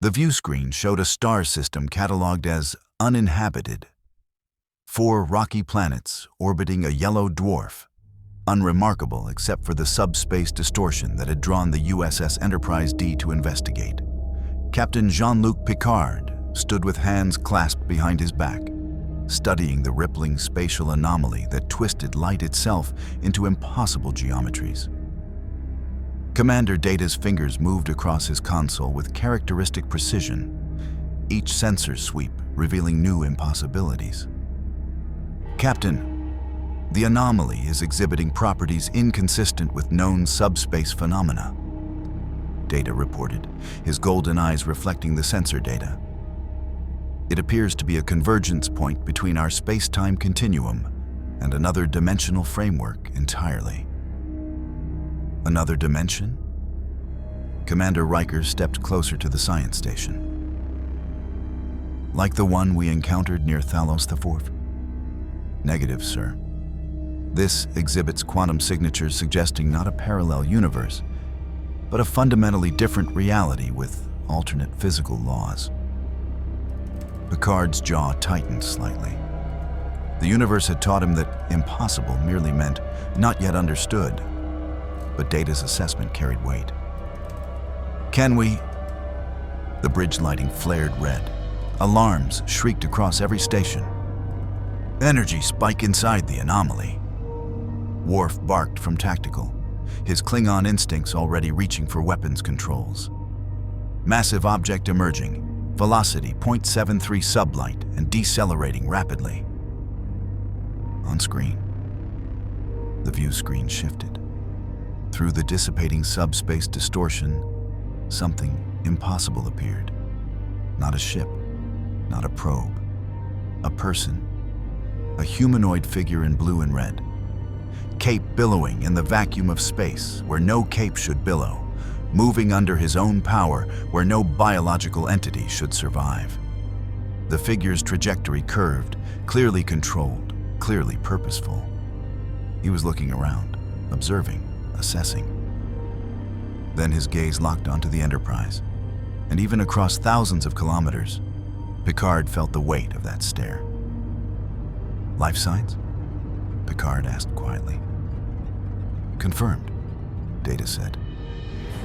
The view screen showed a star system cataloged as uninhabited. 4 rocky planets orbiting a yellow dwarf, unremarkable except for the subspace distortion that had drawn the USS Enterprise-D to investigate. Captain Jean-Luc Picard stood with hands clasped behind his back, studying the rippling spatial anomaly that twisted light itself into impossible geometries. Commander Data's fingers moved across his console with characteristic precision, each sensor sweep revealing new impossibilities. Captain, the anomaly is exhibiting properties inconsistent with known subspace phenomena, Data reported, his golden eyes reflecting the sensor data. It appears to be a convergence point between our space-time continuum and another dimensional framework entirely. Another dimension? Commander Riker stepped closer to the science station. Like the one we encountered near Thalos IV? Negative, sir. This exhibits quantum signatures suggesting not a parallel universe, but a fundamentally different reality with alternate physical laws. Picard's jaw tightened slightly. The universe had taught him that impossible merely meant not yet understood, but Data's assessment carried weight. Can we? The bridge lighting flared red. Alarms shrieked across every station. Energy spike inside the anomaly. Worf barked from tactical, his Klingon instincts already reaching for weapons controls. Massive object emerging, velocity 0.73 sublight and decelerating rapidly. On screen, the view screen shifted. Through the dissipating subspace distortion, something impossible appeared. Not a ship, not a probe, a person, a humanoid figure in blue and red. Cape billowing in the vacuum of space where no cape should billow, moving under his own power where no biological entity should survive. The figure's trajectory curved, clearly controlled, clearly purposeful. He was looking around, observing, assessing. Then his gaze locked onto the Enterprise, and even across thousands of kilometers, Picard felt the weight of that stare. Life signs? Picard asked quietly. Confirmed, Data said,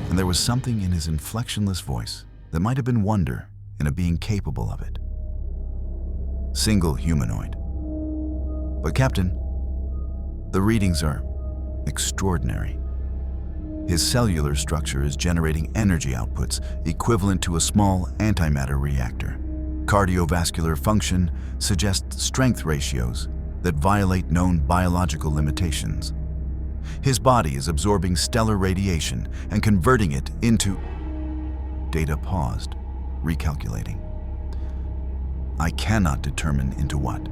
and there was something in his inflectionless voice that might have been wonder in a being capable of it. Single humanoid. But Captain, the readings are extraordinary. His cellular structure is generating energy outputs equivalent to a small antimatter reactor. Cardiovascular function suggests strength ratios that violate known biological limitations. His body is absorbing stellar radiation and converting it into... Data paused, recalculating. I cannot determine into what.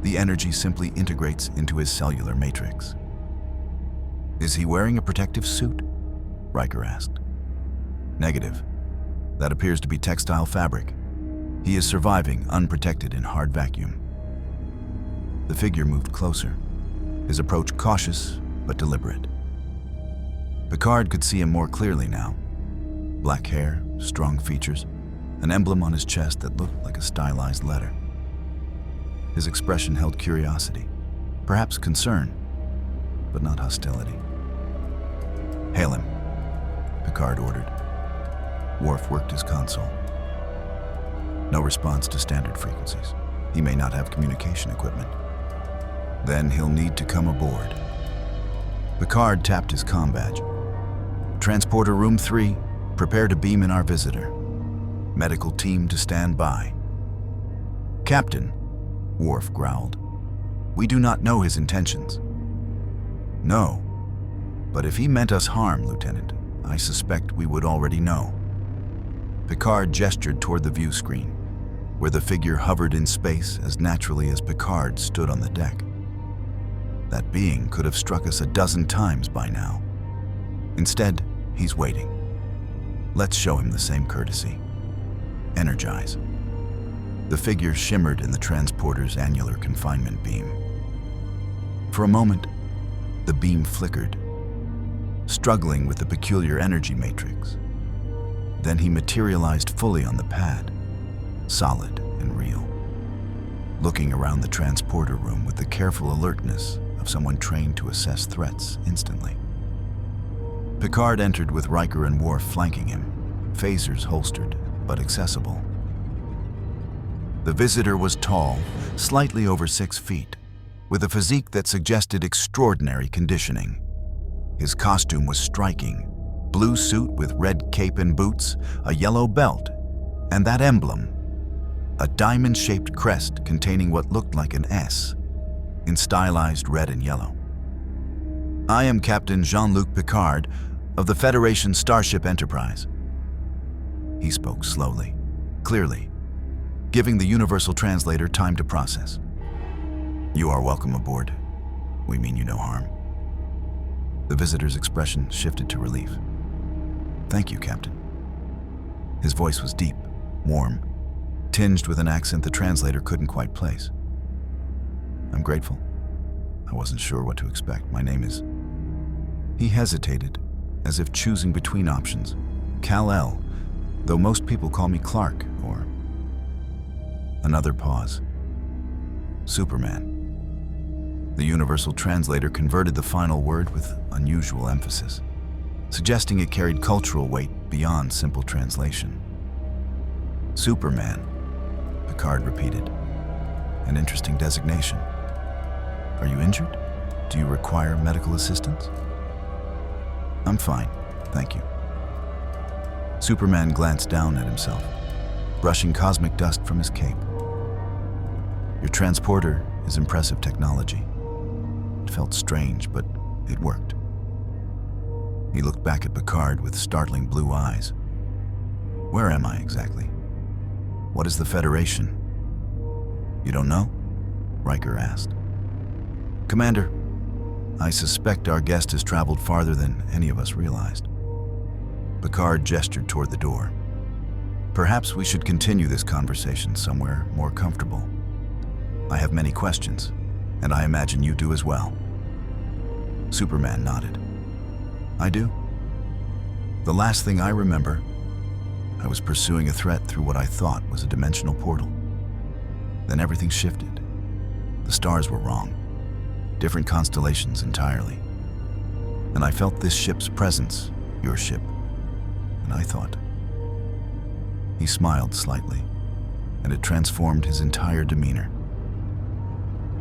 The energy simply integrates into his cellular matrix. Is he wearing a protective suit? Riker asked. Negative. That appears to be textile fabric. He is surviving unprotected in hard vacuum. The figure moved closer, his approach cautious but deliberate. Picard could see him more clearly now. Black hair, strong features, an emblem on his chest that looked like a stylized letter. His expression held curiosity, perhaps concern, but not hostility. Hail him, Picard ordered. Worf worked his console. No response to standard frequencies. He may not have communication equipment. Then he'll need to come aboard. Picard tapped his comm badge. Transporter Room 3, prepare to beam in our visitor. Medical team to stand by. Captain, Worf growled. We do not know his intentions. No, but if he meant us harm, Lieutenant, I suspect we would already know. Picard gestured toward the view screen, where the figure hovered in space as naturally as Picard stood on the deck. That being could have struck us a dozen times by now. Instead, he's waiting. Let's show him the same courtesy. Energize. The figure shimmered in the transporter's annular confinement beam. For a moment, the beam flickered, struggling with the peculiar energy matrix. Then he materialized fully on the pad, solid and real, looking around the transporter room with the careful alertness of someone trained to assess threats instantly. Picard entered with Riker and Worf flanking him, phasers holstered but accessible. The visitor was tall, slightly over 6 feet, with a physique that suggested extraordinary conditioning. His costume was striking: blue suit with red cape and boots, a yellow belt, and that emblem, a diamond-shaped crest containing what looked like an S, in stylized red and yellow. "I am Captain Jean-Luc Picard of the Federation Starship Enterprise." He spoke slowly, clearly, giving the universal translator time to process. "You are welcome aboard. We mean you no harm." The visitor's expression shifted to relief. "Thank you, Captain." His voice was deep, warm, tinged with an accent the translator couldn't quite place. "I'm grateful. I wasn't sure what to expect. My name is..." He hesitated, as if choosing between options. "Kal-El, though most people call me Clark, or..." Another pause. "Superman." The universal translator converted the final word with unusual emphasis, suggesting it carried cultural weight beyond simple translation. "Superman," Picard repeated. "An interesting designation. Are you injured? Do you require medical assistance?" "I'm fine, thank you." Superman glanced down at himself, brushing cosmic dust from his cape. "Your transporter is impressive technology." It felt strange, but it worked. He looked back at Picard with startling blue eyes. "Where am I exactly? What is the Federation?" "You don't know?" Riker asked. "Commander, I suspect our guest has traveled farther than any of us realized." Picard gestured toward the door. "Perhaps we should continue this conversation somewhere more comfortable. I have many questions, and I imagine you do as well." Superman nodded. "I do. The last thing I remember, I was pursuing a threat through what I thought was a dimensional portal. Then everything shifted. The stars were wrong, different constellations entirely. And I felt this ship's presence, your ship, and I thought..." He smiled slightly, and it transformed his entire demeanor.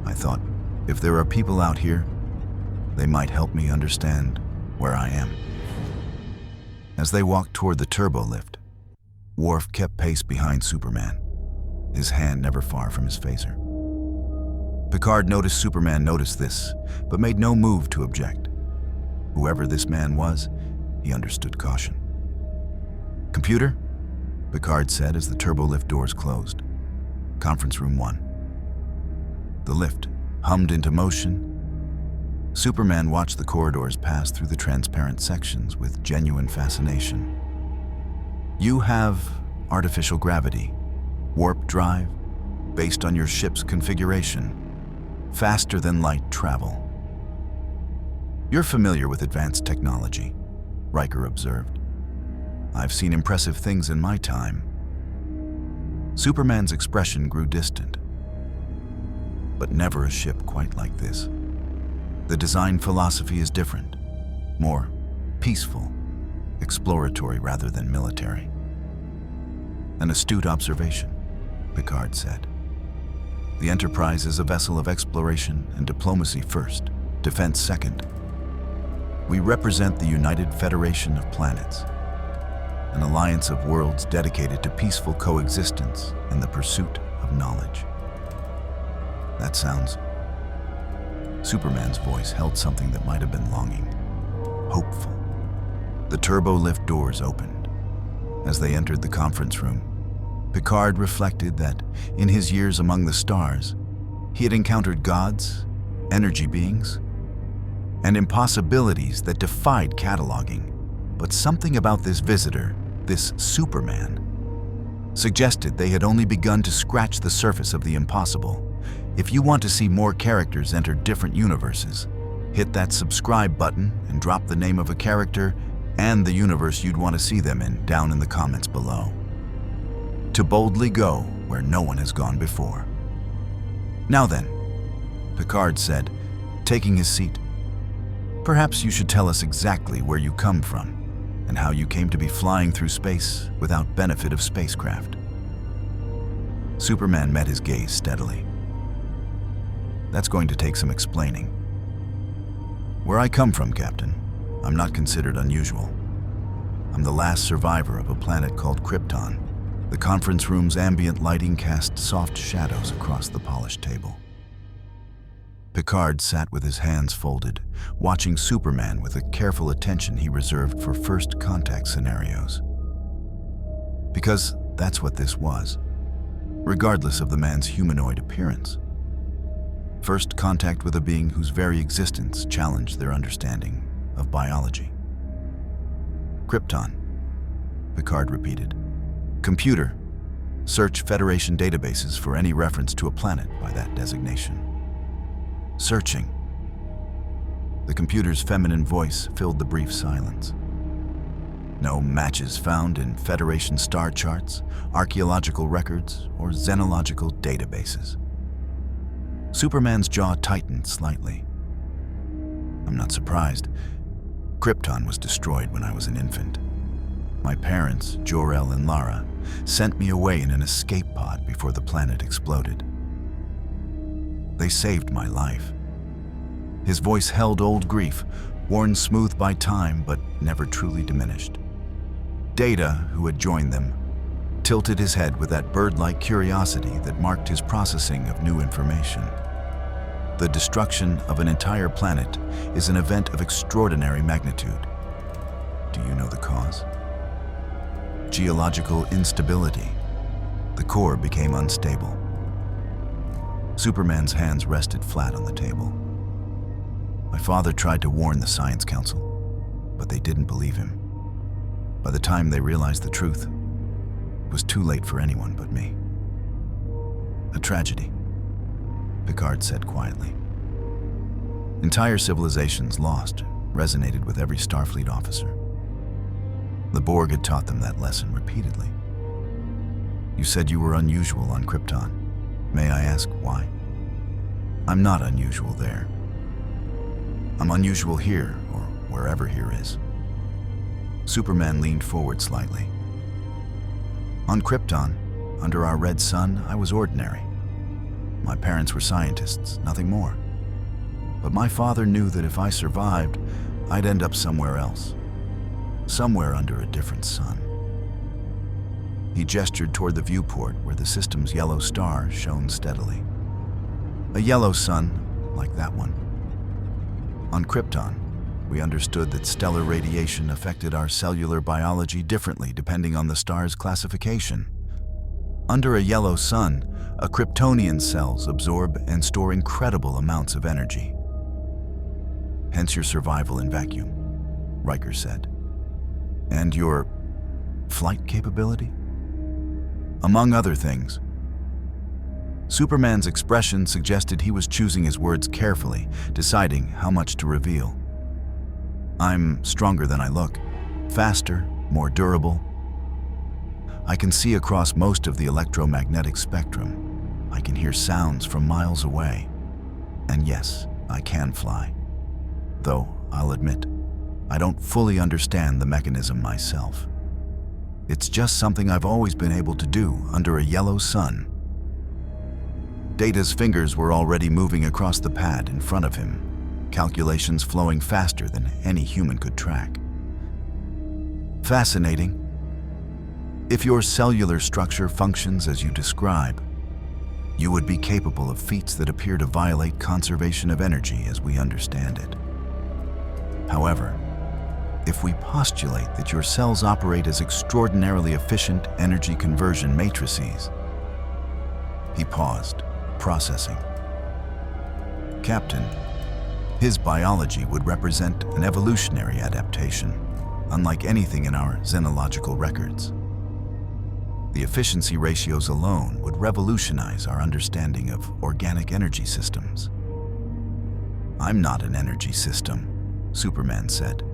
"I thought, if there are people out here, they might help me understand where I am." As they walked toward the turbo lift, Worf kept pace behind Superman, his hand never far from his phaser. Picard noticed Superman noticed this, but made no move to object. Whoever this man was, he understood caution. "Computer?" Picard said as the turbo lift doors closed. "Conference room 1." The lift hummed into motion. Superman watched the corridors pass through the transparent sections with genuine fascination. "You have artificial gravity, warp drive, based on your ship's configuration, faster than light travel." "You're familiar with advanced technology," Riker observed. "I've seen impressive things in my time." Superman's expression grew distant. "But never a ship quite like this. The design philosophy is different, more peaceful, exploratory rather than military." "An astute observation," Picard said. "The Enterprise is a vessel of exploration and diplomacy first, defense second. We represent the United Federation of Planets, an alliance of worlds dedicated to peaceful coexistence and the pursuit of knowledge." "That sounds..." Superman's voice held something that might have been longing, hopeful. The turbo lift doors opened. As they entered the conference room, Picard reflected that, in his years among the stars, he had encountered gods, energy beings, and impossibilities that defied cataloging. But something about this visitor, this Superman, suggested they had only begun to scratch the surface of the impossible. If you want to see more characters enter different universes, hit that subscribe button and drop the name of a character and the universe you'd want to see them in down in the comments below. To boldly go where no one has gone before. Now then, Picard said, taking his seat, perhaps you should tell us exactly where you come from and how you came to be flying through space without benefit of spacecraft. Superman met his gaze steadily. That's going to take some explaining. Where I come from, Captain, I'm not considered unusual. I'm the last survivor of a planet called Krypton. The conference room's ambient lighting cast soft shadows across the polished table. Picard sat with his hands folded, watching Superman with a careful attention he reserved for first contact scenarios. Because that's what this was, regardless of the man's humanoid appearance. First contact with a being whose very existence challenged their understanding of biology. Krypton, Picard repeated. Computer, search Federation databases for any reference to a planet by that designation. Searching. The computer's feminine voice filled the brief silence. No matches found in Federation star charts, archaeological records, or xenological databases. Superman's jaw tightened slightly. I'm not surprised. Krypton was destroyed when I was an infant. My parents, Jor-El and Lara, sent me away in an escape pod before the planet exploded. They saved my life. His voice held old grief, worn smooth by time but never truly diminished. Data, who had joined them, tilted his head with that bird-like curiosity that marked his processing of new information. The destruction of an entire planet is an event of extraordinary magnitude. Do you know the cause? Geological instability. The core became unstable. Superman's hands rested flat on the table. My father tried to warn the Science Council, but they didn't believe him. By the time they realized the truth, it was too late for anyone but me. A tragedy, Picard said quietly. Entire civilizations lost resonated with every Starfleet officer. The Borg had taught them that lesson repeatedly. You said you were unusual on Krypton. May I ask why? I'm not unusual there. I'm unusual here, or wherever here is. Superman leaned forward slightly. On Krypton, under our red sun, I was ordinary. My parents were scientists, nothing more. But my father knew that if I survived, I'd end up somewhere else. Somewhere under a different sun. He gestured toward the viewport where the system's yellow star shone steadily. A yellow sun, like that one. On Krypton, we understood that stellar radiation affected our cellular biology differently depending on the star's classification. Under a yellow sun, a Kryptonian cells absorb and store incredible amounts of energy. Hence your survival in vacuum, Riker said. And your flight capability? Among other things. Superman's expression suggested he was choosing his words carefully, deciding how much to reveal. I'm stronger than I look, faster, more durable. I can see across most of the electromagnetic spectrum. I can hear sounds from miles away. And yes, I can fly. Though, I'll admit, I don't fully understand the mechanism myself. It's just something I've always been able to do under a yellow sun. Data's fingers were already moving across the pad in front of him, calculations flowing faster than any human could track. Fascinating. If your cellular structure functions as you describe, you would be capable of feats that appear to violate conservation of energy as we understand it. However, if we postulate that your cells operate as extraordinarily efficient energy conversion matrices. He paused, processing. Captain, his biology would represent an evolutionary adaptation, unlike anything in our xenological records. The efficiency ratios alone would revolutionize our understanding of organic energy systems. I'm not an energy system, Superman said.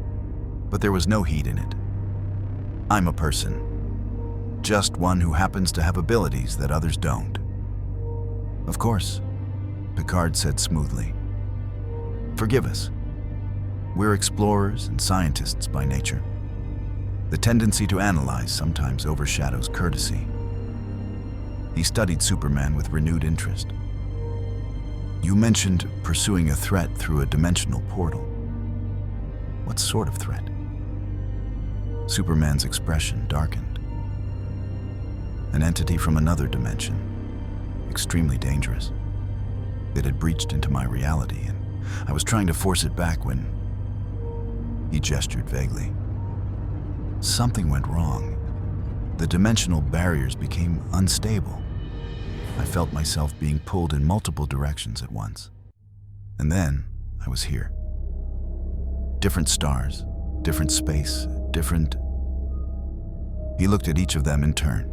but there was no heat in it. I'm a person, just one who happens to have abilities that others don't. Of course, Picard said smoothly. Forgive us. We're explorers and scientists by nature. The tendency to analyze sometimes overshadows courtesy. He studied Superman with renewed interest. You mentioned pursuing a threat through a dimensional portal. What sort of threat? Superman's expression darkened. An entity from another dimension, extremely dangerous. It had breached into my reality, and I was trying to force it back when... He gestured vaguely. Something went wrong. The dimensional barriers became unstable. I felt myself being pulled in multiple directions at once. And then I was here. Different stars, different space, different... He looked at each of them in turn.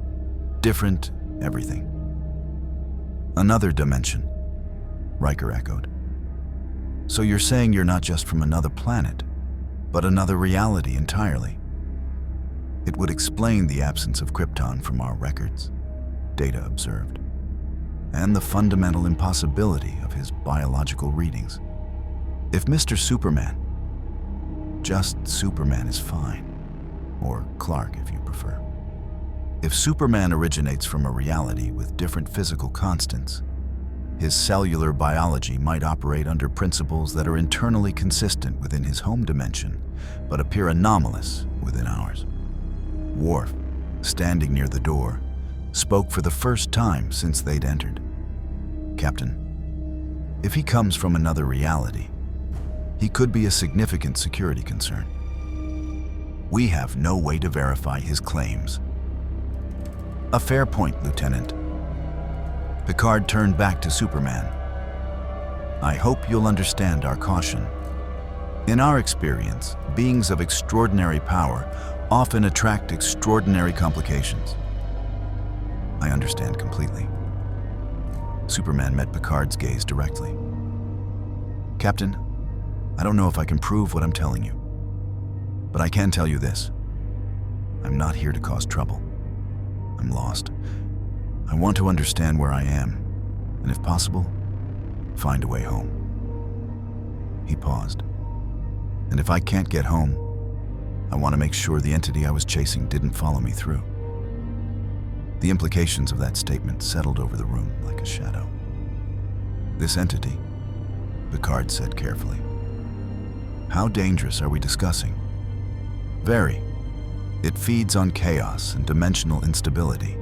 Different everything. Another dimension, Riker echoed. So you're saying you're not just from another planet, but another reality entirely. It would explain the absence of Krypton from our records, Data observed, and the fundamental impossibility of his biological readings. If Mr. Superman, just Superman is fine, or Clark if you prefer. If Superman originates from a reality with different physical constants, his cellular biology might operate under principles that are internally consistent within his home dimension, but appear anomalous within ours. Worf, standing near the door, spoke for the first time since they'd entered. Captain, if he comes from another reality, he could be a significant security concern. We have no way to verify his claims. A fair point, Lieutenant. Picard turned back to Superman. I hope you'll understand our caution. In our experience, beings of extraordinary power often attract extraordinary complications. I understand completely. Superman met Picard's gaze directly. Captain, I don't know if I can prove what I'm telling you, but I can tell you this. I'm not here to cause trouble. I'm lost. I want to understand where I am, and if possible, find a way home. He paused. And if I can't get home, I want to make sure the entity I was chasing didn't follow me through. The implications of that statement settled over the room like a shadow. This entity, Picard said carefully. How dangerous are we discussing? Very. It feeds on chaos and dimensional instability.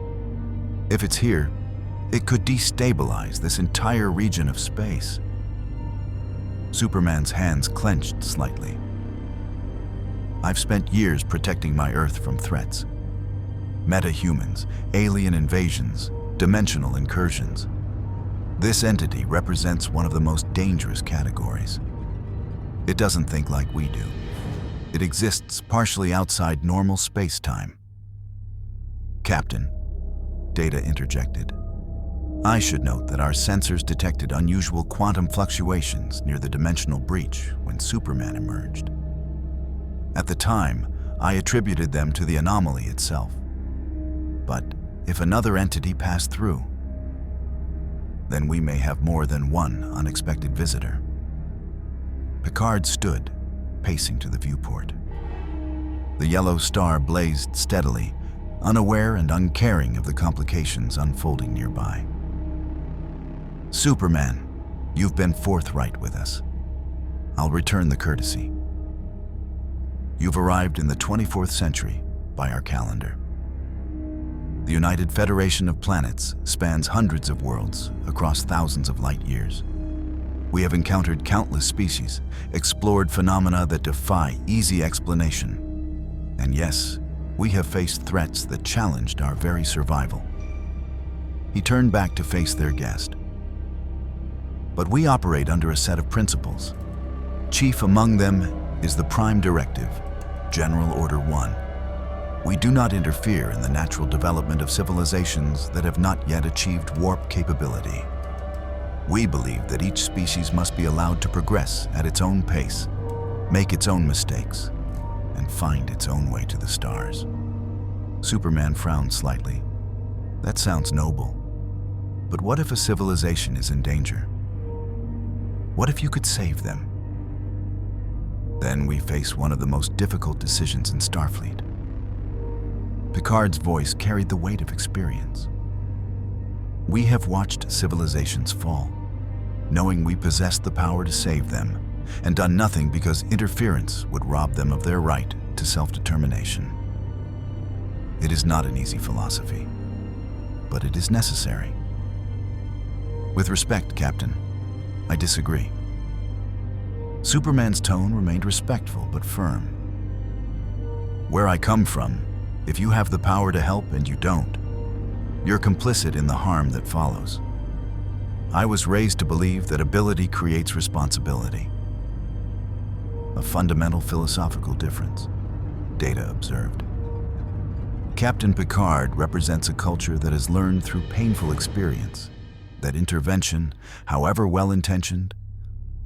If it's here, it could destabilize this entire region of space. Superman's hands clenched slightly. I've spent years protecting my Earth from threats. Metahumans, alien invasions, dimensional incursions. This entity represents one of the most dangerous categories. It doesn't think like we do. It exists partially outside normal space-time. Captain, Data interjected. I should note that our sensors detected unusual quantum fluctuations near the dimensional breach when Superman emerged. At the time, I attributed them to the anomaly itself. But if another entity passed through, then we may have more than one unexpected visitor. Picard stood, pacing to the viewport. The yellow star blazed steadily, unaware and uncaring of the complications unfolding nearby. Superman, you've been forthright with us. I'll return the courtesy. You've arrived in the 24th century by our calendar. The United Federation of Planets spans hundreds of worlds across thousands of light years. We have encountered countless species, explored phenomena that defy easy explanation. And yes, we have faced threats that challenged our very survival. He turned back to face their guest. But we operate under a set of principles. Chief among them is the Prime Directive, General Order 1. We do not interfere in the natural development of civilizations that have not yet achieved warp capability. We believe that each species must be allowed to progress at its own pace, make its own mistakes, and find its own way to the stars. Superman frowned slightly. That sounds noble. But what if a civilization is in danger? What if you could save them? Then we face one of the most difficult decisions in Starfleet. Picard's voice carried the weight of experience. We have watched civilizations fall, knowing we possess the power to save them, and done nothing because interference would rob them of their right to self-determination. It is not an easy philosophy, but it is necessary. With respect, Captain, I disagree. Superman's tone remained respectful but firm. Where I come from, if you have the power to help and you don't, you're complicit in the harm that follows. I was raised to believe that ability creates responsibility. A fundamental philosophical difference, Data observed. Captain Picard represents a culture that has learned through painful experience that intervention, however well-intentioned,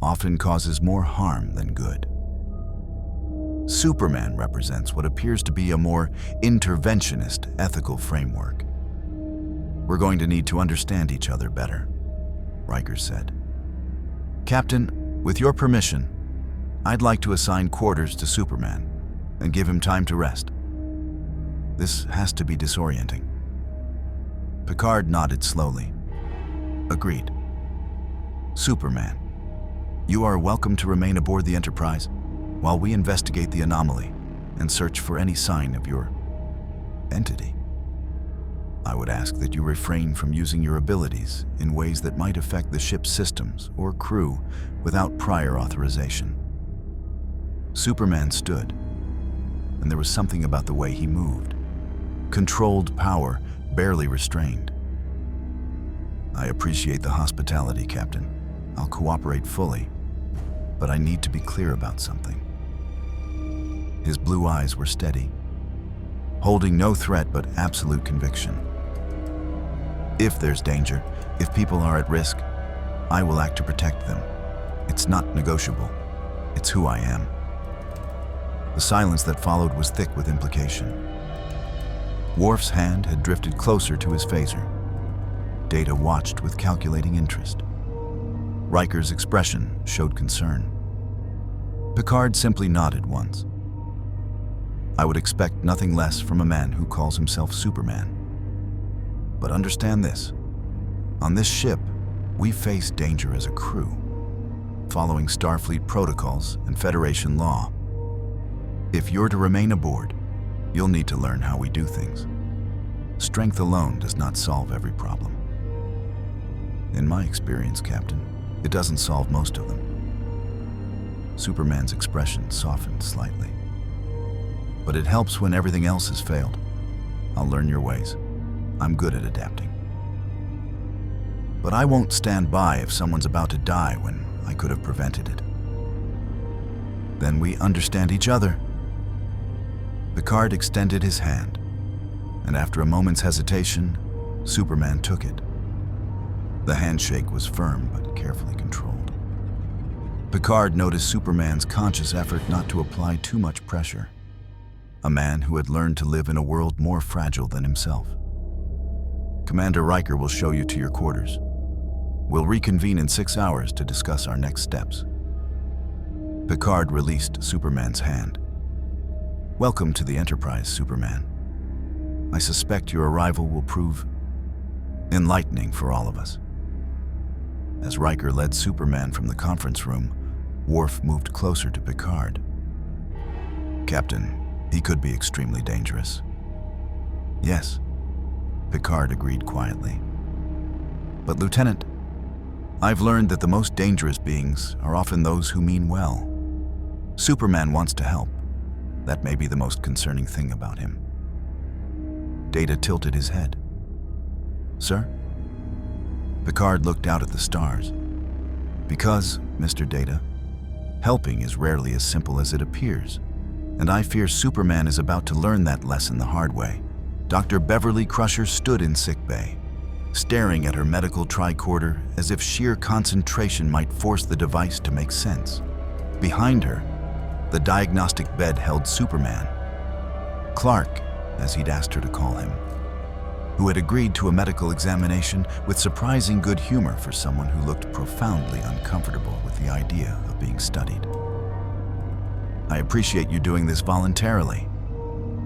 often causes more harm than good. Superman represents what appears to be a more interventionist ethical framework. We're going to need to understand each other better, Riker said. Captain, with your permission, I'd like to assign quarters to Superman and give him time to rest. This has to be disorienting. Picard nodded slowly. Agreed. Superman, you are welcome to remain aboard the Enterprise while we investigate the anomaly and search for any sign of your entity. I would ask that you refrain from using your abilities in ways that might affect the ship's systems or crew without prior authorization. Superman stood, and there was something about the way he moved. Controlled power, barely restrained. I appreciate the hospitality, Captain. I'll cooperate fully, but I need to be clear about something. His blue eyes were steady, holding no threat but absolute conviction. If there's danger, if people are at risk, I will act to protect them. It's not negotiable. It's who I am. The silence that followed was thick with implication. Worf's hand had drifted closer to his phaser. Data watched with calculating interest. Riker's expression showed concern. Picard simply nodded once. I would expect nothing less from a man who calls himself Superman. But understand this. On this ship, we face danger as a crew, following Starfleet protocols and Federation law. If you're to remain aboard, you'll need to learn how we do things. Strength alone does not solve every problem. In my experience, Captain, it doesn't solve most of them. Superman's expression softened slightly. But it helps when everything else has failed. I'll learn your ways. I'm good at adapting. But I won't stand by if someone's about to die when I could have prevented it. Then we understand each other. Picard extended his hand, and after a moment's hesitation, Superman took it. The handshake was firm but carefully controlled. Picard noticed Superman's conscious effort not to apply too much pressure. A man who had learned to live in a world more fragile than himself. Commander Riker will show you to your quarters. We'll reconvene in 6 hours to discuss our next steps. Picard released Superman's hand. Welcome to the Enterprise, Superman. I suspect your arrival will prove enlightening for all of us. As Riker led Superman from the conference room, Worf moved closer to Picard. Captain, he could be extremely dangerous. Yes, Picard agreed quietly. But Lieutenant, I've learned that the most dangerous beings are often those who mean well. Superman wants to help. That may be the most concerning thing about him. Data tilted his head. Sir? Picard looked out at the stars. Because, Mr. Data, helping is rarely as simple as it appears, and I fear Superman is about to learn that lesson the hard way. Dr. Beverly Crusher stood in sickbay, staring at her medical tricorder as if sheer concentration might force the device to make sense. Behind her, The diagnostic bed held Superman, Clark, as he'd asked her to call him, who had agreed to a medical examination with surprising good humor for someone who looked profoundly uncomfortable with the idea of being studied. "I appreciate you doing this voluntarily,"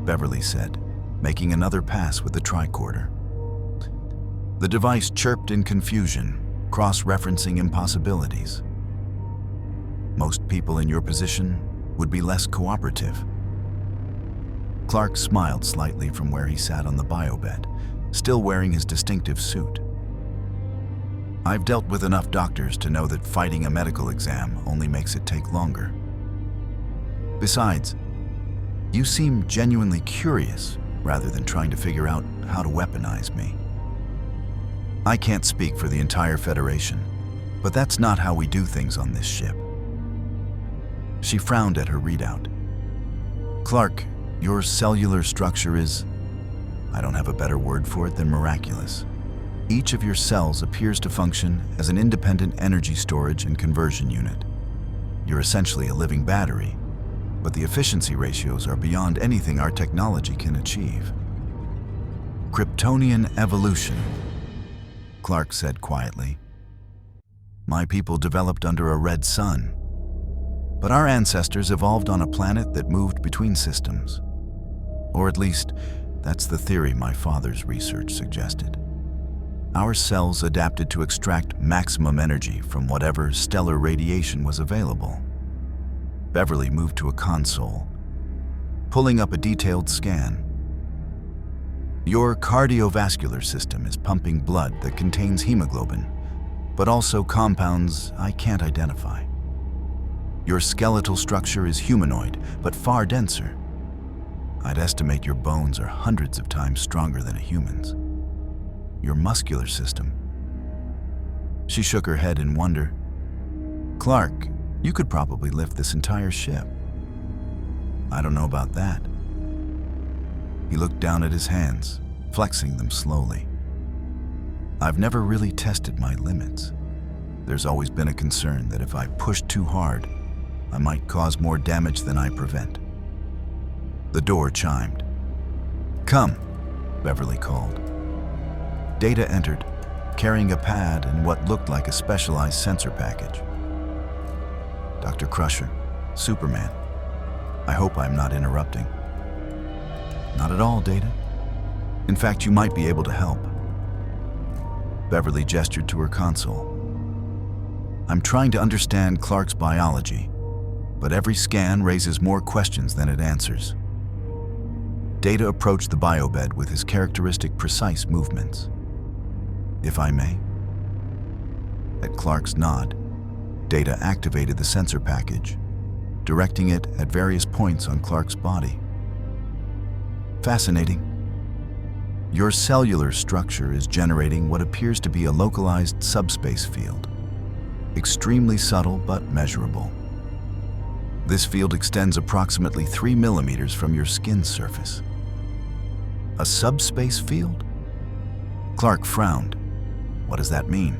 Beverly said, making another pass with the tricorder. The device chirped in confusion, cross-referencing impossibilities. "Most people in your position would be less cooperative." Clark smiled slightly from where he sat on the biobed, still wearing his distinctive suit. "I've dealt with enough doctors to know that fighting a medical exam only makes it take longer. Besides, you seem genuinely curious rather than trying to figure out how to weaponize me. I can't speak for the entire Federation, but that's not how we do things on this ship." She frowned at her readout. "Clark, your cellular structure is, I don't have a better word for it than miraculous. Each of your cells appears to function as an independent energy storage and conversion unit. You're essentially a living battery, but the efficiency ratios are beyond anything our technology can achieve." "Kryptonian evolution," Clark said quietly. "My people developed under a red sun, but our ancestors evolved on a planet that moved between systems. Or at least, that's the theory my father's research suggested. Our cells adapted to extract maximum energy from whatever stellar radiation was available." Beverly moved to a console, pulling up a detailed scan. "Your cardiovascular system is pumping blood that contains hemoglobin, but also compounds I can't identify. Your skeletal structure is humanoid, but far denser. I'd estimate your bones are hundreds of times stronger than a human's. Your muscular system..." She shook her head in wonder. "Clark, you could probably lift this entire ship." "I don't know about that." He looked down at his hands, flexing them slowly. "I've never really tested my limits. There's always been a concern that if I push too hard, I might cause more damage than I prevent." The door chimed. "Come," Beverly called. Data entered, carrying a pad and what looked like a specialized sensor package. "Dr. Crusher, Superman, I hope I'm not interrupting." "Not at all, Data. In fact, you might be able to help." Beverly gestured to her console. "I'm trying to understand Clark's biology, but every scan raises more questions than it answers." Data approached the biobed with his characteristic precise movements. "If I may?" At Clark's nod, Data activated the sensor package, directing it at various points on Clark's body. "Fascinating. Your cellular structure is generating what appears to be a localized subspace field. Extremely subtle but measurable. This field extends approximately 3 millimeters from your skin surface." "A subspace field?" Clark frowned. "What does that mean?"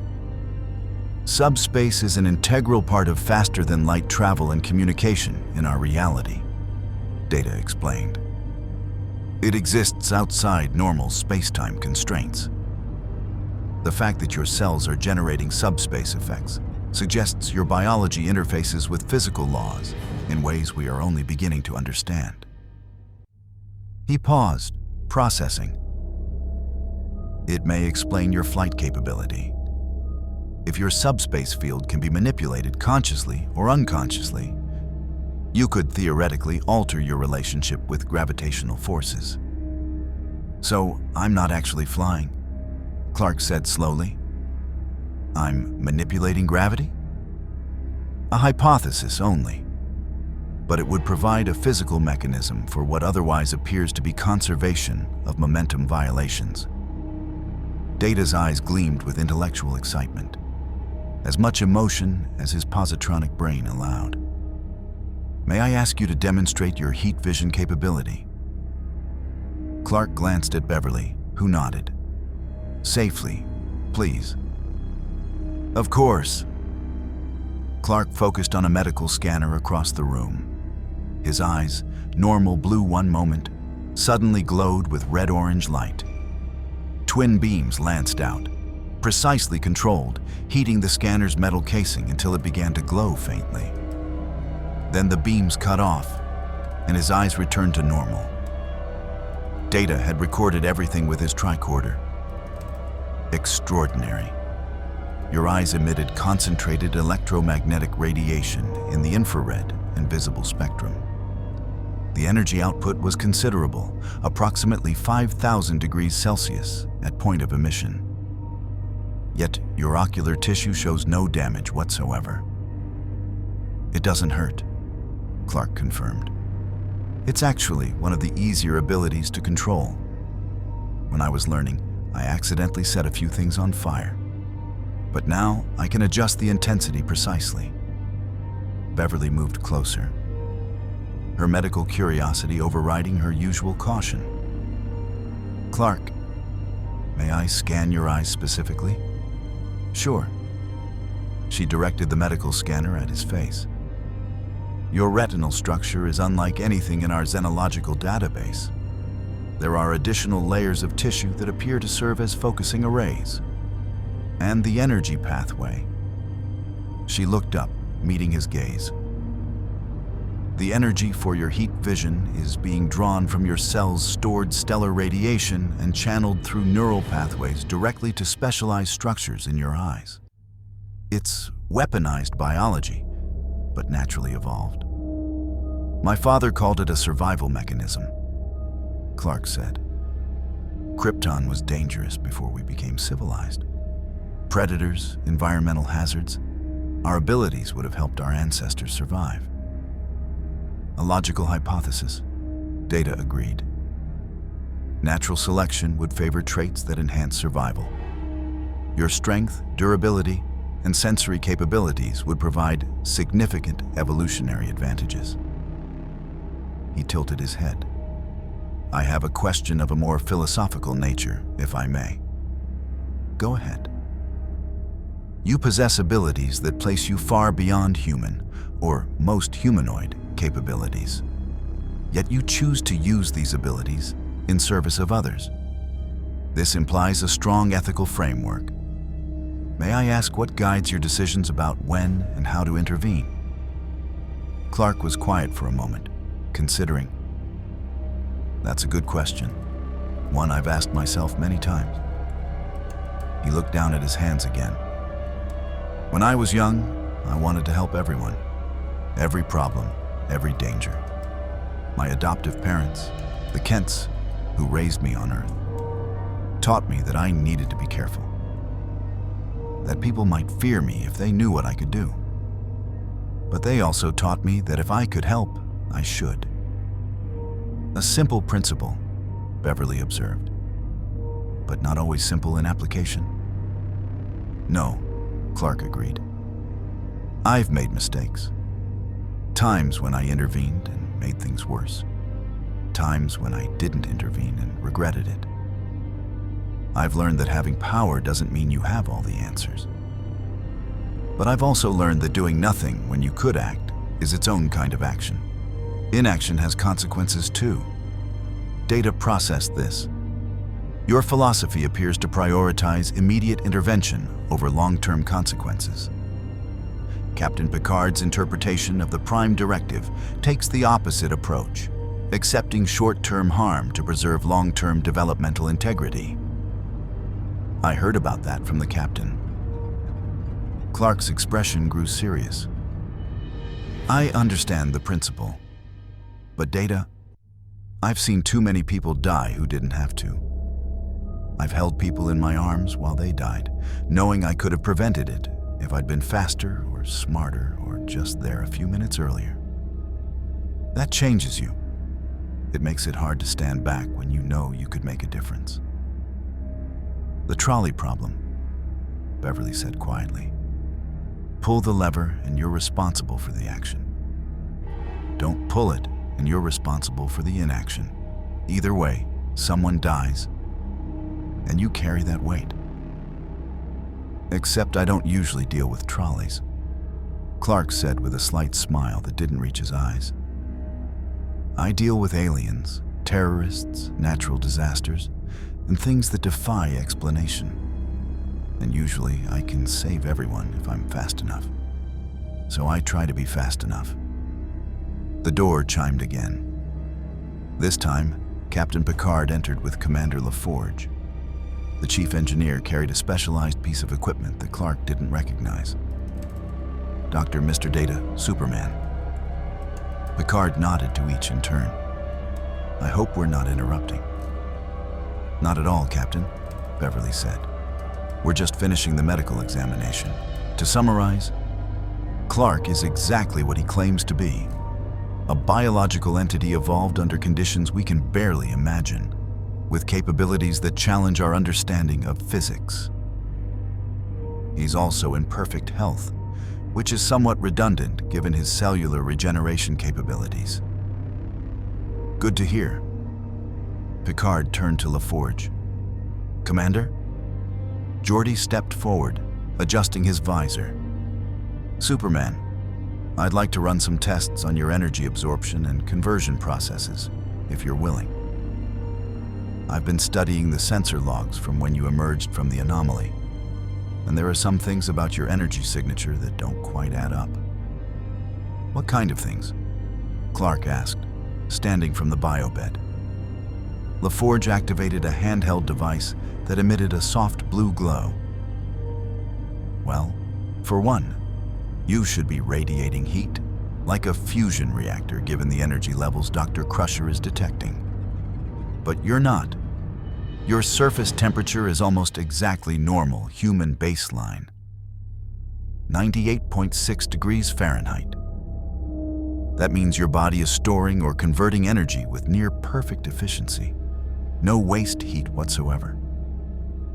"Subspace is an integral part of faster-than-light travel and communication in our reality," Data explained. "It exists outside normal space-time constraints. The fact that your cells are generating subspace effects suggests your biology interfaces with physical laws in ways we are only beginning to understand." He paused, processing. "It may explain your flight capability. If your subspace field can be manipulated consciously or unconsciously, you could theoretically alter your relationship with gravitational forces." "So I'm not actually flying," Clark said slowly. "I'm manipulating gravity?" "A hypothesis only, but it would provide a physical mechanism for what otherwise appears to be conservation of momentum violations." Data's eyes gleamed with intellectual excitement, as much emotion as his positronic brain allowed. "May I ask you to demonstrate your heat vision capability?" Clark glanced at Beverly, who nodded. "Safely, please." "Of course." Clark focused on a medical scanner across the room. His eyes, normal blue one moment, suddenly glowed with red-orange light. Twin beams lanced out, precisely controlled, heating the scanner's metal casing until it began to glow faintly. Then the beams cut off, and his eyes returned to normal. Data had recorded everything with his tricorder. Extraordinary. Your eyes emitted concentrated electromagnetic radiation in the infrared and visible spectrum. The energy output was considerable, approximately 5,000 degrees Celsius at point of emission. Yet your ocular tissue shows no damage whatsoever. It doesn't hurt, Clark confirmed. It's actually one of the easier abilities to control. When I was learning, I accidentally set a few things on fire. But now I can adjust the intensity precisely. Beverly moved closer, her medical curiosity overriding her usual caution. Clark, may I scan your eyes specifically? Sure. She directed the medical scanner at his face. Your retinal structure is unlike anything in our xenological database. There are additional layers of tissue that appear to serve as focusing arrays. And the energy pathway. She looked up, meeting his gaze. The energy for your heat vision is being drawn from your cells' stored stellar radiation and channeled through neural pathways directly to specialized structures in your eyes. It's weaponized biology, but naturally evolved. My father called it a survival mechanism, Clark said. Krypton was dangerous before we became civilized. Predators, environmental hazards, our abilities would have helped our ancestors survive. A logical hypothesis, Data agreed. Natural selection would favor traits that enhance survival. Your strength, durability, and sensory capabilities would provide significant evolutionary advantages. He tilted his head. I have a question of a more philosophical nature, if I may. Go ahead. You possess abilities that place you far beyond human, or most humanoid, capabilities. Yet you choose to use these abilities in service of others. This implies a strong ethical framework. May I ask what guides your decisions about when and how to intervene? Clark was quiet for a moment, considering. That's a good question, one I've asked myself many times. He looked down at his hands again. When I was young, I wanted to help everyone. Every problem, every danger. My adoptive parents, the Kents, who raised me on Earth, taught me that I needed to be careful. That people might fear me if they knew what I could do. But they also taught me that if I could help, I should. A simple principle, Beverly observed, but not always simple in application. No, Clark agreed. I've made mistakes. Times when I intervened and made things worse. Times when I didn't intervene and regretted it. I've learned that having power doesn't mean you have all the answers. But I've also learned that doing nothing when you could act is its own kind of action. Inaction has consequences too. Data processed this. Your philosophy appears to prioritize immediate intervention over long-term consequences. Captain Picard's interpretation of the Prime Directive takes the opposite approach, accepting short-term harm to preserve long-term developmental integrity. I heard about that from the captain. Clark's expression grew serious. I understand the principle, but Data, I've seen too many people die who didn't have to. I've held people in my arms while they died, knowing I could have prevented it if I'd been faster or smarter or just there a few minutes earlier. That changes you. It makes it hard to stand back when you know you could make a difference. The trolley problem, Beverly said quietly. Pull the lever and you're responsible for the action. Don't pull it and you're responsible for the inaction. Either way, someone dies, and you carry that weight. Except I don't usually deal with trolleys, Clark said with a slight smile that didn't reach his eyes. I deal with aliens, terrorists, natural disasters, and things that defy explanation. And usually I can save everyone if I'm fast enough. So I try to be fast enough. The door chimed again. This time, Captain Picard entered with Commander LaForge. The chief engineer carried a specialized piece of equipment that Clark didn't recognize. Dr. Mr. Data, Superman. Picard nodded to each in turn. I hope we're not interrupting. Not at all, Captain, Beverly said. We're just finishing the medical examination. To summarize, Clark is exactly what he claims to be. A biological entity evolved under conditions we can barely imagine, with capabilities that challenge our understanding of physics. He's also in perfect health, which is somewhat redundant given his cellular regeneration capabilities. Good to hear. Picard turned to LaForge. Commander? Geordi stepped forward, adjusting his visor. Superman, I'd like to run some tests on your energy absorption and conversion processes, if you're willing. I've been studying the sensor logs from when you emerged from the anomaly, and there are some things about your energy signature that don't quite add up. What kind of things? Clark asked, standing from the biobed. LaForge activated a handheld device that emitted a soft blue glow. Well, for one, you should be radiating heat, like a fusion reactor given the energy levels Dr. Crusher is detecting. But you're not. Your surface temperature is almost exactly normal human baseline. 98.6 degrees Fahrenheit. That means your body is storing or converting energy with near perfect efficiency. No waste heat whatsoever.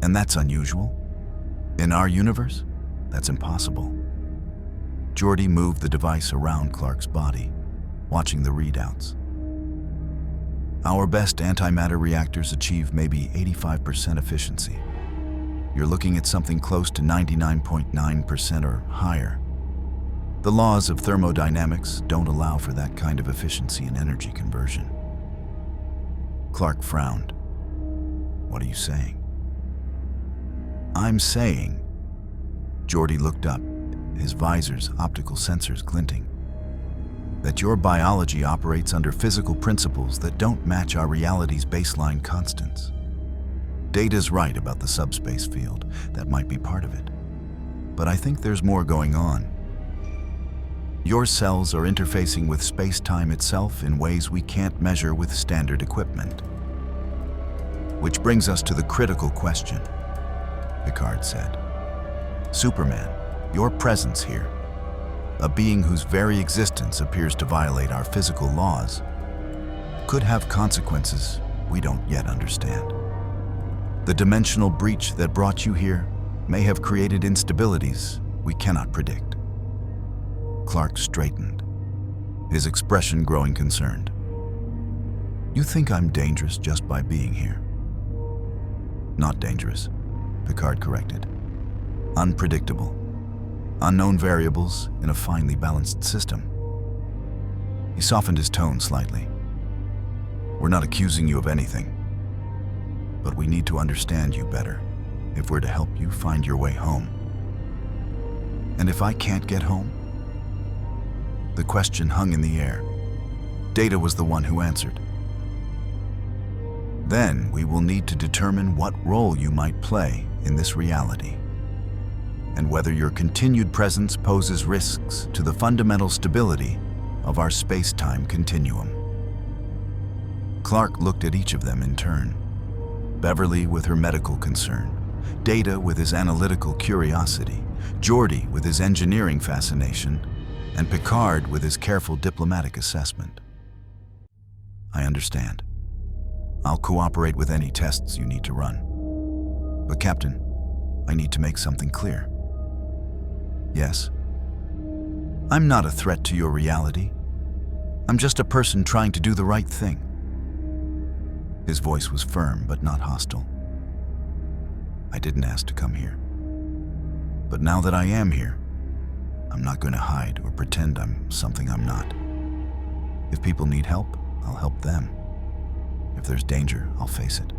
And that's unusual. In our universe, that's impossible. Geordi moved the device around Clark's body, watching the readouts. Our best antimatter reactors achieve maybe 85% efficiency. You're looking at something close to 99.9% or higher. The laws of thermodynamics don't allow for that kind of efficiency in energy conversion. Clark frowned. What are you saying? I'm saying. Geordi looked up, his visor's optical sensors glinting, that your biology operates under physical principles that don't match our reality's baseline constants. Data's right about the subspace field. That might be part of it. But I think there's more going on. Your cells are interfacing with space-time itself in ways we can't measure with standard equipment. Which brings us to the critical question, Picard said. Superman, your presence here, a being whose very existence appears to violate our physical laws, could have consequences we don't yet understand. The dimensional breach that brought you here may have created instabilities we cannot predict. Clark straightened, his expression growing concerned. You think I'm dangerous just by being here? Not dangerous, Picard corrected. Unpredictable. Unknown variables in a finely balanced system. He softened his tone slightly. We're not accusing you of anything, but we need to understand you better if we're to help you find your way home. And if I can't get home? The question hung in the air. Data was the one who answered. Then we will need to determine what role you might play in this reality, and whether your continued presence poses risks to the fundamental stability of our space-time continuum. Clark looked at each of them in turn. Beverly with her medical concern, Data with his analytical curiosity, Geordi with his engineering fascination, and Picard with his careful diplomatic assessment. I understand. I'll cooperate with any tests you need to run. But Captain, I need to make something clear. Yes. I'm not a threat to your reality. I'm just a person trying to do the right thing. His voice was firm but not hostile. I didn't ask to come here. But now that I am here, I'm not going to hide or pretend I'm something I'm not. If people need help, I'll help them. If there's danger, I'll face it.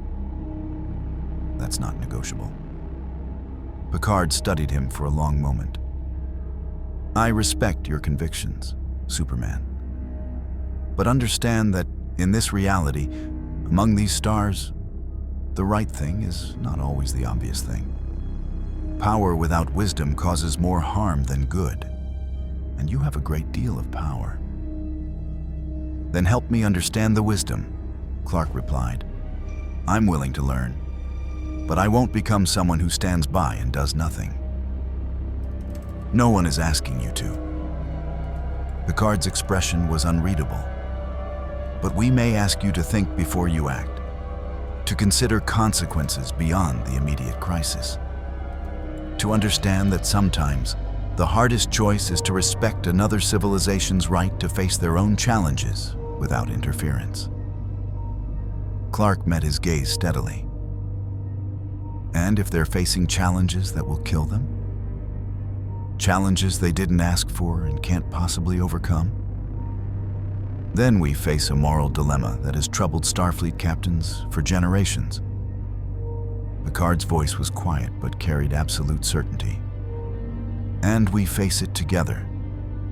That's not negotiable. Picard studied him for a long moment. I respect your convictions, Superman. But understand that in this reality, among these stars, the right thing is not always the obvious thing. Power without wisdom causes more harm than good, and you have a great deal of power. Then help me understand the wisdom, Clark replied. I'm willing to learn, but I won't become someone who stands by and does nothing. No one is asking you to. Picard's expression was unreadable. But we may ask you to think before you act, to consider consequences beyond the immediate crisis, to understand that sometimes the hardest choice is to respect another civilization's right to face their own challenges without interference. Clark met his gaze steadily. And if they're facing challenges that will kill them? Challenges they didn't ask for and can't possibly overcome? Then we face a moral dilemma that has troubled Starfleet captains for generations. Picard's voice was quiet but carried absolute certainty. And we face it together,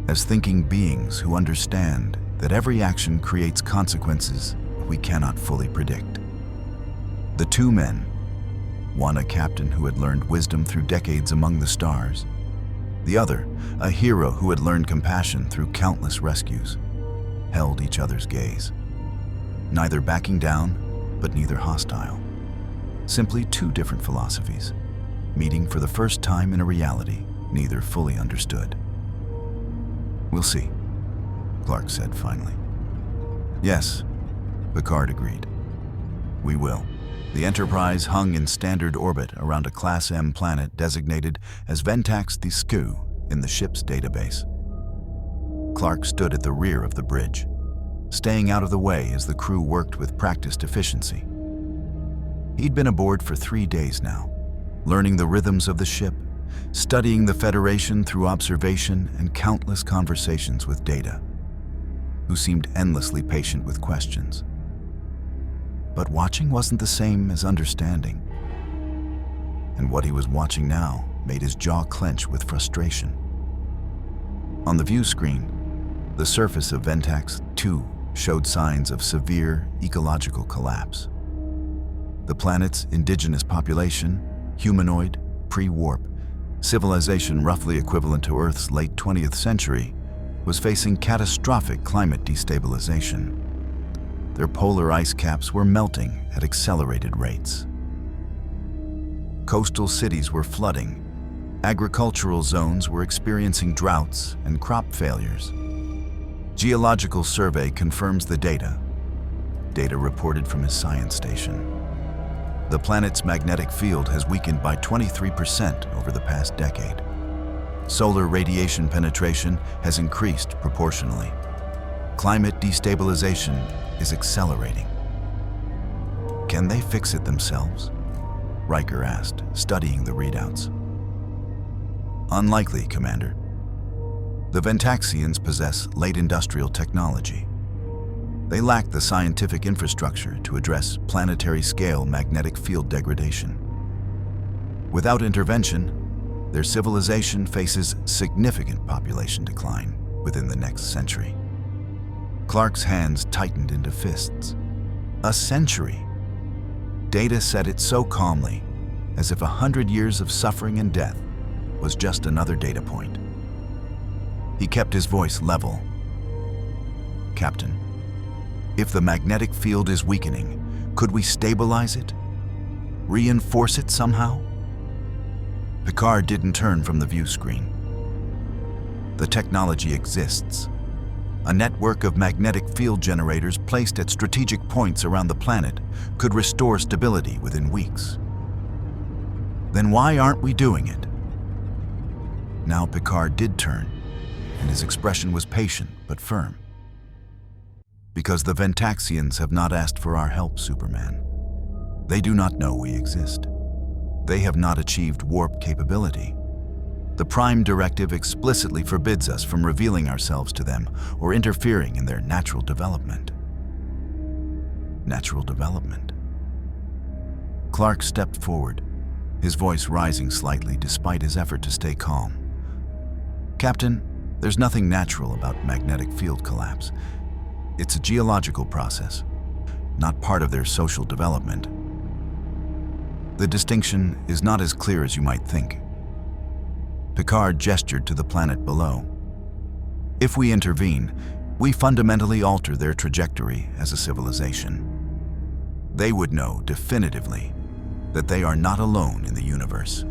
as thinking beings who understand that every action creates consequences we cannot fully predict. The two men, one a captain who had learned wisdom through decades among the stars, the other a hero who had learned compassion through countless rescues, held each other's gaze. Neither backing down, but neither hostile. Simply two different philosophies, meeting for the first time in a reality neither fully understood. We'll see, Clark said finally. Yes, Picard agreed. We will. The Enterprise hung in standard orbit around a Class M planet designated as Ventax-D in the ship's database. Clark stood at the rear of the bridge, staying out of the way as the crew worked with practiced efficiency. He'd been aboard for 3 days now, learning the rhythms of the ship, studying the Federation through observation and countless conversations with Data, who seemed endlessly patient with questions. But watching wasn't the same as understanding. And what he was watching now made his jaw clench with frustration. On the view screen, the surface of Ventax-2 showed signs of severe ecological collapse. The planet's indigenous population, humanoid, pre-warp, civilization roughly equivalent to Earth's late 20th century, was facing catastrophic climate destabilization. Their polar ice caps were melting at accelerated rates. Coastal cities were flooding. Agricultural zones were experiencing droughts and crop failures. Geological survey confirms the data. Data reported from his science station. The planet's magnetic field has weakened by 23% over the past decade. Solar radiation penetration has increased proportionally. Climate destabilization is accelerating. Can they fix it themselves? Riker asked, studying the readouts. Unlikely, Commander. The Ventaxians possess late industrial technology. They lack the scientific infrastructure to address planetary-scale magnetic field degradation. Without intervention, their civilization faces significant population decline within the next century. Clark's hands tightened into fists. A century. Data said it so calmly, as if 100 years of suffering and death was just another data point. He kept his voice level. Captain, if the magnetic field is weakening, could we stabilize it? Reinforce it somehow? Picard didn't turn from the view screen. The technology exists. A network of magnetic field generators placed at strategic points around the planet could restore stability within weeks. Then why aren't we doing it? Now Picard did turn, and his expression was patient but firm. Because the Ventaxians have not asked for our help, Superman. They do not know we exist. They have not achieved warp capability. The Prime Directive explicitly forbids us from revealing ourselves to them or interfering in their natural development. natural development. Clark stepped forward, his voice rising slightly despite his effort to stay calm. "Captain, there's nothing natural about magnetic field collapse. It's a geological process, not part of their social development. The distinction is not as clear as you might think." Picard gestured to the planet below. "If we intervene, we fundamentally alter their trajectory as a civilization. They would know definitively that they are not alone in the universe.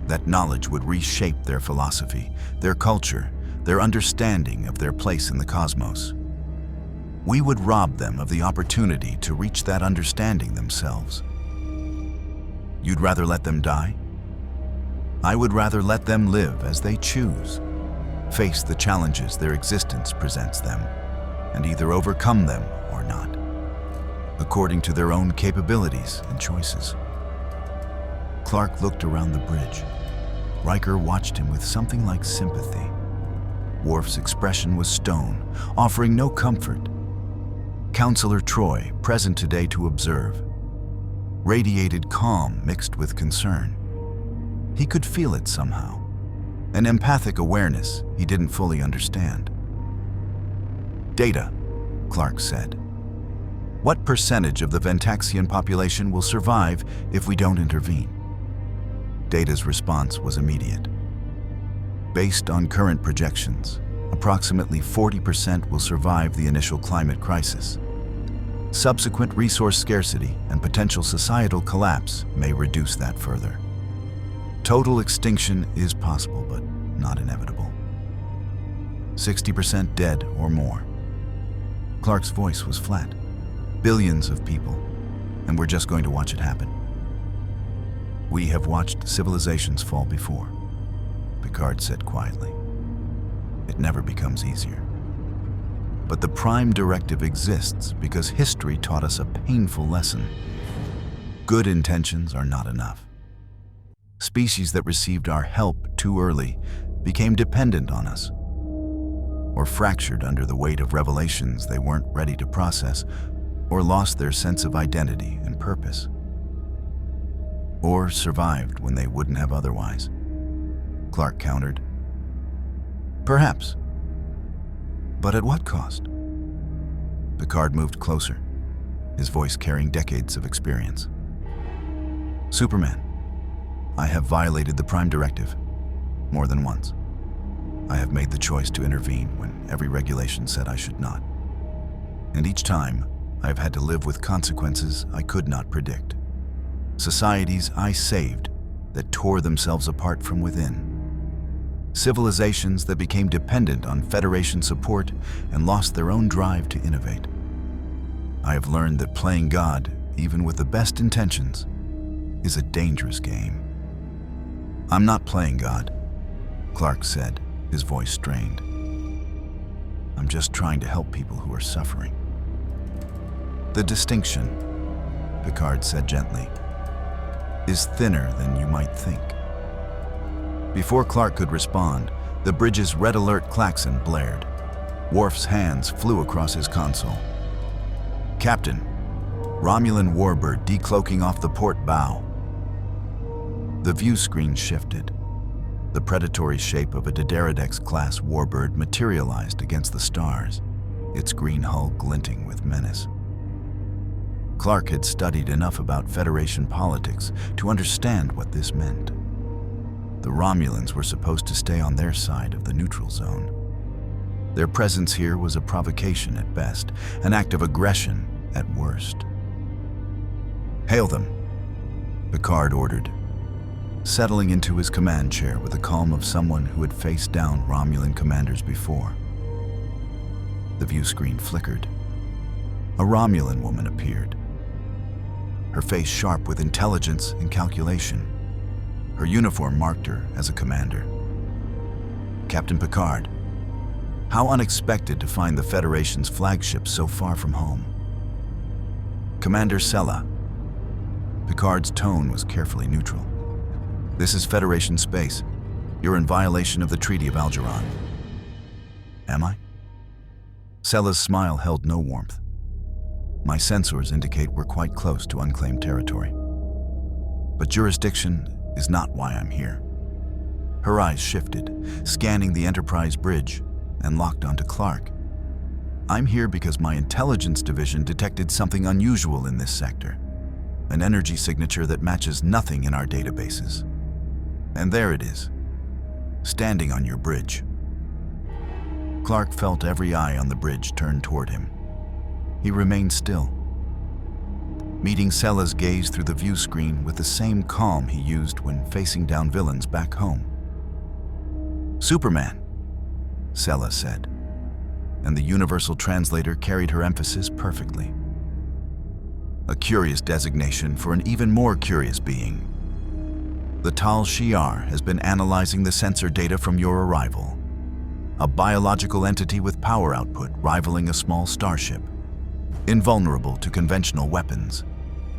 That knowledge would reshape their philosophy, their culture, their understanding of their place in the cosmos. We would rob them of the opportunity to reach that understanding themselves. You'd rather let them die? I would rather let them live as they choose, face the challenges their existence presents them, and either overcome them or not, according to their own capabilities and choices." Clark looked around the bridge. Riker watched him with something like sympathy. Worf's expression was stone, offering no comfort. Counselor Troy, present today to observe, radiated calm mixed with concern. He could feel it somehow, an empathic awareness he didn't fully understand. "Data," Clark said. "What percentage of the Ventaxian population will survive if we don't intervene?" Data's response was immediate. "Based on current projections, approximately 40% will survive the initial climate crisis. Subsequent resource scarcity and potential societal collapse may reduce that further. Total extinction is possible, but not inevitable. 60% dead or more." Clark's voice was flat. "Billions of people, and we're just going to watch it happen." "We have watched civilizations fall before," Picard said quietly. "It never becomes easier. But the Prime Directive exists because history taught us a painful lesson. Good intentions are not enough. Species that received our help too early became dependent on us, or fractured under the weight of revelations they weren't ready to process, or lost their sense of identity and purpose, or survived when they wouldn't have otherwise," Clark countered. "Perhaps. But at what cost?" Picard moved closer, his voice carrying decades of experience. "Superman, I have violated the Prime Directive more than once. I have made the choice to intervene when every regulation said I should not. And each time, I have had to live with consequences I could not predict. Societies I saved that tore themselves apart from within. Civilizations that became dependent on Federation support and lost their own drive to innovate. I have learned that playing God, even with the best intentions, is a dangerous game." "I'm not playing God," Clark said, his voice strained. "I'm just trying to help people who are suffering." "The distinction," Picard said gently, "is thinner than you might think." Before Clark could respond, the bridge's red alert klaxon blared. Worf's hands flew across his console. "Captain, Romulan warbird decloaking off the port bow." The view screen shifted. The predatory shape of a Dideridex-class warbird materialized against the stars, its green hull glinting with menace. Clark had studied enough about Federation politics to understand what this meant. The Romulans were supposed to stay on their side of the neutral zone. Their presence here was a provocation at best, an act of aggression at worst. "Hail them," Picard ordered, settling into his command chair with the calm of someone who had faced down Romulan commanders before. The view screen flickered. A Romulan woman appeared, her face sharp with intelligence and calculation. Her uniform marked her as a commander. "Captain Picard, how unexpected to find the Federation's flagship so far from home." "Commander Sella." Picard's tone was carefully neutral. "This is Federation space. You're in violation of the Treaty of Algeron." "Am I?" Sella's smile held no warmth. My sensors indicate we're quite close to unclaimed territory. But jurisdiction is not why I'm here. Her eyes shifted, scanning the Enterprise bridge, and locked onto Clark. I'm here because my intelligence division detected something unusual in this sector, an energy signature that matches nothing in our databases. And there it is, standing on your bridge. Clark felt every eye on the bridge turn toward him. He remained still, meeting Sella's gaze through the view screen with the same calm he used when facing down villains back home. "Superman," Sella said, and the universal translator carried her emphasis perfectly. A curious designation for an even more curious being. The Tal Shiar has been analyzing the sensor data from your arrival. A biological entity with power output rivaling a small starship. Invulnerable to conventional weapons.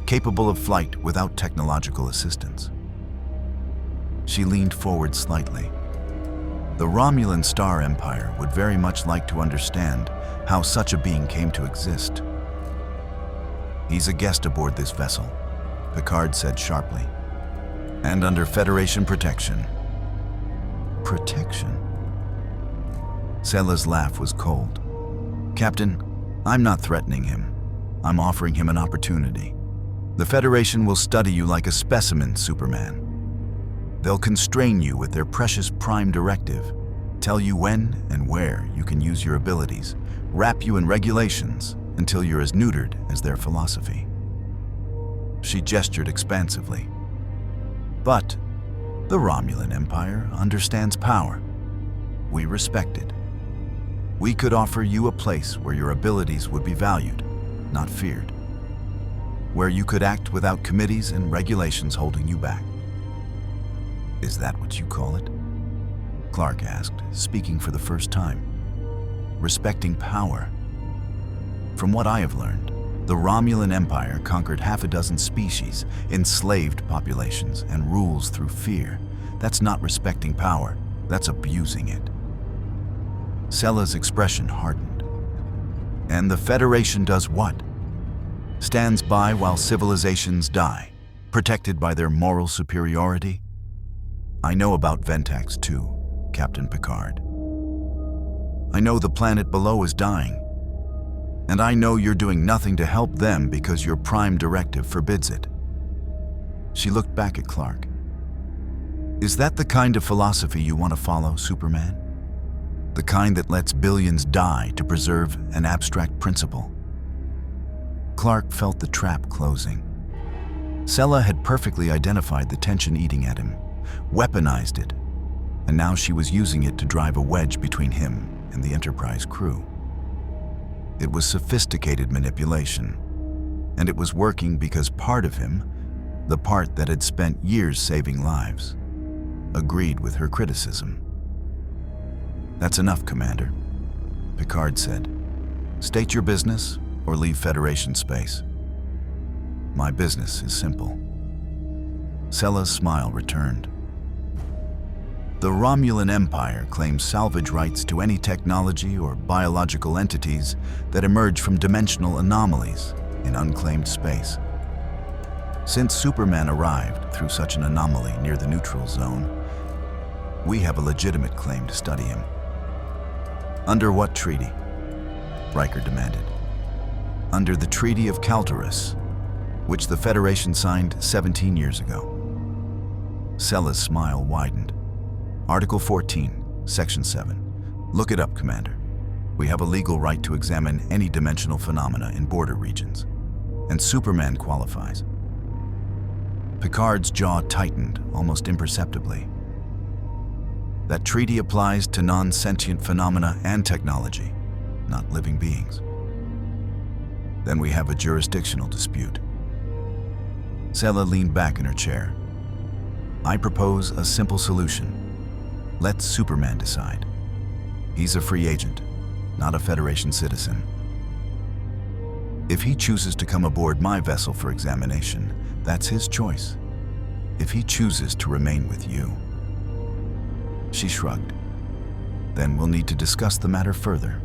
Capable of flight without technological assistance. She leaned forward slightly. The Romulan Star Empire would very much like to understand how such a being came to exist. "He's a guest aboard this vessel," Picard said sharply. "And under Federation protection." Protection? Sella's laugh was cold. "Captain, I'm not threatening him. I'm offering him an opportunity. The Federation will study you like a specimen, Superman. They'll constrain you with their precious Prime Directive, tell you when and where you can use your abilities, wrap you in regulations until you're as neutered as their philosophy." She gestured expansively. "But the Romulan Empire understands power. We respect it. We could offer you a place where your abilities would be valued, not feared. Where you could act without committees and regulations holding you back." "Is that what you call it?" Clark asked, speaking for the first time. "Respecting power. From what I have learned, the Romulan Empire conquered half a dozen species, enslaved populations, and rules through fear. That's not respecting power, that's abusing it." Sella's expression hardened. "And the Federation does what? Stands by while civilizations die, protected by their moral superiority? I know about Ventax too, Captain Picard. I know the planet below is dying. And I know you're doing nothing to help them because your Prime Directive forbids it." She looked back at Clark. "Is that the kind of philosophy you want to follow, Superman? The kind that lets billions die to preserve an abstract principle?" Clark felt the trap closing. Sella had perfectly identified the tension eating at him, weaponized it, and now she was using it to drive a wedge between him and the Enterprise crew. It was sophisticated manipulation, and it was working because part of him, the part that had spent years saving lives, agreed with her criticism. "That's enough, Commander," Picard said. "State your business or leave Federation space." "My business is simple." Sella's smile returned. "The Romulan Empire claims salvage rights to any technology or biological entities that emerge from dimensional anomalies in unclaimed space. Since Superman arrived through such an anomaly near the neutral zone, we have a legitimate claim to study him." "Under what treaty?" Riker demanded. "Under the Treaty of Calderus, which the Federation signed 17 years ago." Sella's smile widened. "Article 14, Section 7. Look it up, Commander. We have a legal right to examine any dimensional phenomena in border regions, and Superman qualifies." Picard's jaw tightened almost imperceptibly. "That treaty applies to non-sentient phenomena and technology, not living beings." "Then we have a jurisdictional dispute." Sella leaned back in her chair. "I propose a simple solution. Let Superman decide. He's a free agent, not a Federation citizen. If he chooses to come aboard my vessel for examination, that's his choice. If he chooses to remain with you..." She shrugged. "Then we'll need to discuss the matter further.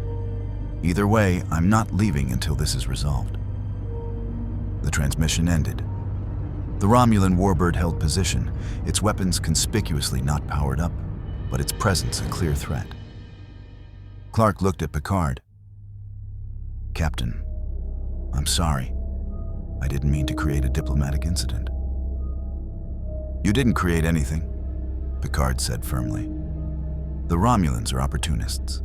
Either way, I'm not leaving until this is resolved." The transmission ended. The Romulan warbird held position, its weapons conspicuously not powered up, but its presence a clear threat. Clark looked at Picard. "Captain, I'm sorry. I didn't mean to create a diplomatic incident." "You didn't create anything," Picard said firmly. "The Romulans are opportunists.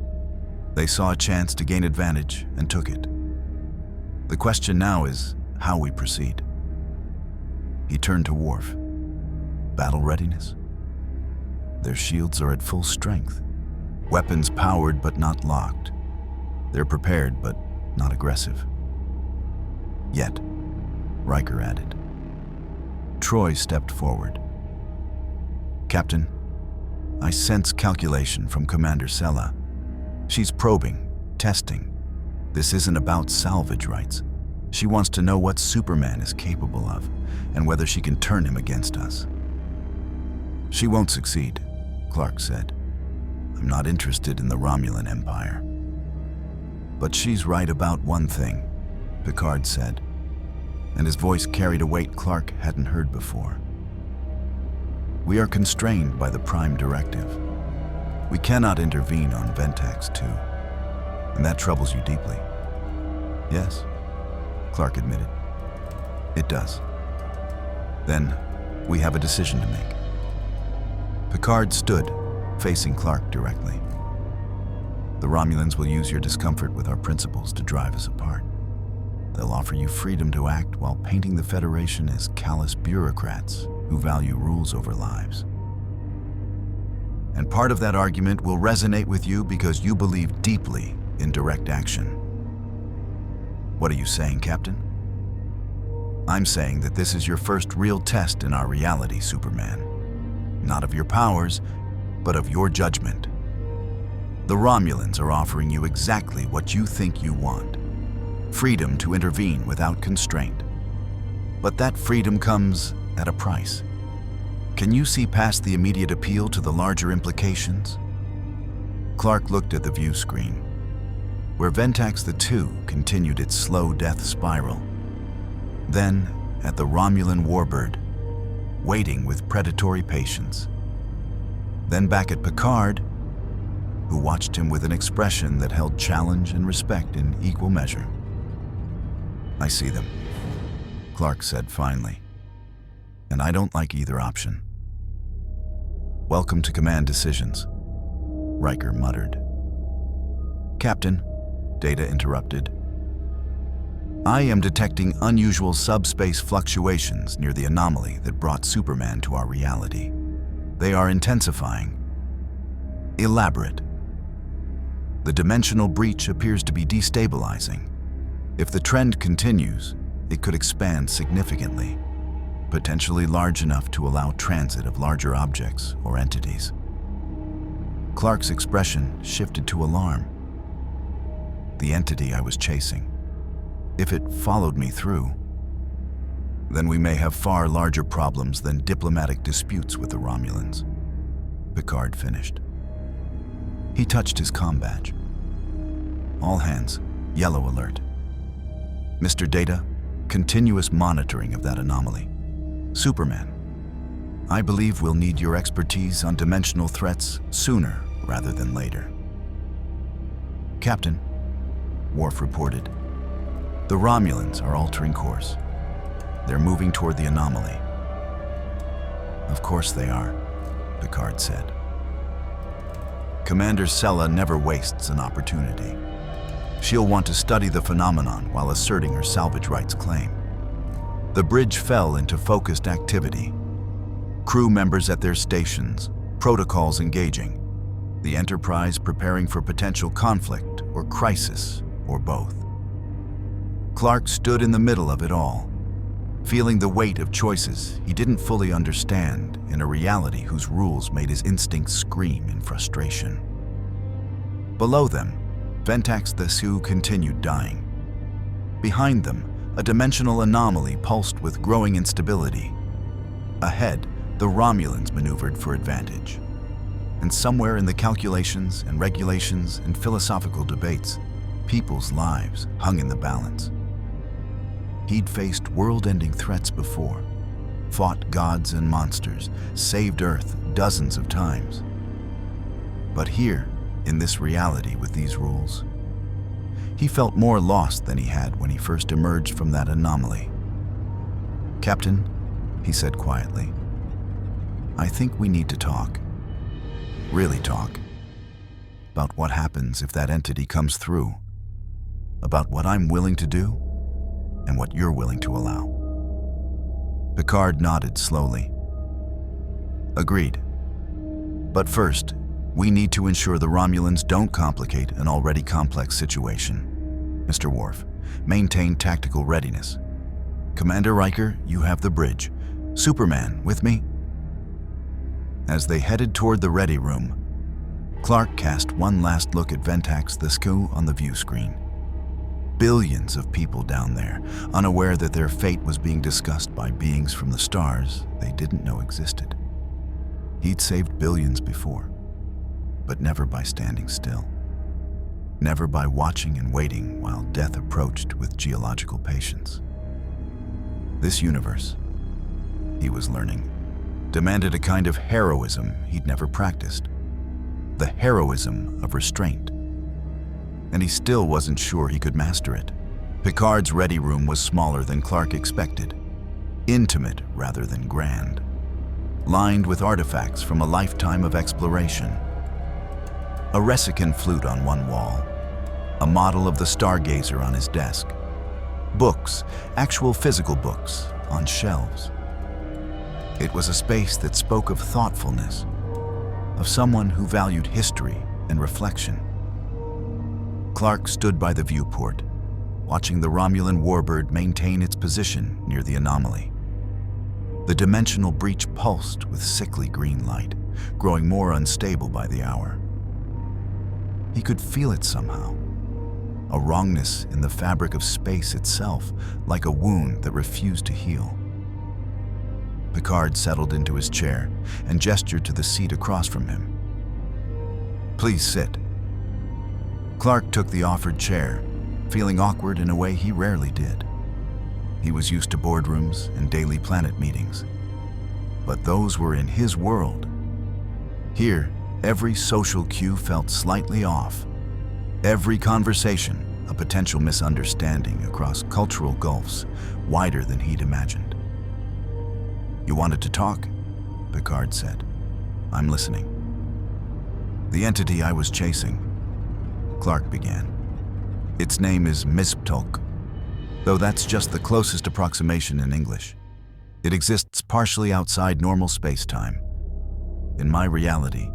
They saw a chance to gain advantage and took it. The question now is how we proceed." He turned to Worf. "Battle readiness? Their shields are at full strength. Weapons powered but not locked. They're prepared but not aggressive. Yet," Riker added. Troy stepped forward. "Captain, I sense calculation from Commander Sella. She's probing, testing. This isn't about salvage rights. She wants to know what Superman is capable of and whether she can turn him against us." "She won't succeed," Clark said. "I'm not interested in the Romulan Empire." "But she's right about one thing," Picard said, and his voice carried a weight Clark hadn't heard before. "We are constrained by the Prime Directive. We cannot intervene on Ventax 2, and that troubles you deeply." "Yes," Clark admitted. "It does." "Then we have a decision to make." Picard stood, facing Clark directly. "The Romulans will use your discomfort with our principles to drive us apart. They'll offer you freedom to act while painting the Federation as callous bureaucrats who value rules over lives. And part of that argument will resonate with you because you believe deeply in direct action." "What are you saying, Captain?" "I'm saying that this is your first real test in our reality, Superman. Not of your powers, but of your judgment. The Romulans are offering you exactly what you think you want. Freedom to intervene without constraint. But that freedom comes at a price. Can you see past the immediate appeal to the larger implications?" Clark looked at the view screen, where Ventax the II continued its slow death spiral. Then at the Romulan warbird, waiting with predatory patience. Then back at Picard, who watched him with an expression that held challenge and respect in equal measure. "I see them," Clark said finally, "and I don't like either option." "Welcome to Command Decisions," Riker muttered. "Captain," Data interrupted, "I am detecting unusual subspace fluctuations near the anomaly that brought Superman to our reality. They are intensifying. Elaborate. The dimensional breach appears to be destabilizing. If the trend continues, it could expand significantly, potentially large enough to allow transit of larger objects or entities." Clark's expression shifted to alarm. "The entity I was chasing. If it followed me through, then we may have far larger problems than diplomatic disputes with the Romulans," Picard finished. He touched his comm badge. "All hands, yellow alert. Mr. Data, continuous monitoring of that anomaly. Superman, I believe we'll need your expertise on dimensional threats sooner rather than later." "Captain," Worf reported, "the Romulans are altering course. They're moving toward the anomaly." "Of course they are," Picard said. "Commander Sella never wastes an opportunity. She'll want to study the phenomenon while asserting her salvage rights claim." The bridge fell into focused activity. Crew members at their stations, protocols engaging, the Enterprise preparing for potential conflict or crisis, or both. Clark stood in the middle of it all, feeling the weight of choices he didn't fully understand in a reality whose rules made his instincts scream in frustration. Below them, Ventax the Sioux continued dying. Behind them, a dimensional anomaly pulsed with growing instability. Ahead, the Romulans maneuvered for advantage. And somewhere in the calculations and regulations and philosophical debates, people's lives hung in the balance. He'd faced world-ending threats before, fought gods and monsters, saved Earth dozens of times. But here, in this reality with these rules, he felt more lost than he had when he first emerged from that anomaly. "Captain," he said quietly, "I think we need to talk. Really talk. About what happens if that entity comes through. About what I'm willing to do and what you're willing to allow." Picard nodded slowly. "Agreed. But first, we need to ensure the Romulans don't complicate an already complex situation. Mr. Worf, maintain tactical readiness. Commander Riker, you have the bridge. Superman, with me?" As they headed toward the ready room, Clark cast one last look at Ventax the SKU on the view screen. Billions of people down there, unaware that their fate was being discussed by beings from the stars they didn't know existed. He'd saved billions before, but never by standing still. Never by watching and waiting while death approached with geological patience. This universe, he was learning, demanded a kind of heroism he'd never practiced. The heroism of restraint. And he still wasn't sure he could master it. Picard's ready room was smaller than Clark expected, intimate rather than grand, lined with artifacts from a lifetime of exploration. A Resican flute on one wall, a model of the Stargazer on his desk, books, actual physical books, on shelves. It was a space that spoke of thoughtfulness, of someone who valued history and reflection. Clark stood by the viewport, watching the Romulan warbird maintain its position near the anomaly. The dimensional breach pulsed with sickly green light, growing more unstable by the hour. He could feel it somehow, a wrongness in the fabric of space itself, like a wound that refused to heal. Picard settled into his chair and gestured to the seat across from him. "Please sit." Clark took the offered chair, feeling awkward in a way he rarely did. He was used to boardrooms and daily planet meetings, but those were in his world. Here, every social cue felt slightly off. Every conversation, a potential misunderstanding across cultural gulfs wider than he'd imagined. "You wanted to talk?" Picard said. "I'm listening." "The entity I was chasing," Clark began. "Its name is Misptolk, though that's just the closest approximation in English. It exists partially outside normal space-time. In my reality,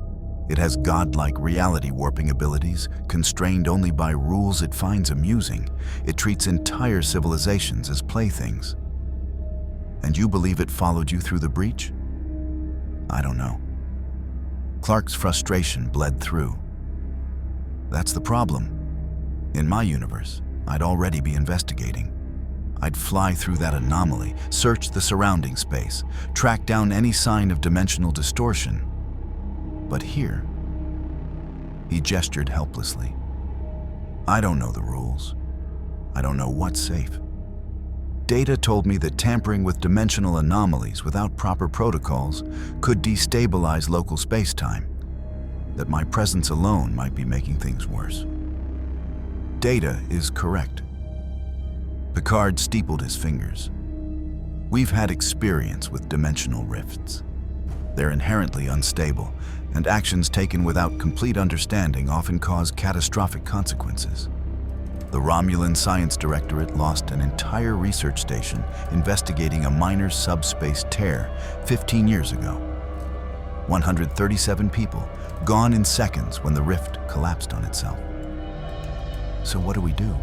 it has godlike reality warping abilities, constrained only by rules it finds amusing. It treats entire civilizations as playthings. And you believe it followed you through the breach? I don't know." Clark's frustration bled through. "That's the problem. In my universe, I'd already be investigating. I'd fly through that anomaly, search the surrounding space, track down any sign of dimensional distortion. But here," he gestured helplessly, "I don't know the rules. I don't know what's safe. Data told me that tampering with dimensional anomalies without proper protocols could destabilize local space-time, that my presence alone might be making things worse. Data is correct." Picard steepled his fingers. "We've had experience with dimensional rifts. They're inherently unstable, and actions taken without complete understanding often cause catastrophic consequences. The Romulan Science Directorate lost an entire research station investigating a minor subspace tear 15 years ago. 137 people, gone in seconds when the rift collapsed on itself. So what do we do?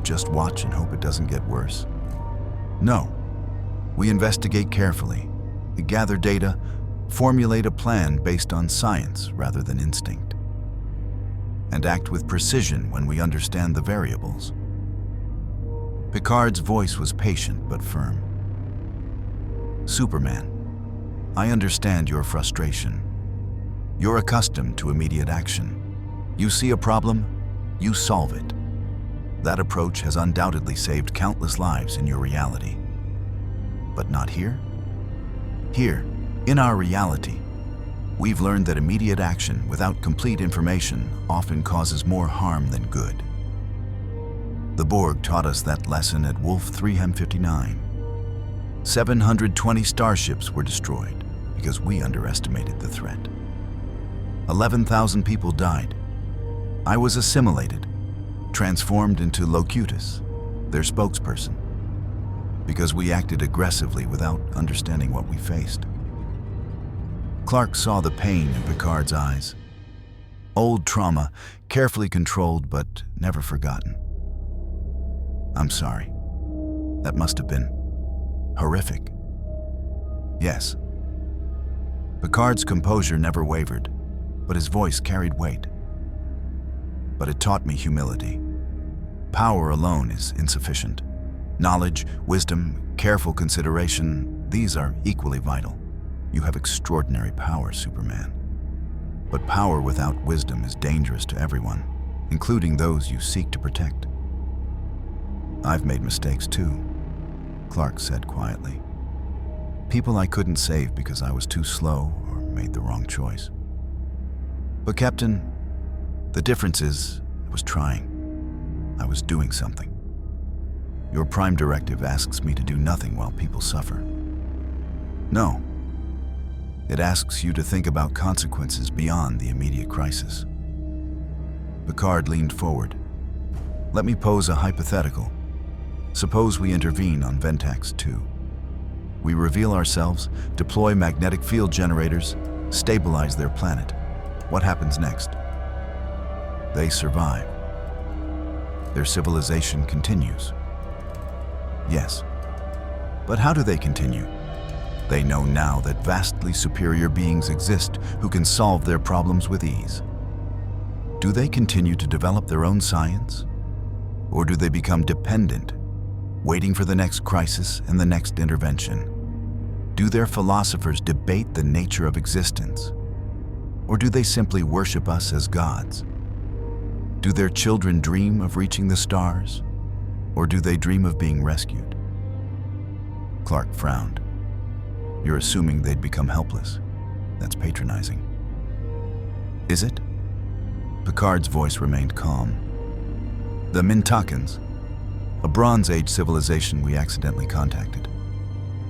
Just watch and hope it doesn't get worse? No. We investigate carefully, gather data, formulate a plan based on science rather than instinct, and act with precision when we understand the variables." Picard's voice was patient but firm. "Superman, I understand your frustration. You're accustomed to immediate action. You see a problem, you solve it. That approach has undoubtedly saved countless lives in your reality. But not here? Here, in our reality, we've learned that immediate action without complete information often causes more harm than good. The Borg taught us that lesson at Wolf 3M59. 720 starships were destroyed because we underestimated the threat. 11,000 people died. I was assimilated, transformed into Locutus, their spokesperson, because we acted aggressively without understanding what we faced. Clark saw the pain in Picard's eyes. Old trauma, carefully controlled but never forgotten. I'm sorry. That must have been horrific. Yes. Picard's composure never wavered, but his voice carried weight. But it taught me humility. Power alone is insufficient. Knowledge, wisdom, careful consideration, these are equally vital. You have extraordinary power, Superman. But power without wisdom is dangerous to everyone, including those you seek to protect. I've made mistakes too, Clark said quietly. People I couldn't save because I was too slow or made the wrong choice. But Captain, the difference is I was trying. I was doing something. Your Prime Directive asks me to do nothing while people suffer. No. It asks you to think about consequences beyond the immediate crisis. Picard leaned forward. Let me pose a hypothetical. Suppose we intervene on Ventax 2. We reveal ourselves, deploy magnetic field generators, stabilize their planet. What happens next? They survive. Their civilization continues. Yes. But how do they continue? They know now that vastly superior beings exist who can solve their problems with ease. Do they continue to develop their own science? Or do they become dependent, waiting for the next crisis and the next intervention? Do their philosophers debate the nature of existence? Or do they simply worship us as gods? Do their children dream of reaching the stars? Or do they dream of being rescued? Clark frowned. You're assuming they'd become helpless. That's patronizing. Is it? Picard's voice remained calm. The Mintakans, a Bronze Age civilization we accidentally contacted,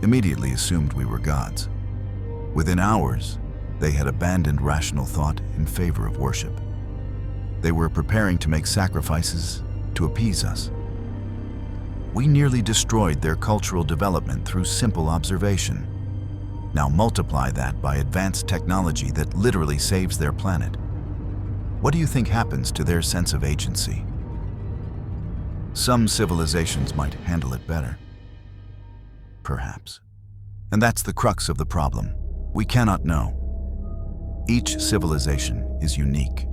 immediately assumed we were gods. Within hours, they had abandoned rational thought in favor of worship. They were preparing to make sacrifices to appease us. We nearly destroyed their cultural development through simple observation. Now multiply that by advanced technology that literally saves their planet. What do you think happens to their sense of agency? Some civilizations might handle it better. Perhaps. And that's the crux of the problem. We cannot know. Each civilization is unique.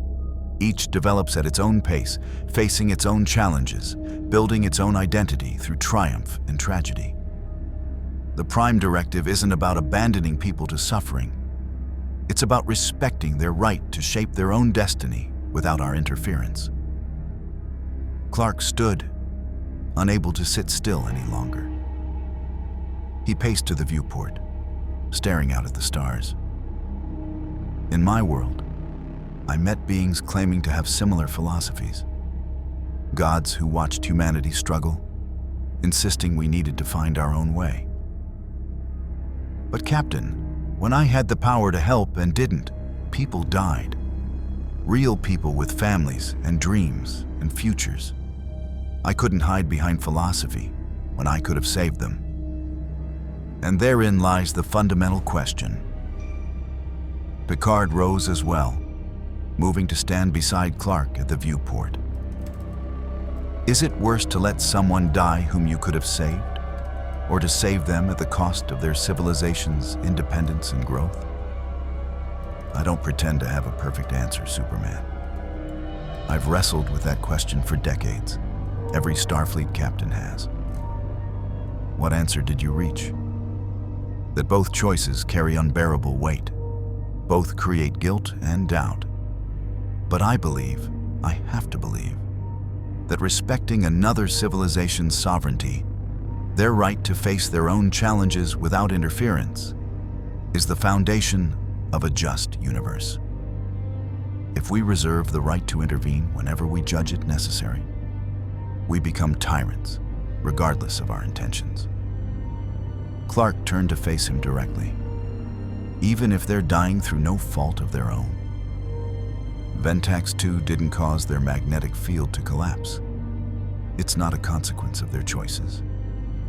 Each develops at its own pace, facing its own challenges, building its own identity through triumph and tragedy. The Prime Directive isn't about abandoning people to suffering. It's about respecting their right to shape their own destiny without our interference. Clark stood, unable to sit still any longer. He paced to the viewport, staring out at the stars. In my world, I met beings claiming to have similar philosophies. Gods who watched humanity struggle, insisting we needed to find our own way. But Captain, when I had the power to help and didn't, people died. Real people with families and dreams and futures. I couldn't hide behind philosophy when I could have saved them. And therein lies the fundamental question. Picard rose as well, moving to stand beside Clark at the viewport. Is it worse to let someone die whom you could have saved, or to save them at the cost of their civilization's independence and growth? I don't pretend to have a perfect answer, Superman. I've wrestled with that question for decades. Every Starfleet captain has. What answer did you reach? That both choices carry unbearable weight. Both create guilt and doubt. But I believe, I have to believe, that respecting another civilization's sovereignty, their right to face their own challenges without interference, is the foundation of a just universe. If we reserve the right to intervene whenever we judge it necessary, we become tyrants, regardless of our intentions. Clark turned to face him directly. Even if they're dying through no fault of their own, Ventax 2 didn't cause their magnetic field to collapse. It's not a consequence of their choices.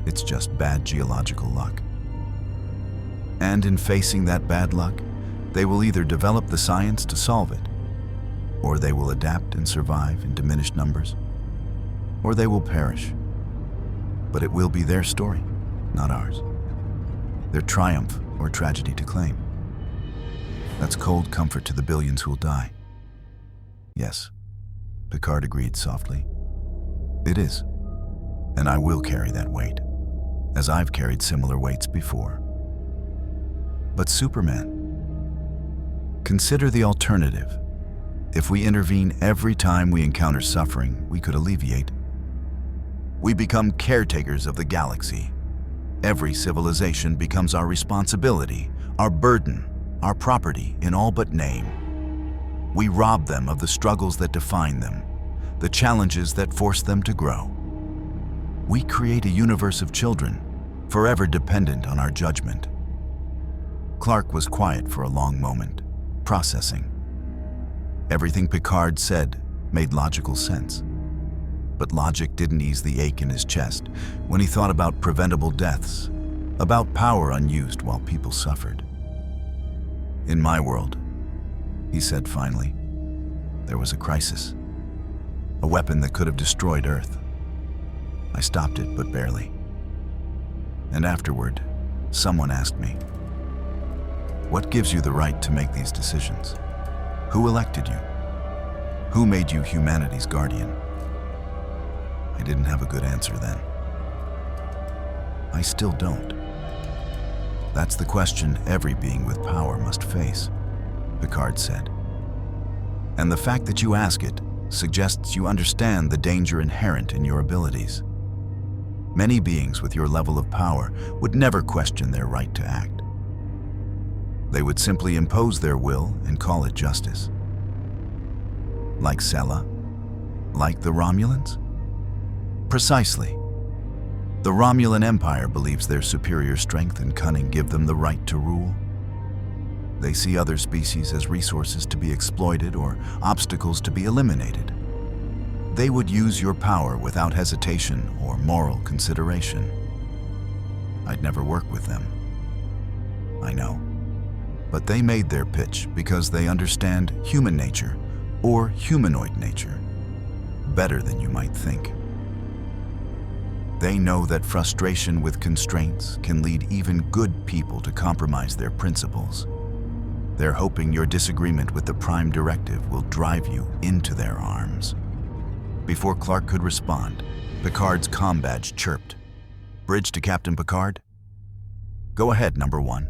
It's just bad geological luck. And in facing that bad luck, they will either develop the science to solve it, or they will adapt and survive in diminished numbers, or they will perish. But it will be their story, not ours. Their triumph or tragedy to claim. That's cold comfort to the billions who'll die. Yes, Picard agreed softly. It is, and I will carry that weight, as I've carried similar weights before. But Superman, consider the alternative. If we intervene every time we encounter suffering we could alleviate, we become caretakers of the galaxy. Every civilization becomes our responsibility, our burden, our property in all but name. We rob them of the struggles that define them, the challenges that force them to grow. We create a universe of children, forever dependent on our judgment. Clark was quiet for a long moment, processing. Everything Picard said made logical sense. But logic didn't ease the ache in his chest when he thought about preventable deaths, about power unused while people suffered. In my world, he said finally, there was a crisis. A weapon that could have destroyed Earth. I stopped it, but barely. And afterward, someone asked me, what gives you the right to make these decisions? Who elected you? Who made you humanity's guardian? I didn't have a good answer then. I still don't. That's the question every being with power must face, Picard said. And the fact that you ask it suggests you understand the danger inherent in your abilities. Many beings with your level of power would never question their right to act. They would simply impose their will and call it justice. Like Sela? Like the Romulans? Precisely. The Romulan Empire believes their superior strength and cunning give them the right to rule. They see other species as resources to be exploited or obstacles to be eliminated. They would use your power without hesitation or moral consideration. I'd never work with them. I know. But they made their pitch because they understand human nature, or humanoid nature, better than you might think. They know that frustration with constraints can lead even good people to compromise their principles. They're hoping your disagreement with the Prime Directive will drive you into their arms. Before Clark could respond, Picard's comm badge chirped. Bridge to Captain Picard? Go ahead, number 1.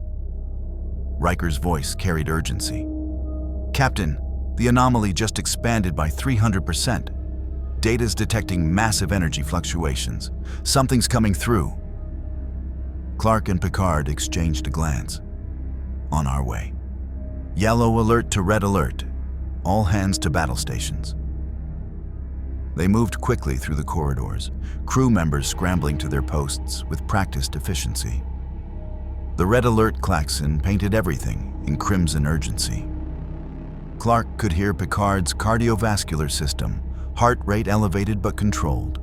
Riker's voice carried urgency. Captain, the anomaly just expanded by 300%. Data's detecting massive energy fluctuations. Something's coming through. Clark and Picard exchanged a glance. On our way. Yellow alert to red alert. All hands to battle stations. They moved quickly through the corridors, crew members scrambling to their posts with practiced efficiency. The red alert klaxon painted everything in crimson urgency. Clark could hear Picard's cardiovascular system, heart rate elevated but controlled.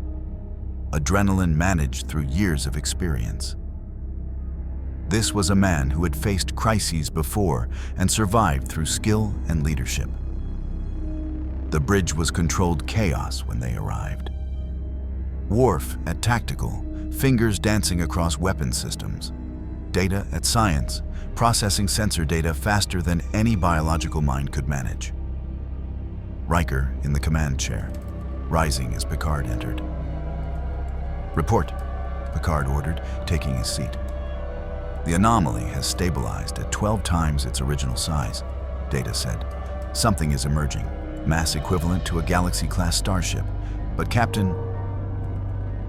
Adrenaline managed through years of experience. This was a man who had faced crises before and survived through skill and leadership. The bridge was controlled chaos when they arrived. Worf at tactical, fingers dancing across weapon systems. Data at science, processing sensor data faster than any biological mind could manage. Riker in the command chair, rising as Picard entered. Report, Picard ordered, taking his seat. The anomaly has stabilized at 12 times its original size, Data said. Something is emerging, mass equivalent to a Galaxy-class starship, But Captain,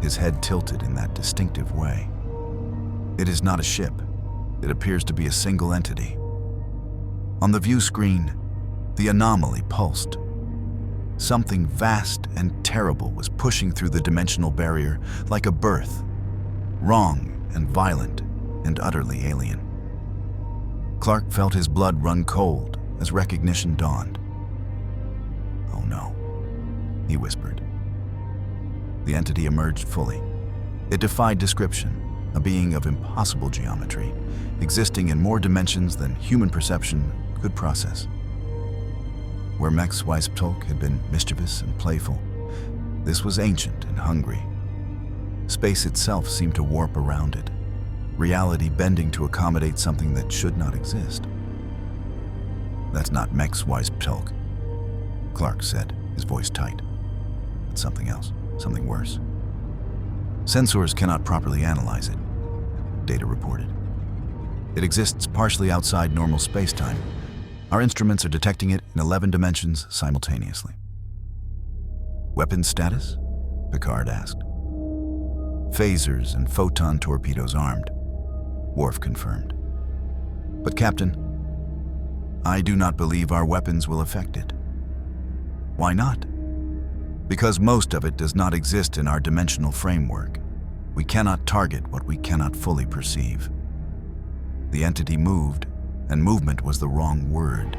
his head tilted in that distinctive way. It is not a ship. It appears to be a single entity. On the view screen, the anomaly pulsed. Something vast and terrible was pushing through the dimensional barrier like a birth, wrong and violent and utterly alien. Clark felt his blood run cold as recognition dawned. "Oh no," he whispered. The entity emerged fully. It defied description, a being of impossible geometry, existing in more dimensions than human perception could process. Where Mex Weissptolk had been mischievous and playful, this was ancient and hungry. Space itself seemed to warp around it, reality bending to accommodate something that should not exist. "That's not Mex Weissptolk," Clark said, his voice tight. "It's something else, something worse. Sensors cannot properly analyze it," Data reported. "It exists partially outside normal space-time. Our instruments are detecting it in 11 dimensions simultaneously." "Weapons status?" Picard asked. "Phasers and photon torpedoes armed," Worf confirmed. "But Captain, I do not believe our weapons will affect it." "Why not?" "Because most of it does not exist in our dimensional framework. We cannot target what we cannot fully perceive." The entity moved, and movement was the wrong word.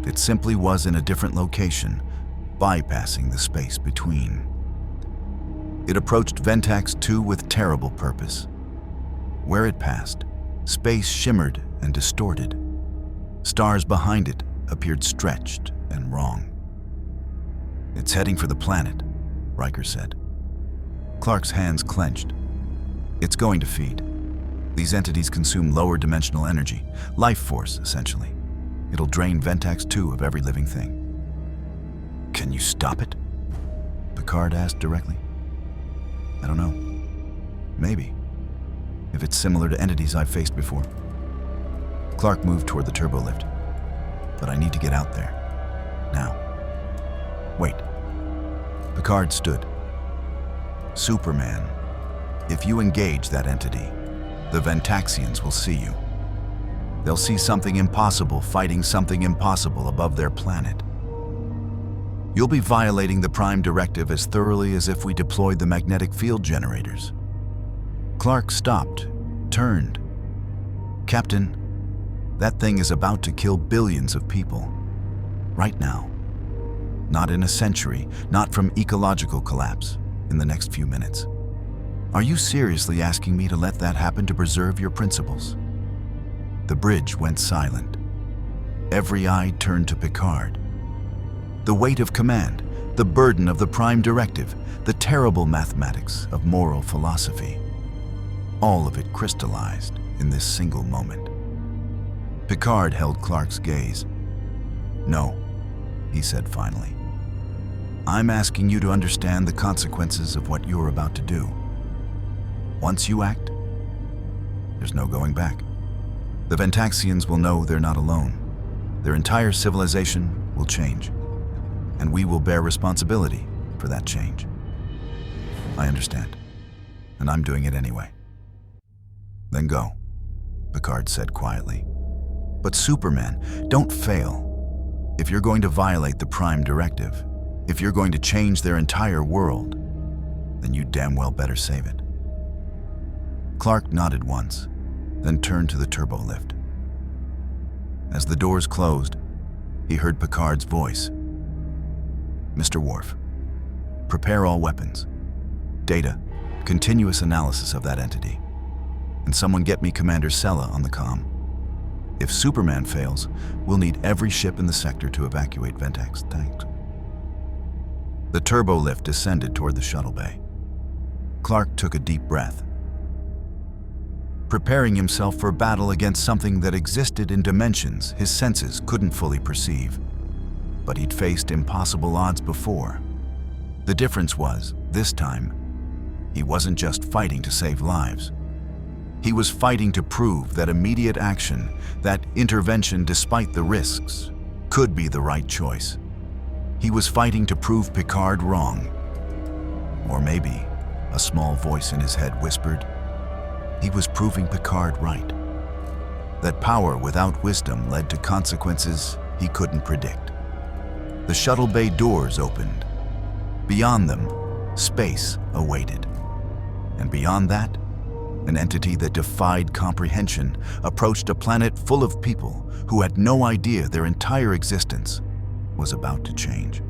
It simply was in a different location, bypassing the space between. It approached Ventax 2 with terrible purpose. Where it passed, space shimmered and distorted. Stars behind it appeared stretched and wrong. "It's heading for the planet," Riker said. Clark's hands clenched. "It's going to feed. These entities consume lower dimensional energy, life force, essentially. It'll drain Ventax 2 of every living thing." "Can you stop it?" Picard asked directly. "I don't know. Maybe. If it's similar to entities I've faced before." Clark moved toward the turbolift. "But I need to get out there. Now." "Wait." Picard stood. "Superman, if you engage that entity, the Ventaxians will see you. They'll see something impossible fighting something impossible above their planet. You'll be violating the Prime Directive as thoroughly as if we deployed the magnetic field generators." Clark stopped, turned. "Captain, that thing is about to kill billions of people. Right now. Not in a century, not from ecological collapse, in the next few minutes. Are you seriously asking me to let that happen to preserve your principles?" The bridge went silent. Every eye turned to Picard. The weight of command, the burden of the Prime Directive, the terrible mathematics of moral philosophy. All of it crystallized in this single moment. Picard held Clark's gaze. "No," he said finally. "I'm asking you to understand the consequences of what you're about to do. Once you act, there's no going back. The Ventaxians will know they're not alone. Their entire civilization will change, and we will bear responsibility for that change." "I understand, and I'm doing it anyway." "Then go," Picard said quietly. "But Superman, don't fail. If you're going to violate the Prime Directive, if you're going to change their entire world, then you damn well better save it." Clark nodded once, then turned to the turbolift. As the doors closed, he heard Picard's voice. "Mr. Worf, prepare all weapons. Data, continuous analysis of that entity. And someone get me Commander Sella on the comm. If Superman fails, we'll need every ship in the sector to evacuate Ventax. Thanks." The turbolift descended toward the shuttle bay. Clark took a deep breath. Preparing himself for battle against something that existed in dimensions his senses couldn't fully perceive. But he'd faced impossible odds before. The difference was, this time, he wasn't just fighting to save lives. He was fighting to prove that immediate action, that intervention despite the risks, could be the right choice. He was fighting to prove Picard wrong. Or maybe a small voice in his head whispered, he was proving Picard right. That power without wisdom led to consequences he couldn't predict. The shuttle bay doors opened. Beyond them, space awaited. And beyond that, an entity that defied comprehension approached a planet full of people who had no idea their entire existence was about to change.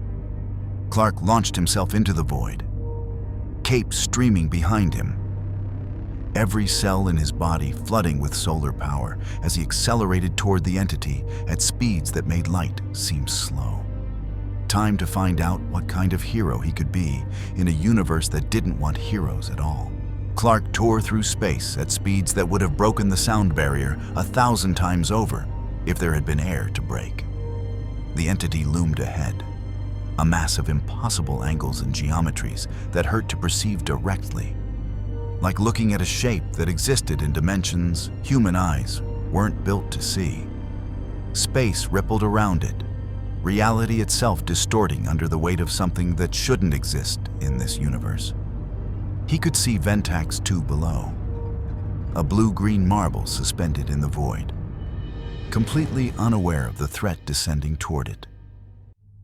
Clark launched himself into the void, cape streaming behind him, every cell in his body flooding with solar power as he accelerated toward the entity at speeds that made light seem slow. Time to find out what kind of hero he could be in a universe that didn't want heroes at all. Clark tore through space at speeds that would have broken the sound barrier 1,000 times over if there had been air to break. The entity loomed ahead, a mass of impossible angles and geometries that hurt to perceive directly, like looking at a shape that existed in dimensions human eyes weren't built to see. Space rippled around it, reality itself distorting under the weight of something that shouldn't exist in this universe. He could see Ventax 2 below, a blue-green marble suspended in the void, completely unaware of the threat descending toward it.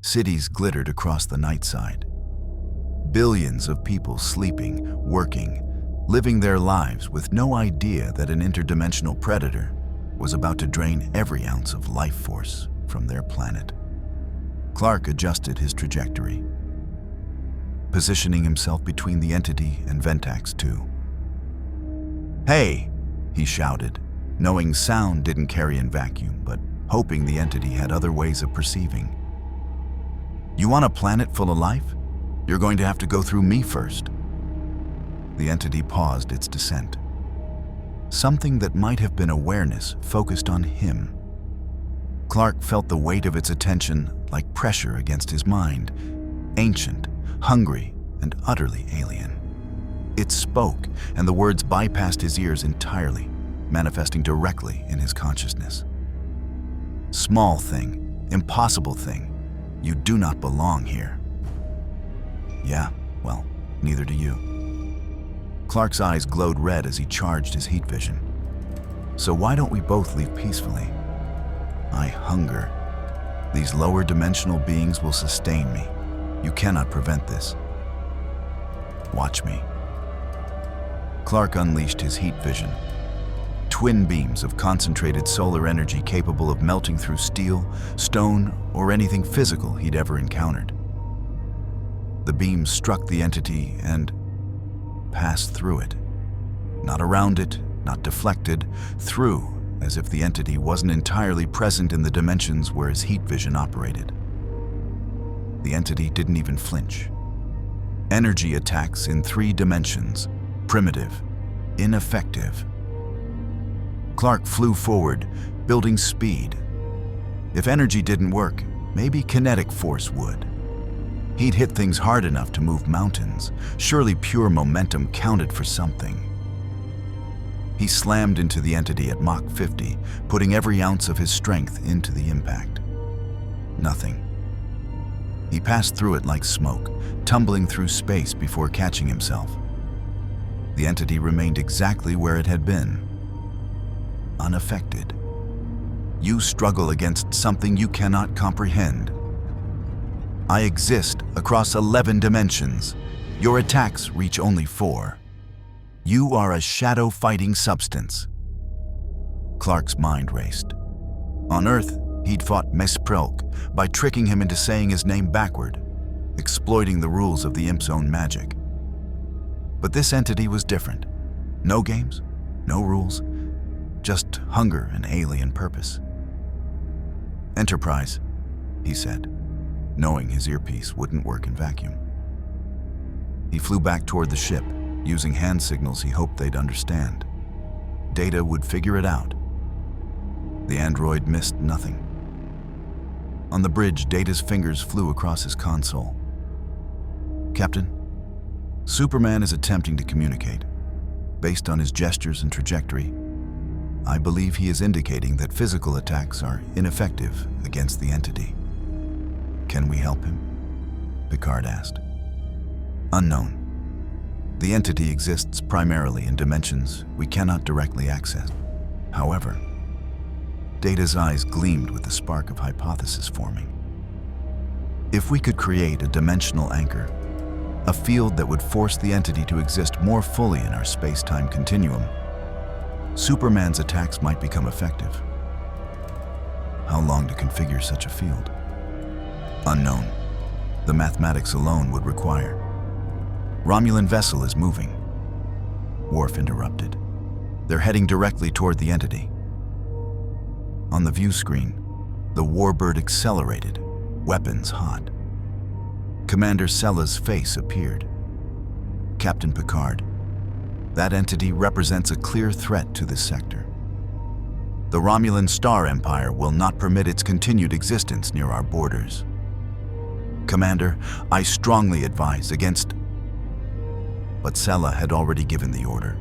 Cities glittered across the night side. Billions of people sleeping, working, living their lives with no idea that an interdimensional predator was about to drain every ounce of life force from their planet. Clark adjusted his trajectory, positioning himself between the entity and Ventax 2. "Hey!" he shouted, knowing sound didn't carry in vacuum, but hoping the entity had other ways of perceiving. "You want a planet full of life? You're going to have to go through me first." The entity paused its descent. Something that might have been awareness focused on him. Clark felt the weight of its attention like pressure against his mind, ancient, hungry, and utterly alien. It spoke, and the words bypassed his ears entirely, manifesting directly in his consciousness. "Small thing, impossible thing, you do not belong here." "Yeah, well, neither do you." Clark's eyes glowed red as he charged his heat vision. "So why don't we both leave peacefully? I hunger. These lower dimensional beings will sustain me. You cannot prevent this. Watch me." Clark unleashed his heat vision. Twin beams of concentrated solar energy capable of melting through steel, stone, or anything physical he'd ever encountered. The beams struck the entity and passed through it. Not around it, not deflected, through, as if the entity wasn't entirely present in the dimensions where his heat vision operated. The entity didn't even flinch. Energy attacks in 3 dimensions, primitive, ineffective. Clark flew forward, building speed. If energy didn't work, maybe kinetic force would. He'd hit things hard enough to move mountains. Surely pure momentum counted for something. He slammed into the entity at Mach 50, putting every ounce of his strength into the impact. Nothing. He passed through it like smoke, tumbling through space before catching himself. The entity remained exactly where it had been, unaffected. You struggle against something you cannot comprehend. I exist across 11 dimensions. Your attacks reach only 4. You are a shadow-fighting substance. Clark's mind raced. On Earth, he'd fought Mesprelk by tricking him into saying his name backward, exploiting the rules of the Imp's own magic. But this entity was different. No games, no rules, just hunger and alien purpose. "Enterprise," he said, knowing his earpiece wouldn't work in vacuum. He flew back toward the ship, using hand signals he hoped they'd understand. Data would figure it out. The android missed nothing. On the bridge, Data's fingers flew across his console. "Captain, Superman is attempting to communicate. Based on his gestures and trajectory, I believe he is indicating that physical attacks are ineffective against the entity. Can we help him?" Picard asked. "Unknown. The entity exists primarily in dimensions we cannot directly access. However, Data's eyes gleamed with the spark of hypothesis forming. If we could create a dimensional anchor, a field that would force the entity to exist more fully in our space-time continuum, Superman's attacks might become effective. How long to configure such a field? Unknown. The mathematics alone would require. Romulan vessel is moving. Worf interrupted. They're heading directly toward the entity. On the view screen, the warbird accelerated, weapons hot. Commander Sella's face appeared. Captain Picard, that entity represents a clear threat to this sector. The Romulan Star Empire will not permit its continued existence near our borders. Commander, I strongly advise against... But Sella had already given the order.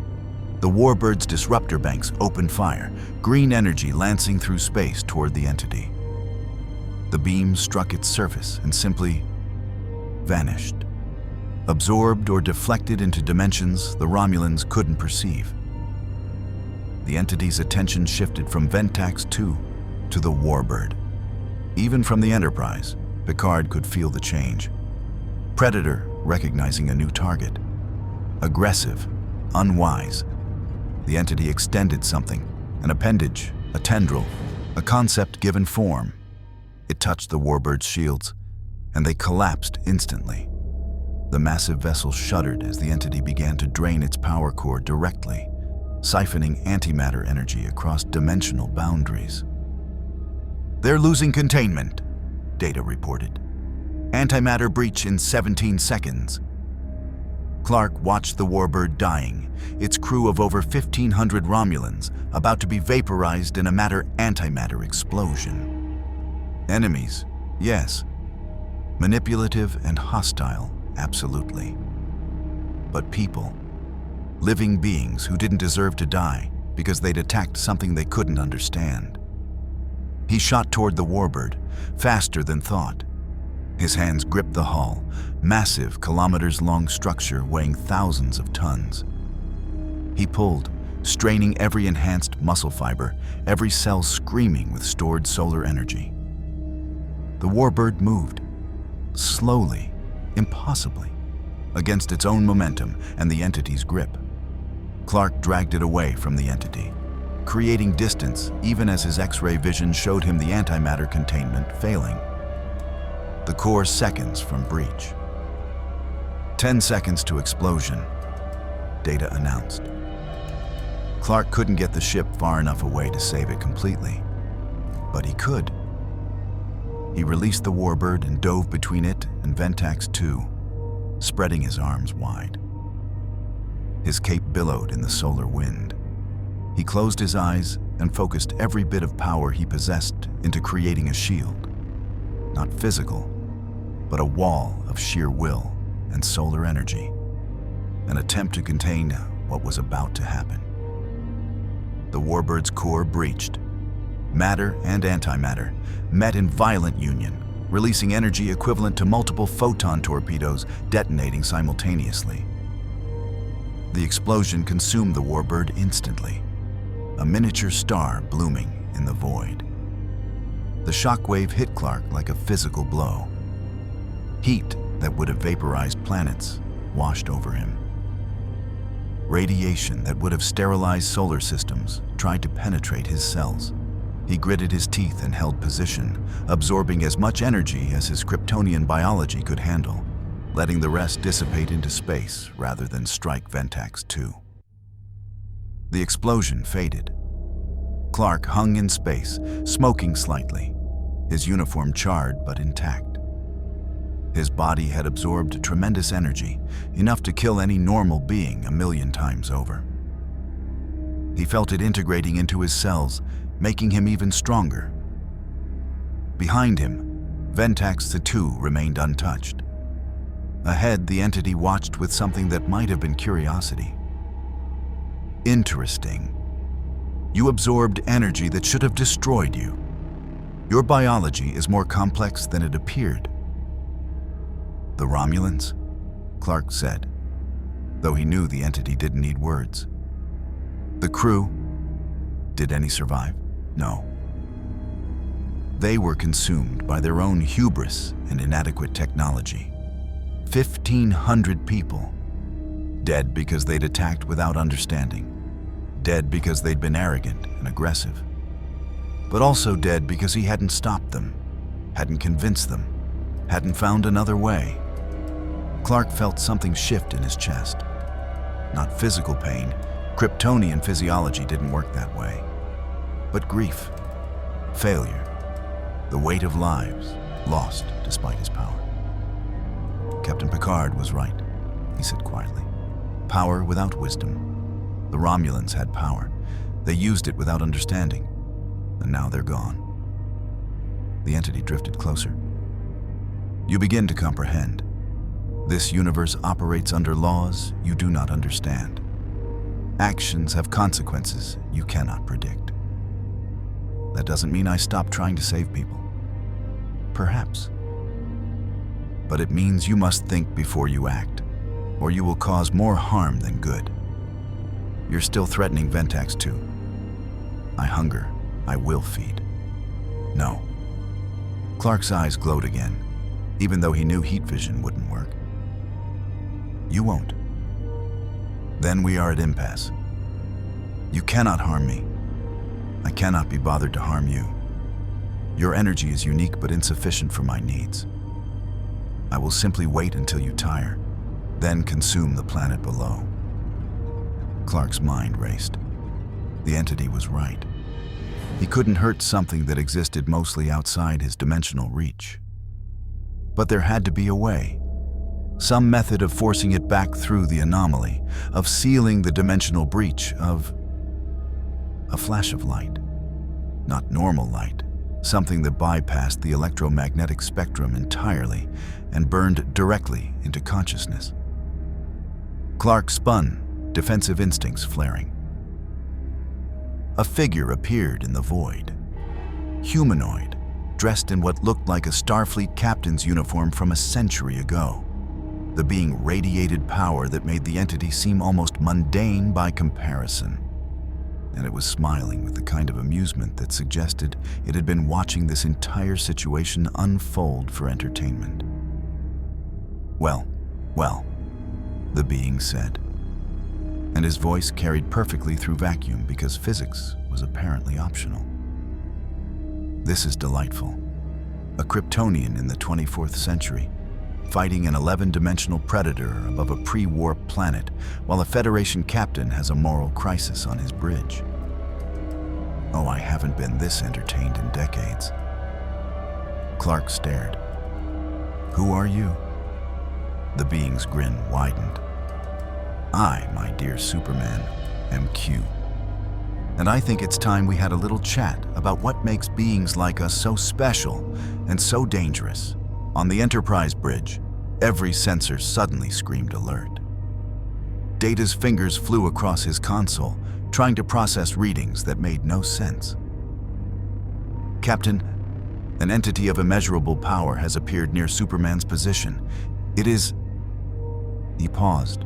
The warbird's disruptor banks opened fire, green energy lancing through space toward the entity. The beam struck its surface and simply vanished. Absorbed or deflected into dimensions the Romulans couldn't perceive. The entity's attention shifted from Ventax 2 to the warbird. Even from the Enterprise, Picard could feel the change. Predator recognizing a new target. Aggressive, unwise. The entity extended something, an appendage, a tendril, a concept given form. It touched the warbird's shields, and they collapsed instantly. The massive vessel shuddered as the entity began to drain its power core directly, siphoning antimatter energy across dimensional boundaries. They're losing containment, Data reported. Antimatter breach in 17 seconds. Clark watched the warbird dying, its crew of over 1,500 Romulans about to be vaporized in a matter-antimatter explosion. Enemies, yes. Manipulative and hostile, absolutely. But people, living beings who didn't deserve to die because they'd attacked something they couldn't understand. He shot toward the warbird, faster than thought. His hands gripped the hull, massive kilometers-long structure weighing thousands of tons. He pulled, straining every enhanced muscle fiber, every cell screaming with stored solar energy. The warbird moved, slowly, impossibly, against its own momentum and the entity's grip. Clark dragged it away from the entity, creating distance even as his X-ray vision showed him the antimatter containment failing. The core seconds from breach. 10 seconds to explosion, Data announced. Clark couldn't get the ship far enough away to save it completely, but he could. He released the warbird and dove between it and Ventax 2, spreading his arms wide. His cape billowed in the solar wind. He closed his eyes and focused every bit of power he possessed into creating a shield. Not physical, but a wall of sheer will and solar energy. An attempt to contain what was about to happen. The warbird's core breached. Matter and antimatter met in violent union, releasing energy equivalent to multiple photon torpedoes detonating simultaneously. The explosion consumed the warbird instantly, a miniature star blooming in the void. The shockwave hit Clark like a physical blow. Heat that would have vaporized planets washed over him. Radiation that would have sterilized solar systems tried to penetrate his cells. He gritted his teeth and held position, absorbing as much energy as his Kryptonian biology could handle, letting the rest dissipate into space rather than strike Ventax 2. The explosion faded. Clark hung in space, smoking slightly, his uniform charred but intact. His body had absorbed tremendous energy, enough to kill any normal being 1,000,000 times over. He felt it integrating into his cells, making him even stronger. Behind him, Ventax 2 remained untouched. Ahead, the entity watched with something that might have been curiosity. Interesting. You absorbed energy that should have destroyed you. Your biology is more complex than it appeared. The Romulans? Clark said. though he knew the entity didn't need words. The crew, did any survive? No. They were consumed by their own hubris and inadequate technology. 1,500 people, dead because they'd attacked without understanding, dead because they'd been arrogant and aggressive, but also dead because he hadn't stopped them, hadn't convinced them, hadn't found another way. Clark felt something shift in his chest. Not physical pain. Kryptonian physiology didn't work that way. But grief, failure, the weight of lives lost despite his power. Captain Picard was right, he said quietly. Power without wisdom. The Romulans had power. They used it without understanding, and now they're gone. The entity drifted closer. You begin to comprehend. This universe operates under laws you do not understand. Actions have consequences you cannot predict. That doesn't mean I stop trying to save people. Perhaps. But it means you must think before you act, or you will cause more harm than good. You're still threatening Ventax too. I hunger, I will feed. No. Clark's eyes glowed again, even though he knew heat vision wouldn't work. You won't. Then we are at impasse. You cannot harm me. I cannot be bothered to harm you. Your energy is unique but insufficient for my needs. I will simply wait until you tire, then consume the planet below. Clark's mind raced. The entity was right. He couldn't hurt something that existed mostly outside his dimensional reach. But there had to be a way. Some method of forcing it back through the anomaly, of sealing the dimensional breach, of a flash of light. Not normal light, something that bypassed the electromagnetic spectrum entirely and burned directly into consciousness. Clark spun, defensive instincts flaring. A figure appeared in the void. Humanoid, dressed in what looked like a Starfleet captain's uniform from a century ago. The being radiated power that made the entity seem almost mundane by comparison. And it was smiling with the kind of amusement that suggested it had been watching this entire situation unfold for entertainment. Well, the being said. And his voice carried perfectly through vacuum because physics was apparently optional. This is delightful. A Kryptonian in the 24th century, fighting an 11-dimensional predator above a pre-warp planet while a Federation captain has a moral crisis on his bridge. Oh, I haven't been this entertained in decades. Clark stared. Who are you? The being's grin widened. I, my dear Superman, am Q. And I think it's time we had a little chat about what makes beings like us so special and so dangerous. On the Enterprise bridge, every sensor suddenly screamed alert. Data's fingers flew across his console, trying to process readings that made no sense. Captain, an entity of immeasurable power has appeared near Superman's position. It is... He paused,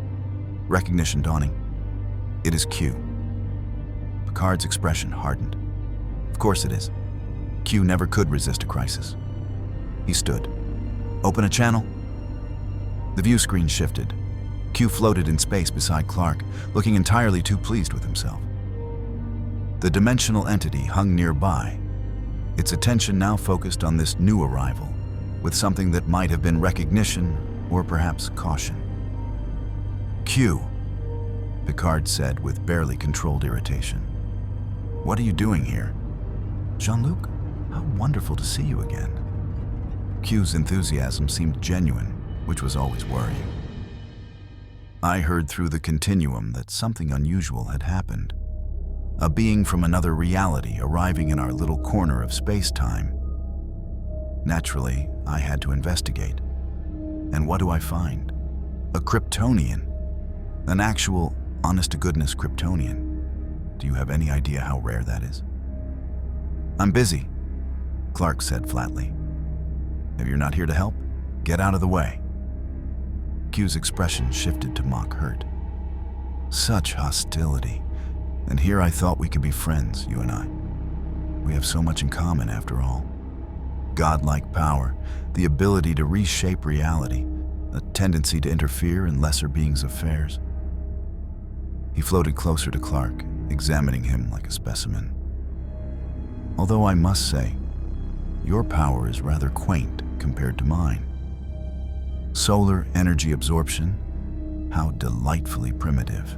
recognition dawning. It is Q. Picard's expression hardened. Of course it is. Q never could resist a crisis. He stood. Open a channel? The view screen shifted. Q floated in space beside Clark, looking entirely too pleased with himself. The dimensional entity hung nearby, its attention now focused on this new arrival, with something that might have been recognition or perhaps caution. Q, Picard said with barely controlled irritation. What are you doing here? Jean-Luc, how wonderful to see you again. Q's enthusiasm seemed genuine, which was always worrying. I heard through the continuum that something unusual had happened. A being from another reality arriving in our little corner of space-time. Naturally, I had to investigate. And what do I find? A Kryptonian. An actual, honest-to-goodness Kryptonian. Do you have any idea how rare that is? I'm busy, Clark said flatly. If you're not here to help, get out of the way. Q's expression shifted to mock hurt. Such hostility. And here I thought we could be friends, you and I. We have so much in common after all. Godlike power, the ability to reshape reality, a tendency to interfere in lesser beings' affairs. He floated closer to Clark, examining him like a specimen. Although I must say, your power is rather quaint compared to mine. Solar energy absorption, how delightfully primitive.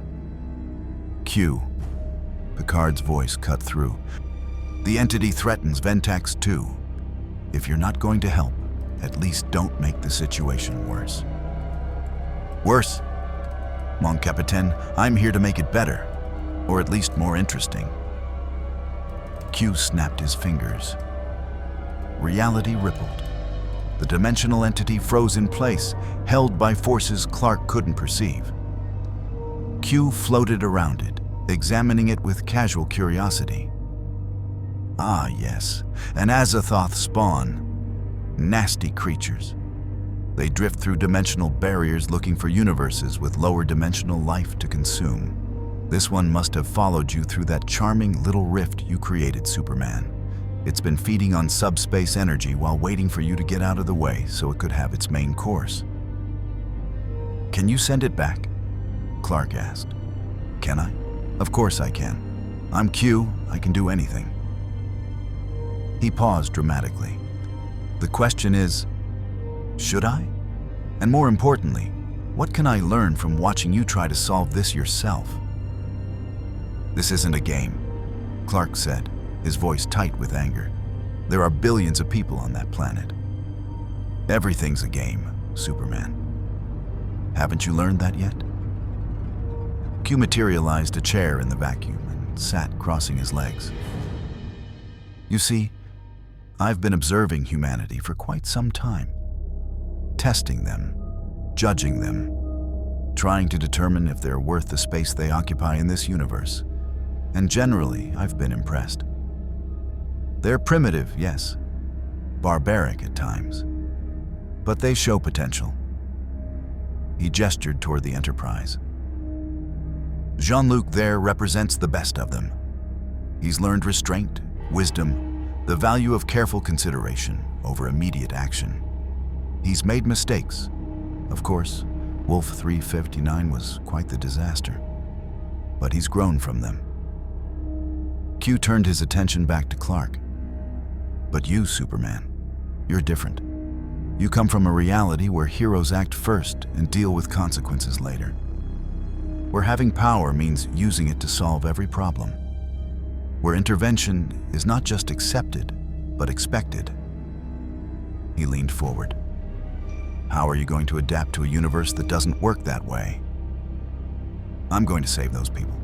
Q. Picard's voice cut through. The entity threatens Ventax 2. If you're not going to help, at least don't make the situation worse. Worse? Mon Capitaine, I'm here to make it better, or at least more interesting. Q snapped his fingers. Reality rippled. The dimensional entity froze in place, held by forces Clark couldn't perceive. Q floated around it, examining it with casual curiosity. Ah, yes, an Azathoth spawn. Nasty creatures. They drift through dimensional barriers looking for universes with lower dimensional life to consume. This one must have followed you through that charming little rift you created, Superman. It's been feeding on subspace energy while waiting for you to get out of the way so it could have its main course. Can you send it back? Clark asked. Can I? Of course I can. I'm Q, I can do anything. He paused dramatically. The question is, should I? And more importantly, what can I learn from watching you try to solve this yourself? This isn't a game, Clark said, his voice tight with anger. There are billions of people on that planet. Everything's a game, Superman. Haven't you learned that yet? Q materialized a chair in the vacuum and sat crossing his legs. You see, I've been observing humanity for quite some time, testing them, judging them, trying to determine if they're worth the space they occupy in this universe. And generally, I've been impressed. They're primitive, yes, barbaric at times, but they show potential. He gestured toward the Enterprise. Jean-Luc there represents the best of them. He's learned restraint, wisdom, the value of careful consideration over immediate action. He's made mistakes. Of course, Wolf 359 was quite the disaster, but he's grown from them. Q turned his attention back to Clark. But you, Superman, you're different. You come from a reality where heroes act first and deal with consequences later. Where having power means using it to solve every problem. Where intervention is not just accepted, but expected. He leaned forward. How are you going to adapt to a universe that doesn't work that way? I'm going to save those people,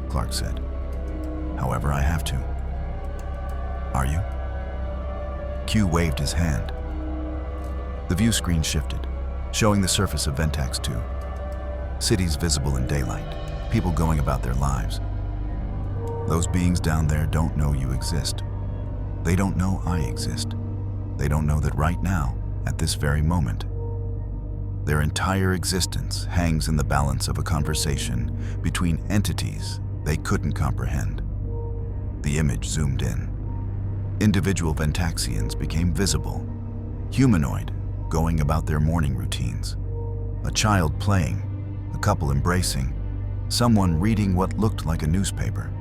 Clark said. However, I have to. Are you? Q waved his hand. The view screen shifted, showing the surface of Ventax 2. Cities visible in daylight, people going about their lives. Those beings down there don't know you exist. They don't know I exist. They don't know that right now, at this very moment, their entire existence hangs in the balance of a conversation between entities they couldn't comprehend. The image zoomed in. Individual Ventaxians became visible, humanoid, going about their morning routines. A child playing, a couple embracing, someone reading what looked like a newspaper.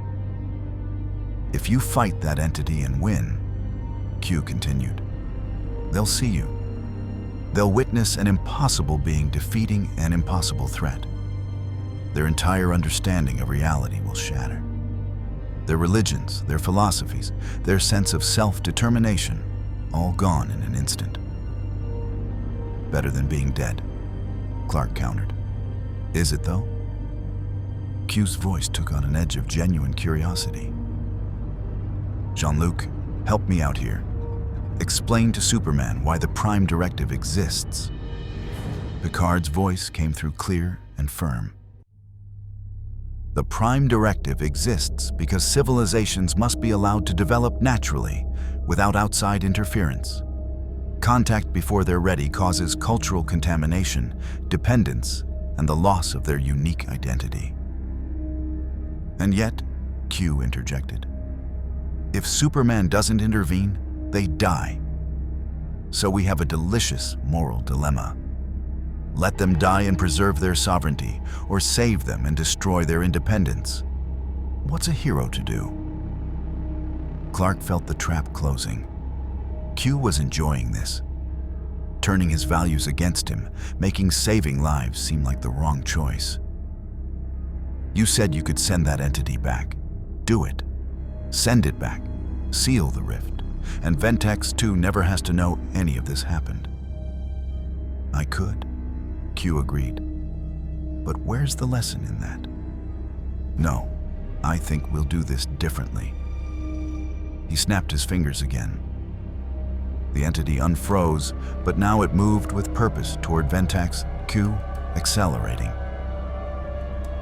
If you fight that entity and win, Q continued, they'll see you. They'll witness an impossible being defeating an impossible threat. Their entire understanding of reality will shatter. Their religions, their philosophies, their sense of self-determination, all gone in an instant. Better than being dead, Clark countered. Is it though? Q's voice took on an edge of genuine curiosity. Jean-Luc, help me out here. Explain to Superman why the Prime Directive exists. Picard's voice came through clear and firm. The Prime Directive exists because civilizations must be allowed to develop naturally, without outside interference. Contact before they're ready causes cultural contamination, dependence, and the loss of their unique identity. And yet, Q interjected. If Superman doesn't intervene, they die. So we have a delicious moral dilemma. Let them die and preserve their sovereignty, or save them and destroy their independence. What's a hero to do? Clark felt the trap closing. Q was enjoying this, turning his values against him, making saving lives seem like the wrong choice. You said you could send that entity back. Do it. Send it back. Seal the rift. And Ventex 2 never has to know any of this happened. I could, Q agreed. But where's the lesson in that? No, I think we'll do this differently. He snapped his fingers again. The entity unfroze, but now it moved with purpose toward Ventex Q, accelerating.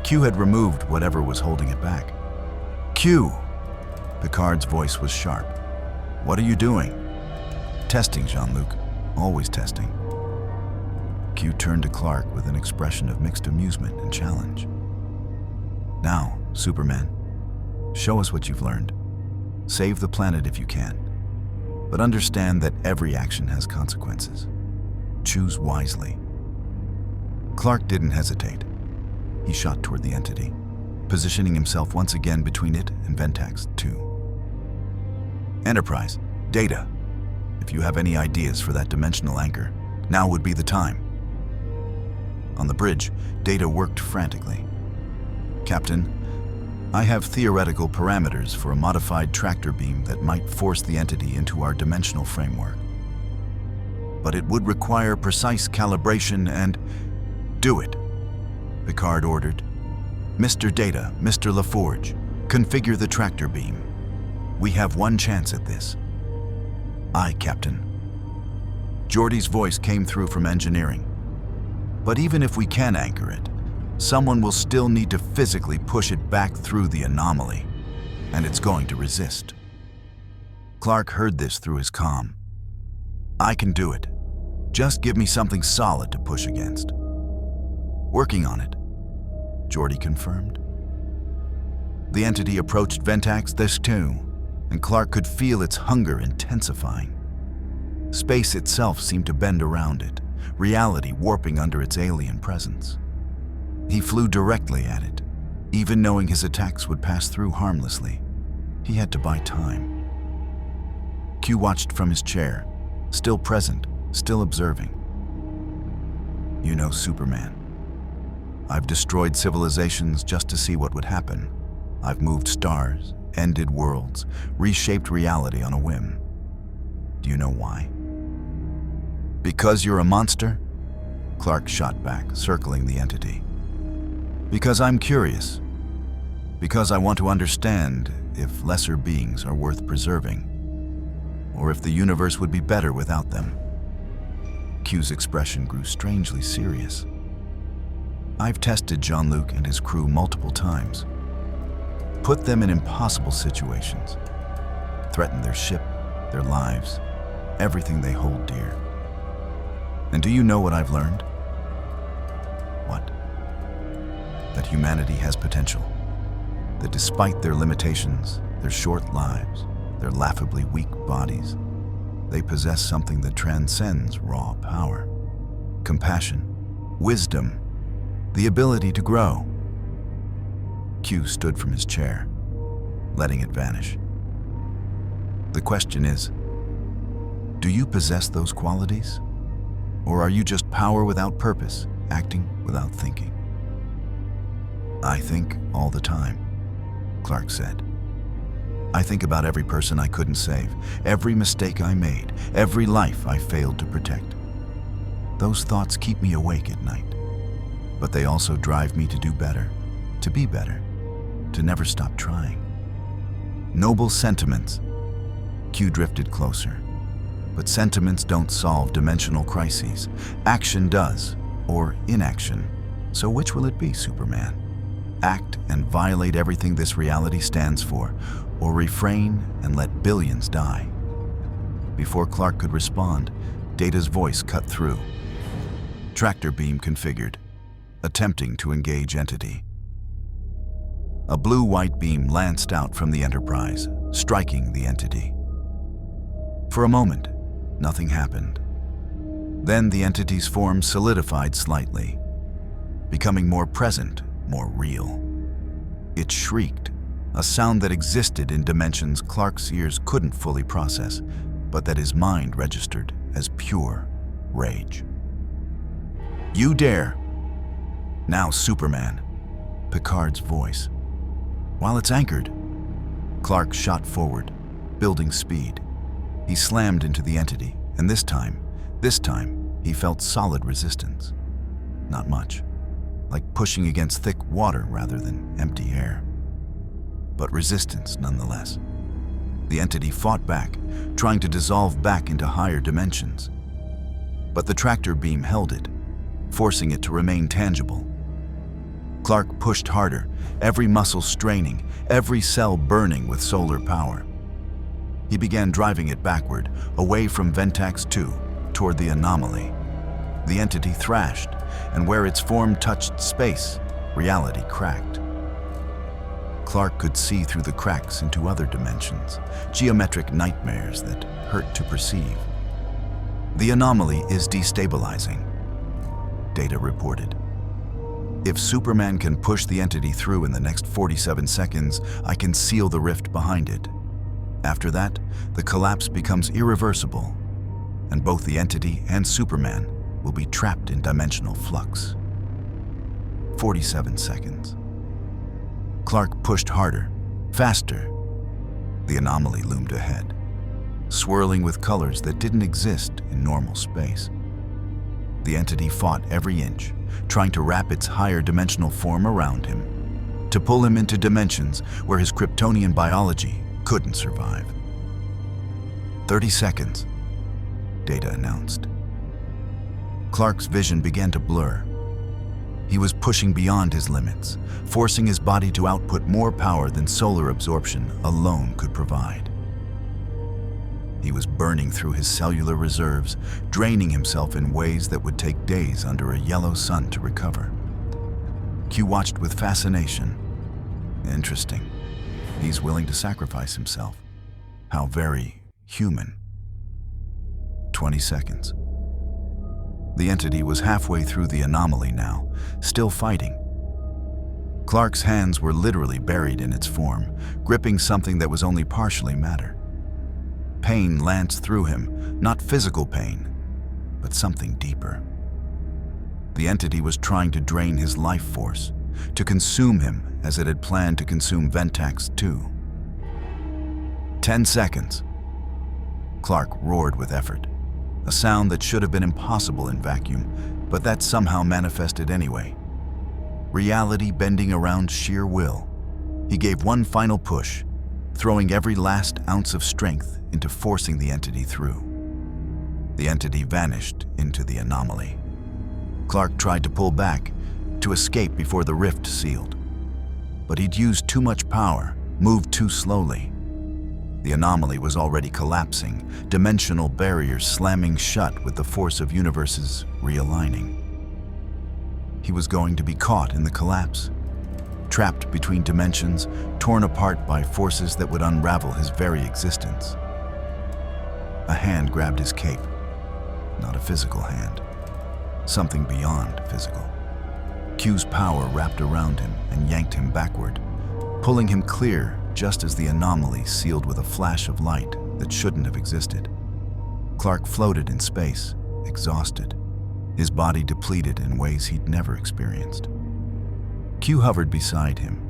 Q had removed whatever was holding it back. Q! Picard's voice was sharp. What are you doing? Testing, Jean-Luc. Always testing. Q turned to Clark with an expression of mixed amusement and challenge. Now, Superman, show us what you've learned. Save the planet if you can. But understand that every action has consequences. Choose wisely. Clark didn't hesitate. He shot toward the entity, positioning himself once again between it and Ventex 2. Enterprise, Data. If you have any ideas for that dimensional anchor, now would be the time. On the bridge, Data worked frantically. Captain, I have theoretical parameters for a modified tractor beam that might force the entity into our dimensional framework. But it would require precise calibration and... Do it, Picard ordered. Mr. Data, Mr. LaForge, configure the tractor beam. We have one chance at this. Aye, Captain. Geordi's voice came through from engineering. But even if we can anchor it, someone will still need to physically push it back through the anomaly, and it's going to resist. Clark heard this through his comm. I can do it. Just give me something solid to push against. Working on it, Geordi confirmed. The entity approached Ventex 2, and Clark could feel its hunger intensifying. Space itself seemed to bend around it, reality warping under its alien presence. He flew directly at it, even knowing his attacks would pass through harmlessly. He had to buy time. Q watched from his chair, still present, still observing. You know, Superman, I've destroyed civilizations just to see what would happen. I've moved stars, ended worlds, reshaped reality on a whim. Do you know why? Because you're a monster? Clark shot back, circling the entity. Because I'm curious. Because I want to understand if lesser beings are worth preserving, or if the universe would be better without them. Q's expression grew strangely serious. I've tested Jean-Luc and his crew multiple times. Put them in impossible situations. Threatened their ship, their lives, everything they hold dear. And do you know what I've learned? What? That humanity has potential. That despite their limitations, their short lives, their laughably weak bodies, they possess something that transcends raw power. Compassion, wisdom, the ability to grow. Q stood from his chair, letting it vanish. The question is, do you possess those qualities? Or are you just power without purpose, acting without thinking? I think all the time, Clark said. I think about every person I couldn't save, every mistake I made, every life I failed to protect. Those thoughts keep me awake at night, but they also drive me to do better, to be better, to never stop trying. Noble sentiments. Q drifted closer. But sentiments don't solve dimensional crises. Action does, or inaction. So which will it be, Superman? Act and violate everything this reality stands for, or refrain and let billions die? Before Clark could respond, Data's voice cut through. Tractor beam configured, attempting to engage entity. A blue-white beam lanced out from the Enterprise, striking the entity. For a moment, nothing happened. Then the entity's form solidified slightly, becoming more present, more real. It shrieked, a sound that existed in dimensions Clark's ears couldn't fully process, but that his mind registered as pure rage. "You dare!" "Now, Superman," Picard's voice. While it's anchored, Clark shot forward, building speed. He slammed into the entity, and this time, he felt solid resistance. Not much, like pushing against thick water rather than empty air. But resistance nonetheless. The entity fought back, trying to dissolve back into higher dimensions. But the tractor beam held it, forcing it to remain tangible. Clark pushed harder, every muscle straining, every cell burning with solar power. He began driving it backward, away from Ventax 2, toward the anomaly. The entity thrashed, and where its form touched space, reality cracked. Clark could see through the cracks into other dimensions, geometric nightmares that hurt to perceive. "The anomaly is destabilizing," Data reported. "If Superman can push the entity through in the next 47 seconds, I can seal the rift behind it. After that, the collapse becomes irreversible, and both the entity and Superman will be trapped in dimensional flux." 47 seconds. Clark pushed harder, faster. The anomaly loomed ahead, swirling with colors that didn't exist in normal space. The entity fought every inch, trying to wrap its higher dimensional form around him, to pull him into dimensions where his Kryptonian biology couldn't survive. 30 seconds, Data announced. Clark's vision began to blur. He was pushing beyond his limits, forcing his body to output more power than solar absorption alone could provide. He was burning through his cellular reserves, draining himself in ways that would take days under a yellow sun to recover. Q watched with fascination. Interesting. He's willing to sacrifice himself. How very human. 20 seconds. The entity was halfway through the anomaly now, still fighting. Clark's hands were literally buried in its form, gripping something that was only partially matter. Pain lanced through him, not physical pain, but something deeper. The entity was trying to drain his life force, to consume him as it had planned to consume Ventax 2. 10 seconds. Clark roared with effort, a sound that should have been impossible in vacuum, but that somehow manifested anyway. Reality bending around sheer will. He gave one final push, throwing every last ounce of strength into forcing the entity through. The entity vanished into the anomaly. Clark tried to pull back, to escape before the rift sealed. But he'd used too much power, moved too slowly. The anomaly was already collapsing, dimensional barriers slamming shut with the force of universes realigning. He was going to be caught in the collapse, trapped between dimensions, torn apart by forces that would unravel his very existence. A hand grabbed his cape, not a physical hand, something beyond physical. Q's power wrapped around him and yanked him backward, pulling him clear just as the anomaly sealed with a flash of light that shouldn't have existed. Clark floated in space, exhausted, his body depleted in ways he'd never experienced. Q hovered beside him,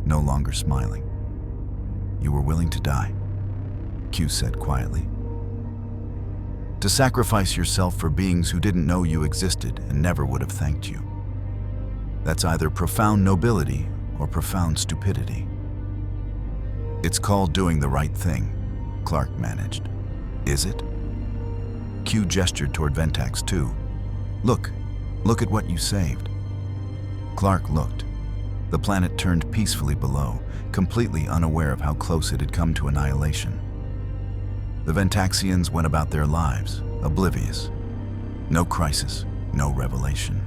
no longer smiling. "You were willing to die," Q said quietly. "To sacrifice yourself for beings who didn't know you existed and never would have thanked you. That's either profound nobility or profound stupidity." "It's called doing the right thing," Clark managed. "Is it?" Q gestured toward Ventax 2. Look at what you saved." Clark looked. The planet turned peacefully below, completely unaware of how close it had come to annihilation. The Ventaxians went about their lives, oblivious. No crisis, no revelation.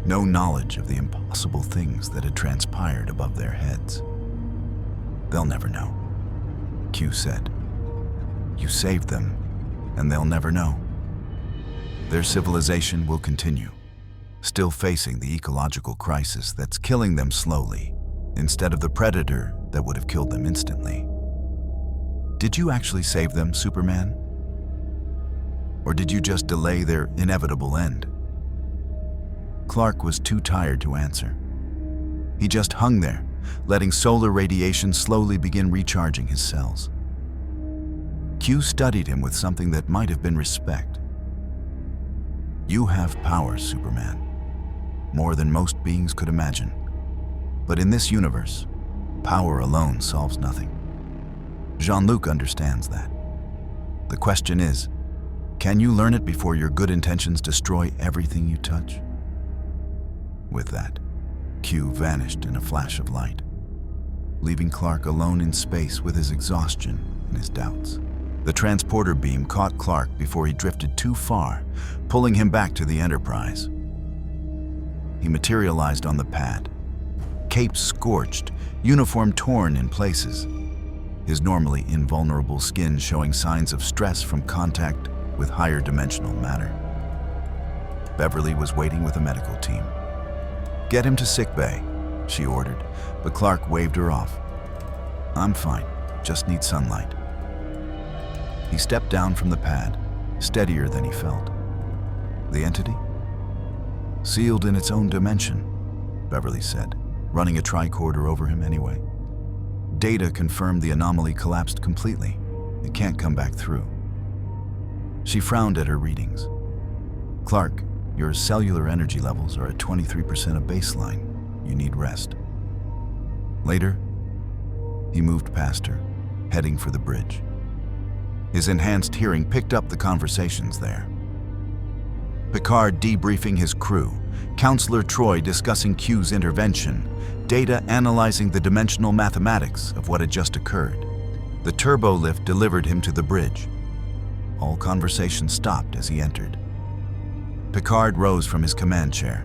no knowledge of the impossible things that had transpired above their heads. "They'll never know," Q said. "You saved them, and they'll never know. Their civilization will continue, still facing the ecological crisis that's killing them slowly, instead of the predator that would have killed them instantly." Did you actually save them, Superman? Or did you just delay their inevitable end? Clark was too tired to answer. He just hung there, letting solar radiation slowly begin recharging his cells. Q studied him with something that might have been respect. "You have power, Superman, more than most beings could imagine. But in this universe, power alone solves nothing. Jean-Luc understands that. The question is, can you learn it before your good intentions destroy everything you touch?" With that, Q vanished in a flash of light, leaving Clark alone in space with his exhaustion and his doubts. The transporter beam caught Clark before he drifted too far, pulling him back to the Enterprise. He materialized on the pad, cape scorched, uniform torn in places, his normally invulnerable skin showing signs of stress from contact with higher dimensional matter. Beverly was waiting with a medical team. "Get him to sickbay," she ordered, but Clark waved her off. "I'm fine, just need sunlight." He stepped down from the pad, steadier than he felt. The entity? Sealed in its own dimension, Beverly said, running a tricorder over him anyway. Data confirmed the anomaly collapsed completely. It can't come back through. She frowned at her readings. "Clark, your cellular energy levels are at 23% of baseline. You need rest." Later, he moved past her, heading for the bridge. His enhanced hearing picked up the conversations there. Picard debriefing his crew, Counselor Troy discussing Q's intervention, Data analyzing the dimensional mathematics of what had just occurred. The turbo lift delivered him to the bridge. All conversation stopped as he entered. Picard rose from his command chair.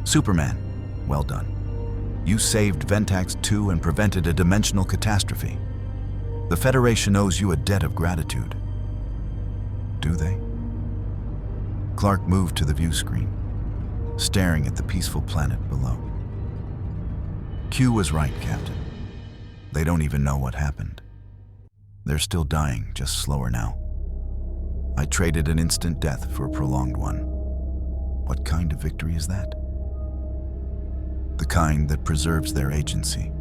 "Superman, well done. You saved Ventax 2 and prevented a dimensional catastrophe. The Federation owes you a debt of gratitude." "Do they?" Clark moved to the view screen, staring at the peaceful planet below. Q was right, Captain. They don't even know what happened. They're still dying, just slower now. I traded an instant death for a prolonged one. What kind of victory is that? The kind that preserves their agency,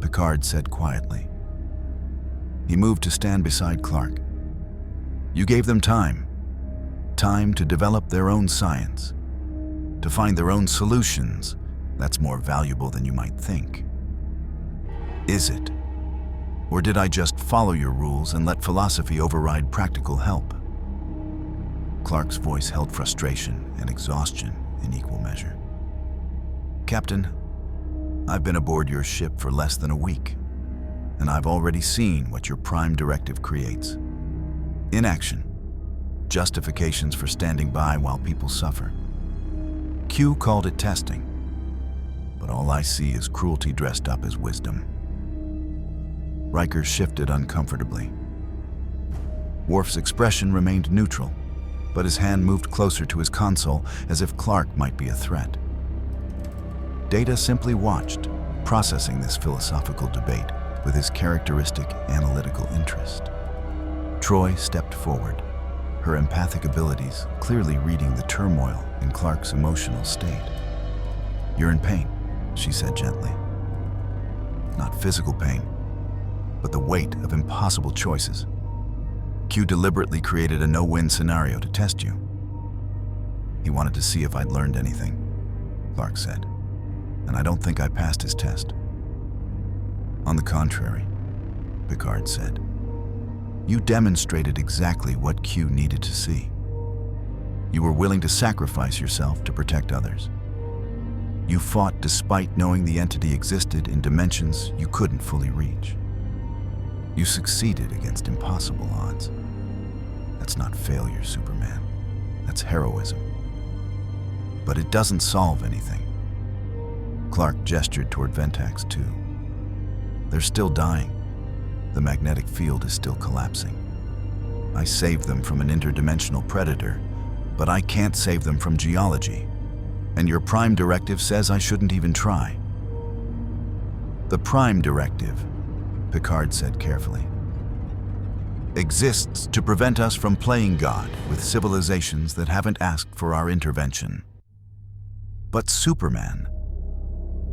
Picard said quietly. He moved to stand beside Clark. You gave them time to develop their own science, to find their own solutions. That's more valuable than you might think. Is it? Or did I just follow your rules and let philosophy override practical help? Clark's voice held frustration and exhaustion in equal measure. Captain, I've been aboard your ship for less than a week, and I've already seen what your Prime Directive creates. Inaction, justifications for standing by while people suffer. Q called it testing, but all I see is cruelty dressed up as wisdom. Riker shifted uncomfortably. Worf's expression remained neutral, but his hand moved closer to his console as if Clark might be a threat. Data simply watched, processing this philosophical debate with his characteristic analytical interest. Troy stepped forward, her empathic abilities clearly reading the turmoil in Clark's emotional state. You're in pain, she said gently. Not physical pain, but the weight of impossible choices. Q deliberately created a no-win scenario to test you. He wanted to see if I'd learned anything, Clark said, and I don't think I passed his test. On the contrary, Picard said, you demonstrated exactly what Q needed to see. You were willing to sacrifice yourself to protect others. You fought despite knowing the entity existed in dimensions you couldn't fully reach. You succeeded against impossible odds. That's not failure, Superman. That's heroism. but it doesn't solve anything. Clark gestured toward Ventax 2. They're still dying. The magnetic field is still collapsing. I saved them from an interdimensional predator, but I can't save them from geology. And your Prime Directive says I shouldn't even try. The Prime Directive, Picard said carefully, exists to prevent us from playing God with civilizations that haven't asked for our intervention. But Superman,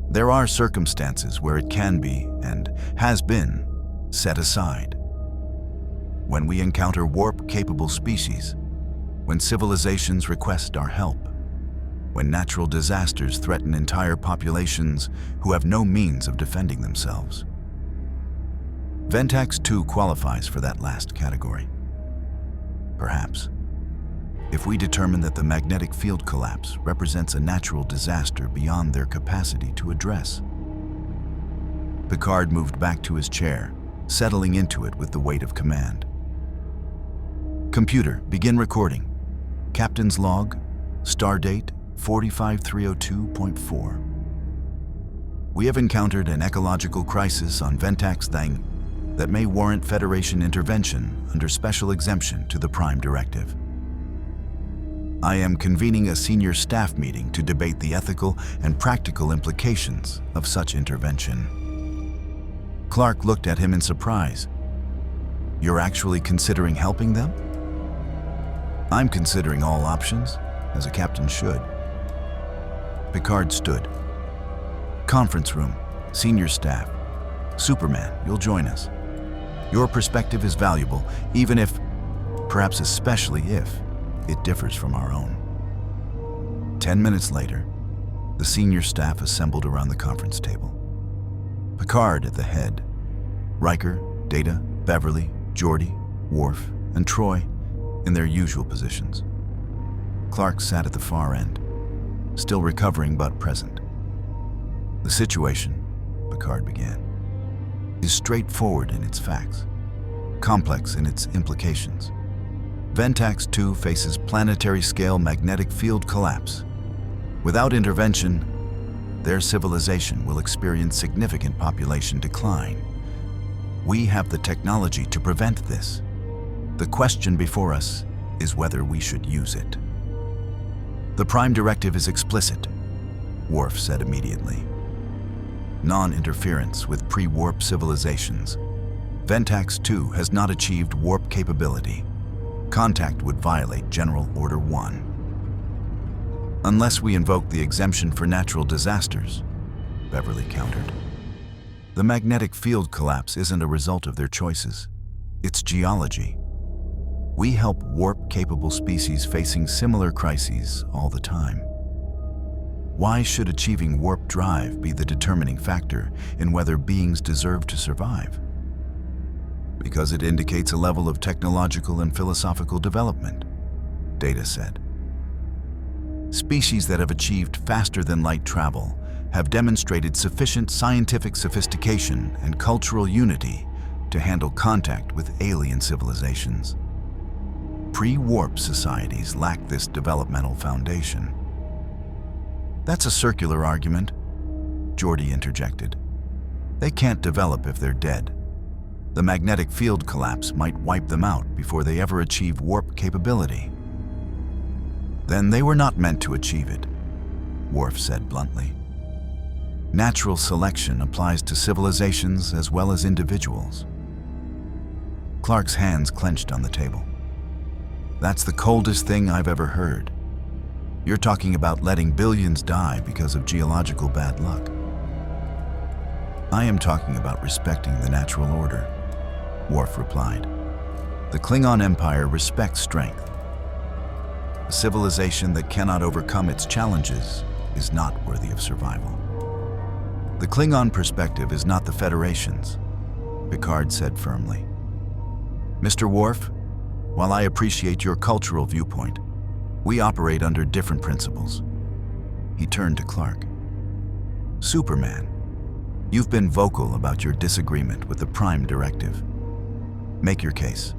there are circumstances where it can be, and has been, set aside. When we encounter warp-capable species, when civilizations request our help, when natural disasters threaten entire populations who have no means of defending themselves. Ventax 2 qualifies for that last category. Perhaps, if we determine that the magnetic field collapse represents a natural disaster beyond their capacity to address. Picard moved back to his chair, settling into it with the weight of command. Computer, begin recording. Captain's log, stardate 45302.4. We have encountered an ecological crisis on Ventax Thang that may warrant Federation intervention under special exemption to the Prime Directive. I am convening a senior staff meeting to debate the ethical and practical implications of such intervention. Clark looked at him in surprise. You're actually considering helping them? I'm considering all options, as a captain should. Picard stood. Conference room, senior staff. Superman, you'll join us. Your perspective is valuable, even if, perhaps especially if, it differs from our own. 10 minutes later, the senior staff assembled around the conference table. Picard at the head, Riker, Data, Beverly, Geordi, Worf, and Troy in their usual positions. Clark sat at the far end, still recovering but present. The situation, Picard began, is straightforward in its facts, complex in its implications. Ventax 2 faces planetary-scale magnetic field collapse. Without intervention, their civilization will experience significant population decline. We have the technology to prevent this. The question before us is whether we should use it. The Prime Directive is explicit, Worf said immediately. Non-interference with pre-warp civilizations. Ventax 2 has not achieved warp capability. Contact would violate General Order 1. Unless we invoke the exemption for natural disasters, Beverly countered. The magnetic field collapse isn't a result of their choices. It's geology. We help warp-capable species facing similar crises all the time. Why should achieving warp drive be the determining factor in whether beings deserve to survive? Because it indicates a level of technological and philosophical development, Data said. Species that have achieved faster-than-light travel have demonstrated sufficient scientific sophistication and cultural unity to handle contact with alien civilizations. Pre-warp societies lack this developmental foundation. That's a circular argument, Geordi interjected. They can't develop if they're dead. The magnetic field collapse might wipe them out before they ever achieve warp capability. Then they were not meant to achieve it, Worf said bluntly. Natural selection applies to civilizations as well as individuals. Clark's hands clenched on the table. That's the coldest thing I've ever heard. You're talking about letting billions die because of geological bad luck. I am talking about respecting the natural order, Worf replied. The Klingon Empire respects strength. A civilization that cannot overcome its challenges is not worthy of survival. The Klingon perspective is not the Federation's, Picard said firmly. Mr. Worf, while I appreciate your cultural viewpoint, we operate under different principles. He turned to Clark. Superman, you've been vocal about your disagreement with the Prime Directive. Make your case.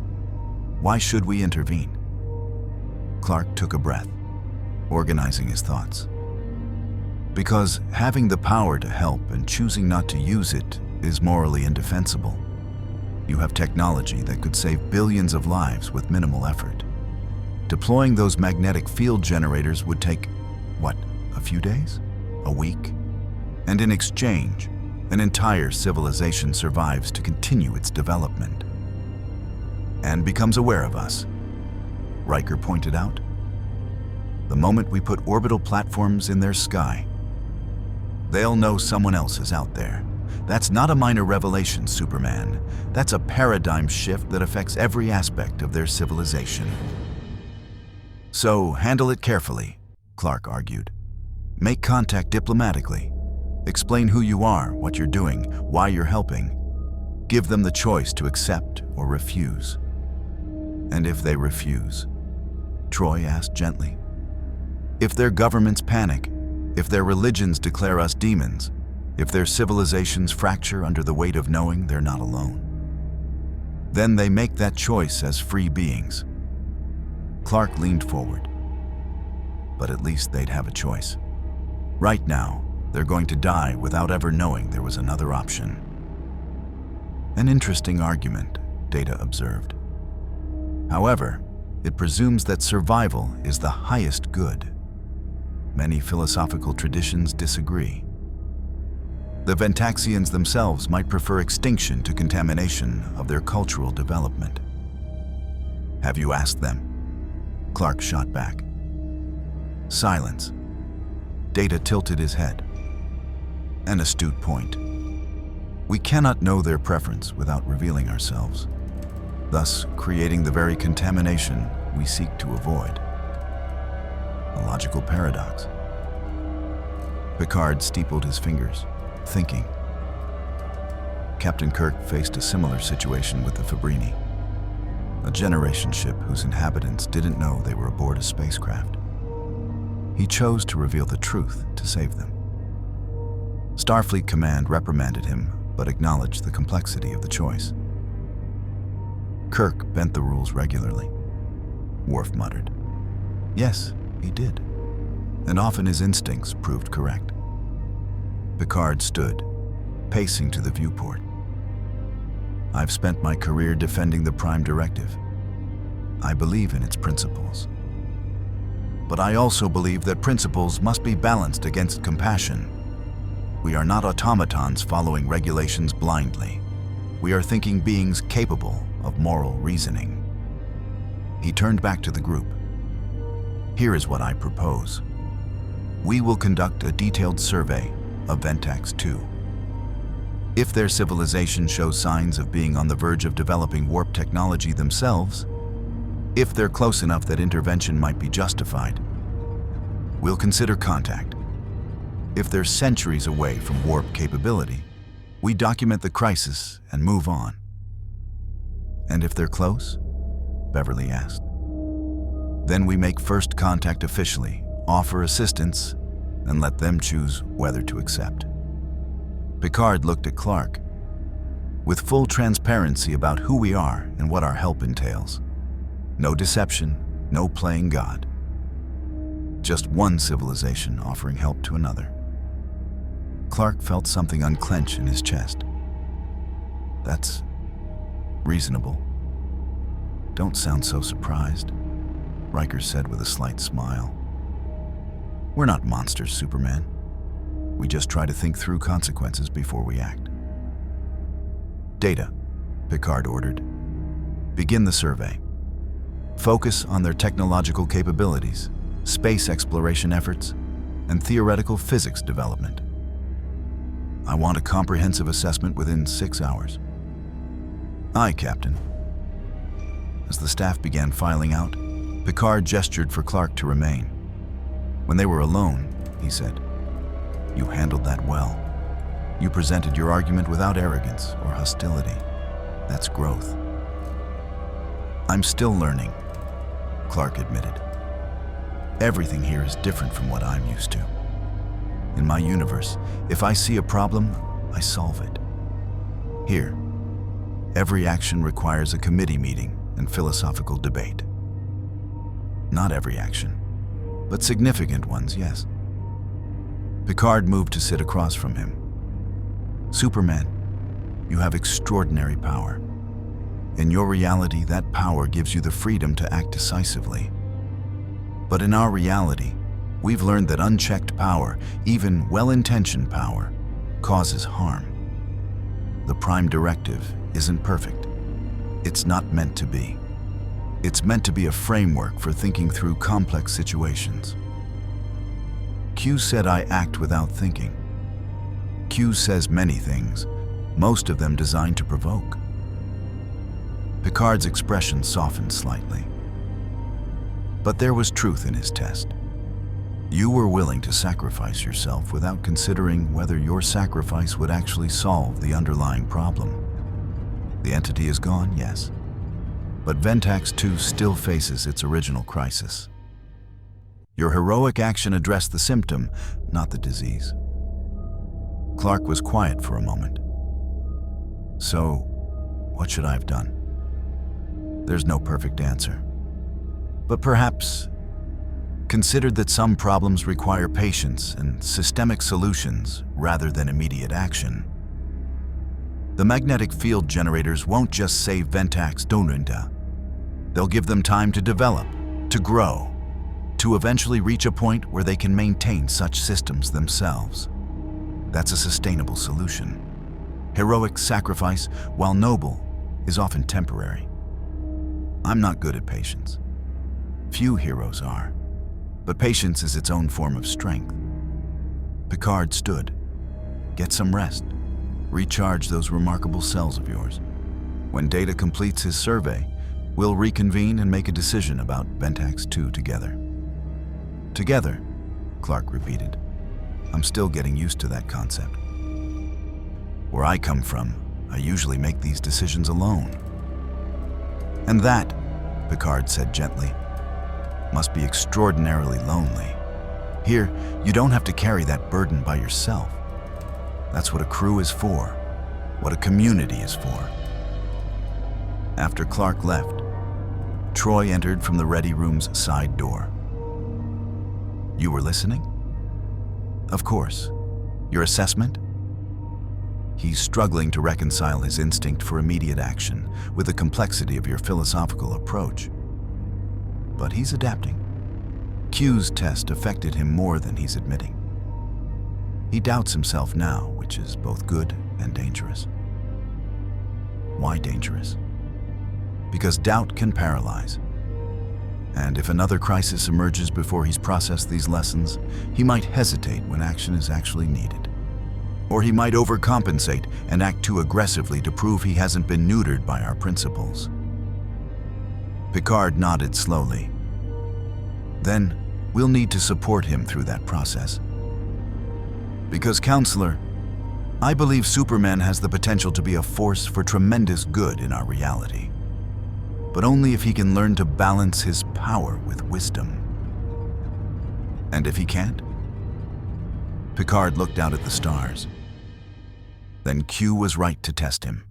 Why should we intervene? Clark took a breath. organizing his thoughts. Because having the power to help and choosing not to use it is morally indefensible. You have technology that could save billions of lives with minimal effort. Deploying those magnetic field generators would take, what, a few days? A week? And in exchange, an entire civilization survives to continue its development. And becomes aware of us, Riker pointed out. The moment we put orbital platforms in their sky, they'll know someone else is out there. That's not a minor revelation, Superman. That's a paradigm shift that affects every aspect of their civilization. So, handle it carefully, Clark argued. Make contact diplomatically. Explain who you are, what you're doing, why you're helping. Give them the choice to accept or refuse. And if they refuse? Troy asked gently. If their governments panic, if their religions declare us demons, if their civilizations fracture under the weight of knowing they're not alone, then they make that choice as free beings. Clark leaned forward. But at least they'd have a choice. Right now, they're going to die without ever knowing there was another option. An interesting argument, Data observed. However, it presumes that survival is the highest good. Many philosophical traditions disagree. The Ventaxians themselves might prefer extinction to contamination of their cultural development. Have you asked them? Clark shot back. Silence. Data tilted his head. An astute point. We cannot know their preference without revealing ourselves, thus creating the very contamination we seek to avoid. A logical paradox. Picard steepled his fingers, thinking. Captain Kirk faced a similar situation with the Fabrini, a generation ship whose inhabitants didn't know they were aboard a spacecraft. He chose to reveal the truth to save them. Starfleet Command reprimanded him, but acknowledged the complexity of the choice. Kirk bent the rules regularly. Worf muttered. Yes, he did. And often his instincts proved correct. Picard stood, pacing to the viewport. I've spent my career defending the Prime Directive. I believe in its principles. But I also believe that principles must be balanced against compassion. We are not automatons following regulations blindly. We are thinking beings capable of moral reasoning. He turned back to the group. Here is what I propose. We will conduct a detailed survey of Ventax 2. If their civilization shows signs of being on the verge of developing warp technology themselves, if they're close enough that intervention might be justified, we'll consider contact. If they're centuries away from warp capability, we document the crisis and move on. And if they're close? Beverly asked. Then we make first contact officially, offer assistance, and let them choose whether to accept. Picard looked at Clark. With full transparency about who we are and what our help entails. No deception, no playing God. Just one civilization offering help to another. Clark felt something unclench in his chest. That's reasonable. Don't sound so surprised, Riker said with a slight smile. We're not monsters, Superman. We just try to think through consequences before we act. Data, Picard ordered. Begin the survey. Focus on their technological capabilities, space exploration efforts, and theoretical physics development. I want a comprehensive assessment within 6 hours. Aye, Captain. As the staff began filing out, Picard gestured for Clark to remain. When they were alone, he said, "You handled that well. You presented your argument without arrogance or hostility. That's growth." "I'm still learning," Clark admitted. "Everything here is different from what I'm used to. In my universe, if I see a problem, I solve it. Here, every action requires a committee meeting and philosophical debate. Not every action, but significant ones, yes. Picard moved to sit across from him. Superman, you have extraordinary power. In your reality, that power gives you the freedom to act decisively. But in our reality, we've learned that unchecked power, even well-intentioned power, causes harm. The Prime Directive isn't perfect. It's not meant to be. It's meant to be a framework for thinking through complex situations. Q said I act without thinking. Q says many things, most of them designed to provoke. Picard's expression softened slightly. But there was truth in his test. You were willing to sacrifice yourself without considering whether your sacrifice would actually solve the underlying problem. The entity is gone, yes. But Ventax 2 still faces its original crisis. Your heroic action addressed the symptom, not the disease. Clark was quiet for a moment. So, what should I have done? There's no perfect answer. But perhaps considered that some problems require patience and systemic solutions rather than immediate action. The magnetic field generators won't just save Ventax Donunda. They'll give them time to develop, to grow, to eventually reach a point where they can maintain such systems themselves. That's a sustainable solution. Heroic sacrifice, while noble, is often temporary. I'm not good at patience. Few heroes are, but patience is its own form of strength. Picard stood. Get some rest. Recharge those remarkable cells of yours. When Data completes his survey, we'll reconvene and make a decision about Ventax 2 together. Together, Clark repeated. I'm still getting used to that concept. Where I come from, I usually make these decisions alone. And that, Picard said gently, must be extraordinarily lonely. Here, you don't have to carry that burden by yourself. That's what a crew is for, what a community is for. After Clark left, Troy entered from the ready room's side door. You were listening? Of course. Your assessment? He's struggling to reconcile his instinct for immediate action with the complexity of your philosophical approach. But he's adapting. Q's test affected him more than he's admitting. He doubts himself now, which is both good and dangerous. Why dangerous? Because doubt can paralyze. And if another crisis emerges before he's processed these lessons, he might hesitate when action is actually needed. Or he might overcompensate and act too aggressively to prove he hasn't been neutered by our principles. Picard nodded slowly. Then, we'll need to support him through that process. Because, Counselor, I believe Superman has the potential to be a force for tremendous good in our reality. But only if he can learn to balance his power with wisdom. And if he can't? Picard looked out at the stars. Then Q was right to test him.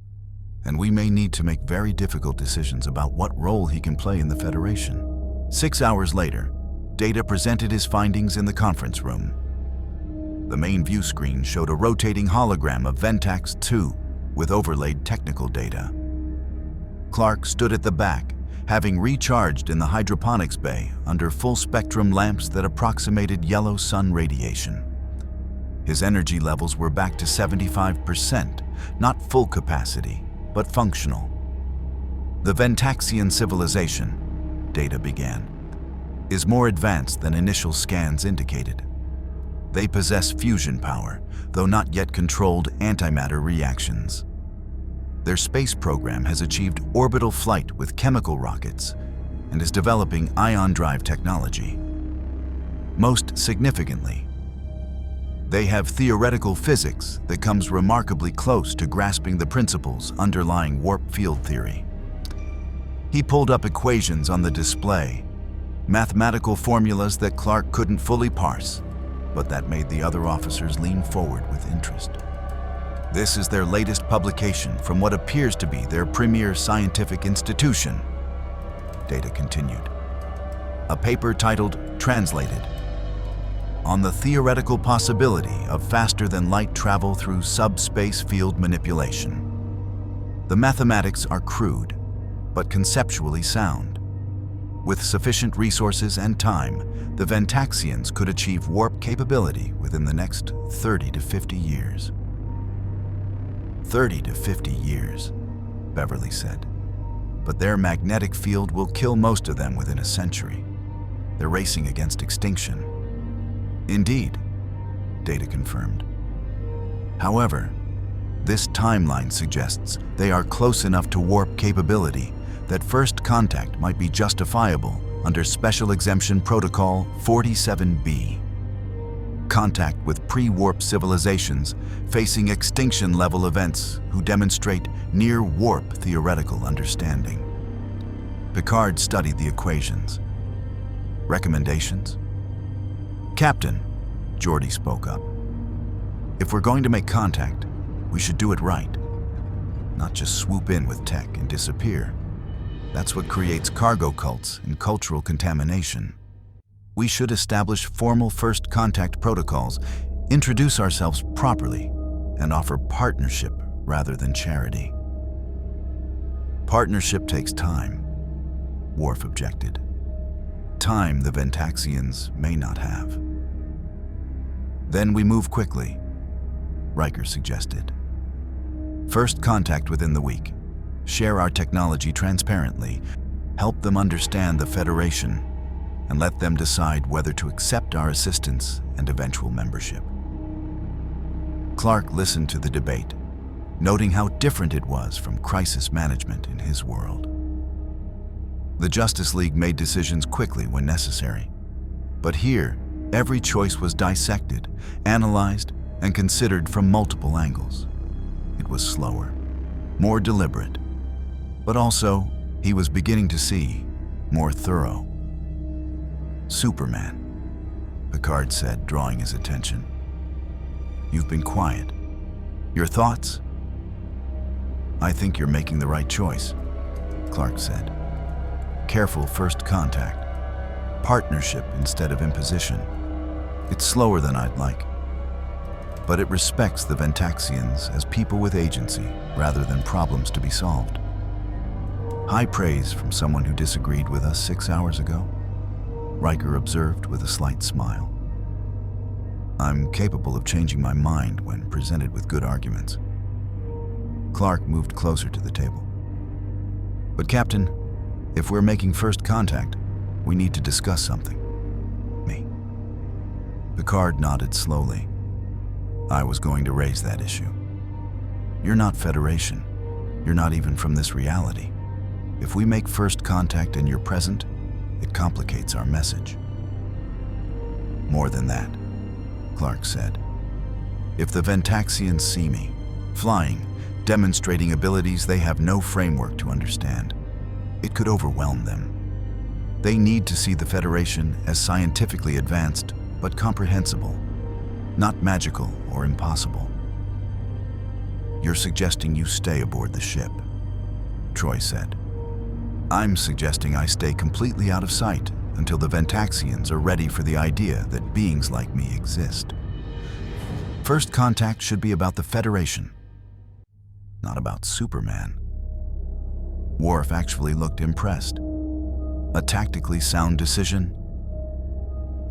And we may need to make very difficult decisions about what role he can play in the Federation. 6 hours later, Data presented his findings in the conference room. The main view screen showed a rotating hologram of Ventax 2 with overlaid technical data. Clark stood at the back, having recharged in the hydroponics bay under full-spectrum lamps that approximated yellow sun radiation. His energy levels were back to 75%, not full capacity, but functional. The Ventaxian civilization, Data began, is more advanced than initial scans indicated. They possess fusion power, though not yet controlled antimatter reactions. Their space program has achieved orbital flight with chemical rockets and is developing ion drive technology. Most significantly, they have theoretical physics that comes remarkably close to grasping the principles underlying warp field theory. He pulled up equations on the display, mathematical formulas that Clark couldn't fully parse, but that made the other officers lean forward with interest. This is their latest publication from what appears to be their premier scientific institution, Data continued. A paper titled Translated, on the theoretical possibility of faster-than-light travel through subspace field manipulation. The mathematics are crude, but conceptually sound. With sufficient resources and time, the Ventaxians could achieve warp capability within the next 30 to 50 years. 30 to 50 years, Beverly said. But their magnetic field will kill most of them within a century. They're racing against extinction. Indeed, Data confirmed. However, this timeline suggests they are close enough to warp capability that first contact might be justifiable under Special Exemption Protocol 47B. Contact with pre-warp civilizations facing extinction-level events who demonstrate near-warp theoretical understanding. Picard studied the equations. Recommendations? Captain, Geordi spoke up. If we're going to make contact, we should do it right. Not just swoop in with tech and disappear. That's what creates cargo cults and cultural contamination. We should establish formal first contact protocols, introduce ourselves properly, and offer partnership rather than charity. Partnership takes time, Worf objected. Time the Ventaxians may not have. Then we move quickly, Riker suggested. First contact within the week. Share our technology transparently, help them understand the Federation, and let them decide whether to accept our assistance and eventual membership. Clark listened to the debate, noting how different it was from crisis management in his world. The Justice League made decisions quickly when necessary, but here, every choice was dissected, analyzed, and considered from multiple angles. It was slower, more deliberate, but also, he was beginning to see, more thorough. Superman, Picard said, drawing his attention. You've been quiet. Your thoughts? I think you're making the right choice, Clark said. Careful first contact. Partnership instead of imposition. It's slower than I'd like. But it respects the Ventaxians as people with agency rather than problems to be solved. High praise from someone who disagreed with us 6 hours ago, Riker observed with a slight smile. I'm capable of changing my mind when presented with good arguments. Clark moved closer to the table. But Captain, if we're making first contact, we need to discuss something. Me. Picard nodded slowly. I was going to raise that issue. You're not Federation. You're not even from this reality. If we make first contact and you're present, it complicates our message. More than that, Clark said. If the Ventaxians see me, flying, demonstrating abilities they have no framework to understand, it could overwhelm them. They need to see the Federation as scientifically advanced but comprehensible, not magical or impossible. You're suggesting you stay aboard the ship, Troy said. I'm suggesting I stay completely out of sight until the Ventaxians are ready for the idea that beings like me exist. First contact should be about the Federation, not about Superman. Worf actually looked impressed. A tactically sound decision?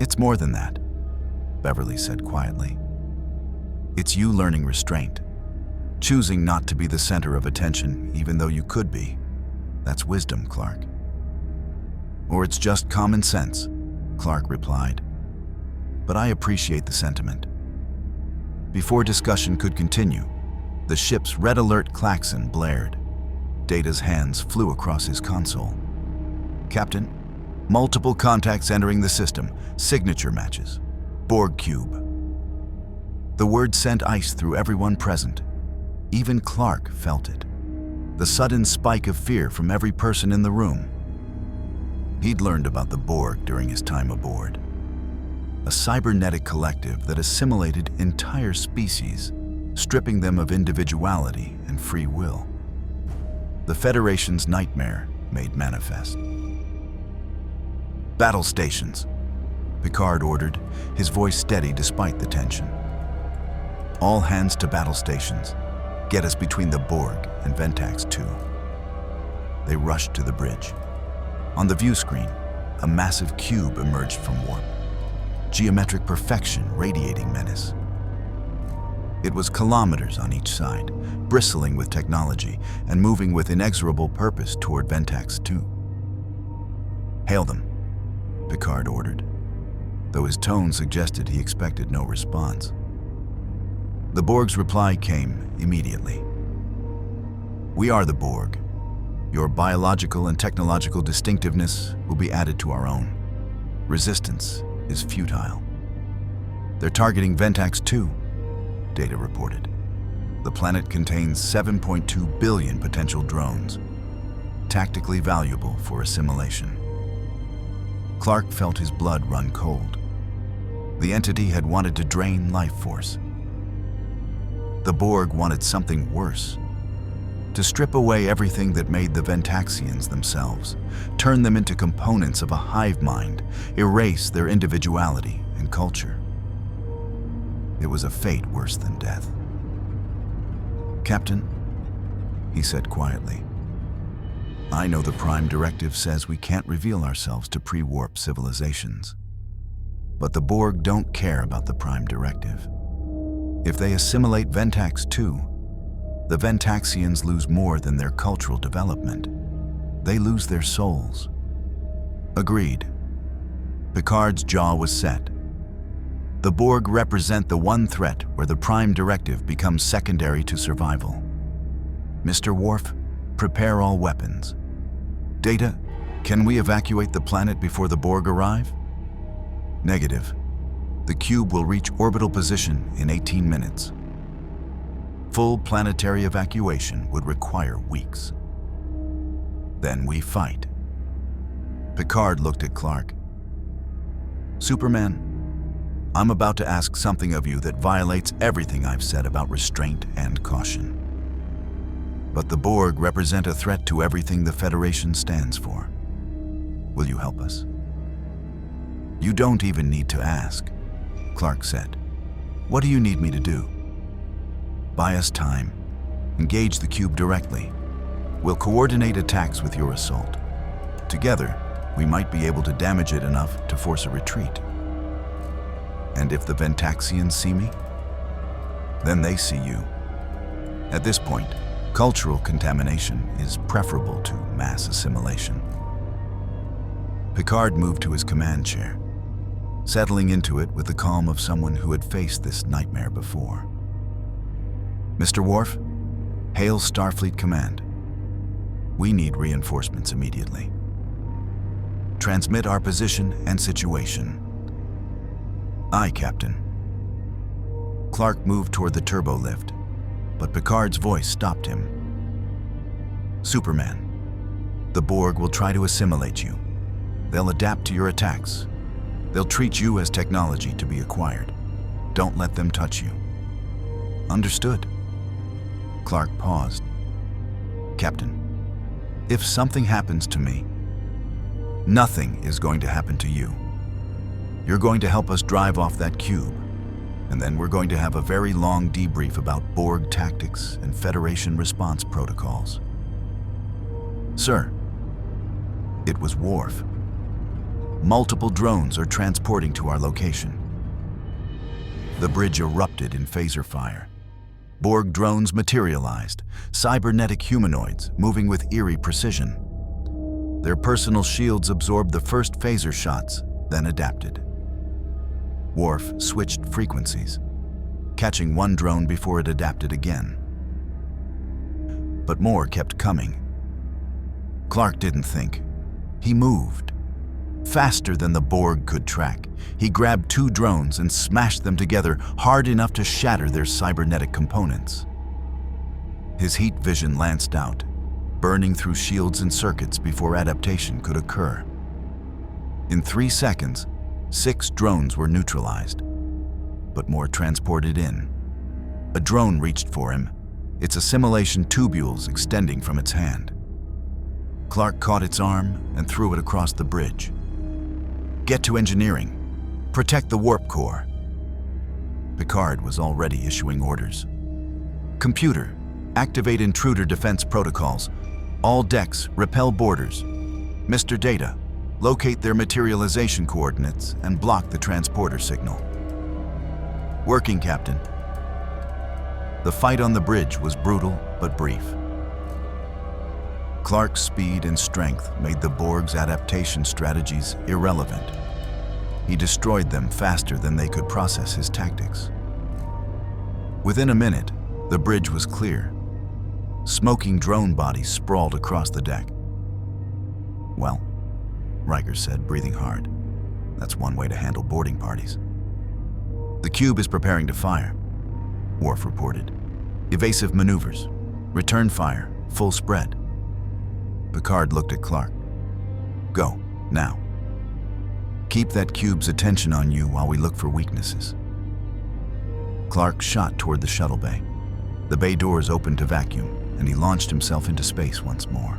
It's more than that, Beverly said quietly. It's you learning restraint, choosing not to be the center of attention even though you could be. That's wisdom, Clark. Or it's just common sense, Clark replied. But I appreciate the sentiment. Before discussion could continue, the ship's red alert klaxon blared. Data's hands flew across his console. Captain, multiple contacts entering the system, signature matches, Borg cube. The word sent ice through everyone present. Even Clark felt it. The sudden spike of fear from every person in the room. He'd learned about the Borg during his time aboard. A cybernetic collective that assimilated entire species, stripping them of individuality and free will. The Federation's nightmare made manifest. Battle stations, Picard ordered, his voice steady despite the tension. All hands to battle stations. Get us between the Borg and Ventax 2. They rushed to the bridge. On the view screen, a massive cube emerged from warp. Geometric perfection radiating menace. It was kilometers on each side, bristling with technology and moving with inexorable purpose toward Ventax 2. Hail them, Picard ordered, though his tone suggested he expected no response. The Borg's reply came immediately. We are the Borg. Your biological and technological distinctiveness will be added to our own. Resistance is futile. They're targeting Ventax 2, Data reported. The planet contains 7.2 billion potential drones, tactically valuable for assimilation. Clark felt his blood run cold. The entity had wanted to drain life force. The Borg wanted something worse. To strip away everything that made the Ventaxians themselves, turn them into components of a hive mind, erase their individuality and culture. It was a fate worse than death. Captain, he said quietly, I know the Prime Directive says we can't reveal ourselves to pre-warp civilizations. But the Borg don't care about the Prime Directive. If they assimilate Ventax 2, the Ventaxians lose more than their cultural development. They lose their souls. Agreed. Picard's jaw was set. The Borg represent the one threat where the Prime Directive becomes secondary to survival. Mr. Worf, prepare all weapons. Data, can we evacuate the planet before the Borg arrive? Negative. The cube will reach orbital position in 18 minutes. Full planetary evacuation would require weeks. Then we fight. Picard looked at Clark. Superman, I'm about to ask something of you that violates everything I've said about restraint and caution. But the Borg represent a threat to everything the Federation stands for. Will you help us? You don't even need to ask, Clark said. What do you need me to do? Buy us time. Engage the cube directly. We'll coordinate attacks with your assault. Together, we might be able to damage it enough to force a retreat. And if the Ventaxians see me, then they see you. At this point, cultural contamination is preferable to mass assimilation. Picard moved to his command chair, settling into it with the calm of someone who had faced this nightmare before. Mr. Worf, hail Starfleet Command. We need reinforcements immediately. Transmit our position and situation. Aye, Captain. Clark moved toward the turbo lift, but Picard's voice stopped him. Superman, the Borg will try to assimilate you. They'll adapt to your attacks. They'll treat you as technology to be acquired. Don't let them touch you. Understood. Clark paused. Captain, if something happens to me, nothing is going to happen to you. You're going to help us drive off that cube, and then we're going to have a very long debrief about Borg tactics and Federation response protocols. Sir, it was Worf. Multiple drones are transporting to our location. The bridge erupted in phaser fire. Borg drones materialized, cybernetic humanoids moving with eerie precision. Their personal shields absorbed the first phaser shots, then adapted. Worf switched frequencies, catching one drone before it adapted again. But more kept coming. Clark didn't think. He moved. Faster than the Borg could track, he grabbed two drones and smashed them together hard enough to shatter their cybernetic components. His heat vision lanced out, burning through shields and circuits before adaptation could occur. In 3 seconds, 6 drones were neutralized, but more transported in. A drone reached for him, its assimilation tubules extending from its hand. Clark caught its arm and threw it across the bridge. Get to engineering. Protect the warp core. Picard was already issuing orders. Computer, activate intruder defense protocols. All decks, repel boarders. Mr. Data, locate their materialization coordinates and block the transporter signal. Working, Captain. The fight on the bridge was brutal but brief. Clark's speed and strength made the Borg's adaptation strategies irrelevant. He destroyed them faster than they could process his tactics. Within a minute, the bridge was clear. Smoking drone bodies sprawled across the deck. Well, Riker said, breathing hard. That's one way to handle boarding parties. The cube is preparing to fire, Worf reported. Evasive maneuvers. Return fire. Full spread. Picard looked at Clark. Go, now. Keep that cube's attention on you while we look for weaknesses. Clark shot toward the shuttle bay. The bay doors opened to vacuum, and he launched himself into space once more.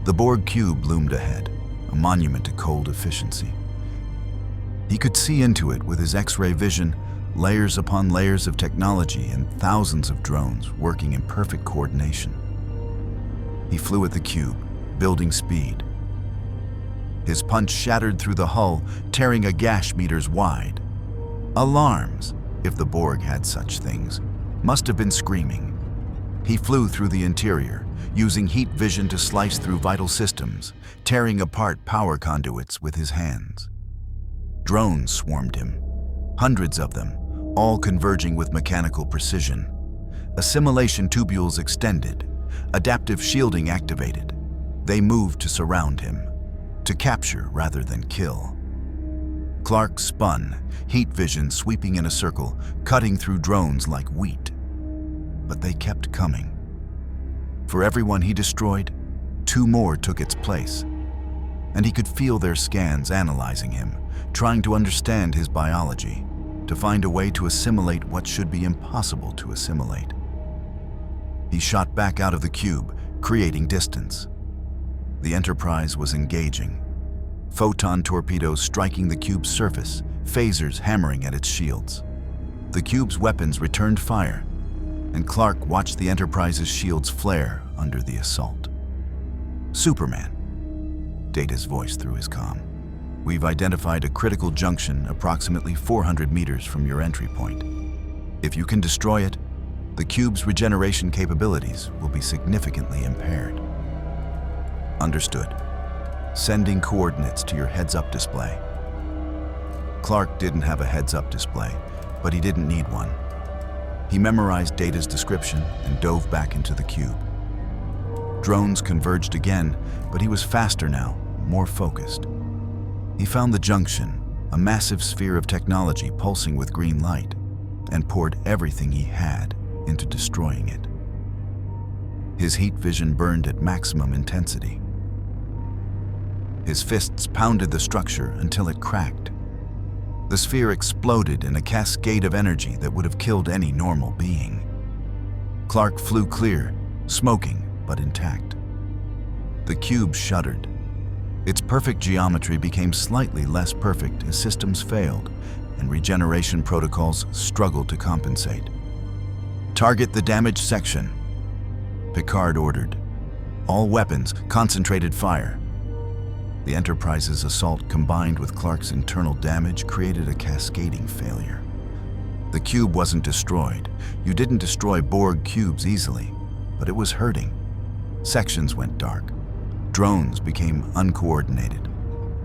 The Borg cube loomed ahead, a monument to cold efficiency. He could see into it with his X-ray vision, layers upon layers of technology and thousands of drones working in perfect coordination. He flew at the cube, building speed. His punch shattered through the hull, tearing a gash meters wide. Alarms, if the Borg had such things, must have been screaming. He flew through the interior, using heat vision to slice through vital systems, tearing apart power conduits with his hands. Drones swarmed him, hundreds of them, all converging with mechanical precision. Assimilation tubules extended, adaptive shielding activated. They moved to surround him, to capture rather than kill. Clark spun, heat vision sweeping in a circle, cutting through drones like wheat. But they kept coming. For everyone he destroyed, 2 more took its place. And he could feel their scans analyzing him, trying to understand his biology, to find a way to assimilate what should be impossible to assimilate. He shot back out of the cube, creating distance. The Enterprise was engaging. Photon torpedoes striking the cube's surface, phasers hammering at its shields. The cube's weapons returned fire, and Clark watched the Enterprise's shields flare under the assault. Superman, Data's voice through his comm. We've identified a critical junction approximately 400 meters from your entry point. If you can destroy it, the cube's regeneration capabilities will be significantly impaired. Understood. Sending coordinates to your heads-up display. Clark didn't have a heads-up display, but he didn't need one. He memorized Data's description and dove back into the cube. Drones converged again, but he was faster now, more focused. He found the junction, a massive sphere of technology pulsing with green light, and poured everything he had into destroying it. His heat vision burned at maximum intensity. His fists pounded the structure until it cracked. The sphere exploded in a cascade of energy that would have killed any normal being. Clark flew clear, smoking but intact. The cube shuddered. Its perfect geometry became slightly less perfect as systems failed and regeneration protocols struggled to compensate. Target the damaged section, Picard ordered. All weapons, concentrated fire. The Enterprise's assault combined with Clark's internal damage created a cascading failure. The cube wasn't destroyed. You didn't destroy Borg cubes easily, but it was hurting. Sections went dark. Drones became uncoordinated.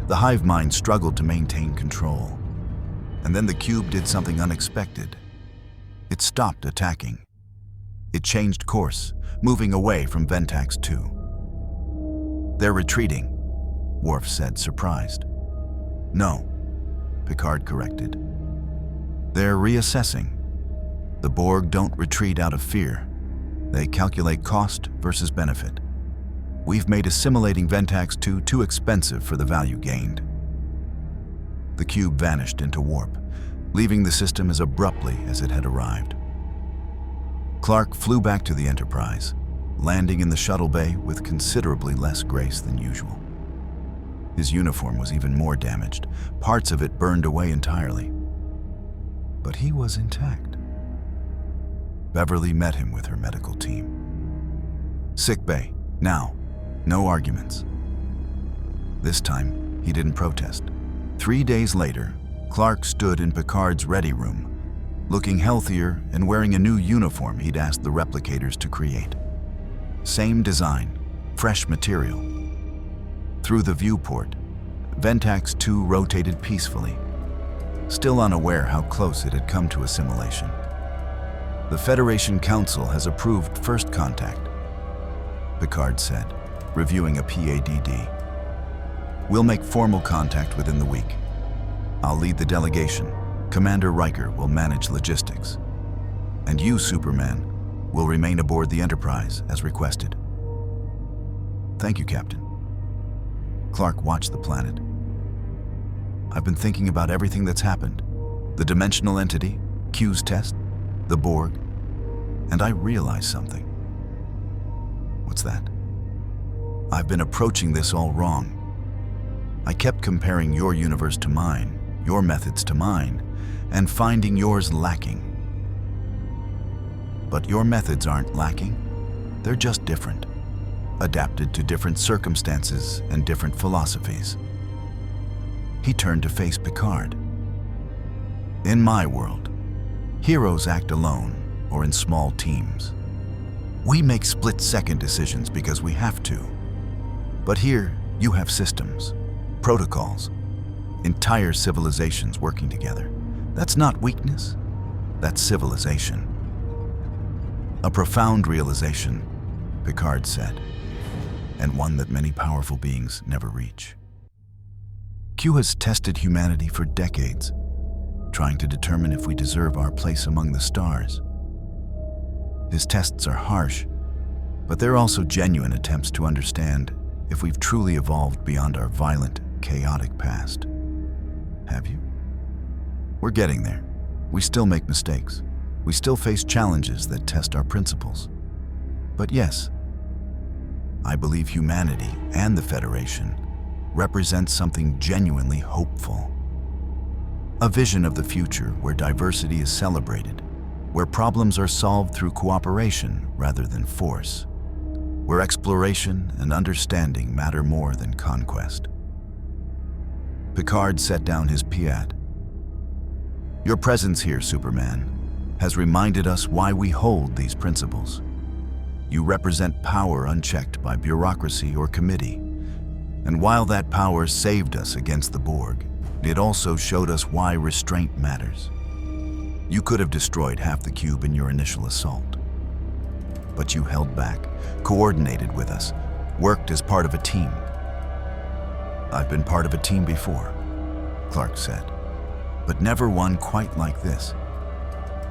The hive mind struggled to maintain control. And then the cube did something unexpected. It stopped attacking. It changed course, moving away from Ventax 2. They're retreating, Worf said, surprised. No, Picard corrected. They're reassessing. The Borg don't retreat out of fear. They calculate cost versus benefit. We've made assimilating Ventax 2 too expensive for the value gained. The cube vanished into warp, leaving the system as abruptly as it had arrived. Clark flew back to the Enterprise, landing in the shuttle bay with considerably less grace than usual. His uniform was even more damaged, parts of it burned away entirely. But he was intact. Beverly met him with her medical team. "Sick bay, now. No arguments." This time, he didn't protest. 3 days later, Clark stood in Picard's ready room, looking healthier and wearing a new uniform he'd asked the replicators to create. Same design, fresh material. Through the viewport, Ventax 2 rotated peacefully, still unaware how close it had come to assimilation. "The Federation Council has approved first contact," Picard said, reviewing a PADD. "We'll make formal contact within the week. I'll lead the delegation. Commander Riker will manage logistics. And you, Superman, will remain aboard the Enterprise as requested." "Thank you, Captain." Clark watched the planet. "I've been thinking about everything that's happened. The dimensional entity, Q's test, the Borg, and I realized something." "What's that?" "I've been approaching this all wrong. I kept comparing your universe to mine, your methods to mine, and finding yours lacking. But your methods aren't lacking. They're just different, adapted to different circumstances and different philosophies." He turned to face Picard. "In my world, heroes act alone or in small teams. We make split-second decisions because we have to. But here, you have systems, protocols, entire civilizations working together. That's not weakness, that's civilization." "A profound realization," Picard said, "and one that many powerful beings never reach. Q has tested humanity for decades, trying to determine if we deserve our place among the stars. His tests are harsh, but they're also genuine attempts to understand if we've truly evolved beyond our violent, chaotic past. Have you? We're getting there. We still make mistakes. We still face challenges that test our principles. But yes, I believe humanity and the Federation represent something genuinely hopeful. A vision of the future where diversity is celebrated, where problems are solved through cooperation rather than force, where exploration and understanding matter more than conquest." Picard set down his PAD. "Your presence here, Superman, has reminded us why we hold these principles. You represent power unchecked by bureaucracy or committee. And while that power saved us against the Borg, it also showed us why restraint matters. You could have destroyed half the cube in your initial assault. But you held back, coordinated with us, worked as part of a team." "I've been part of a team before," Clark said, "but never one quite like this.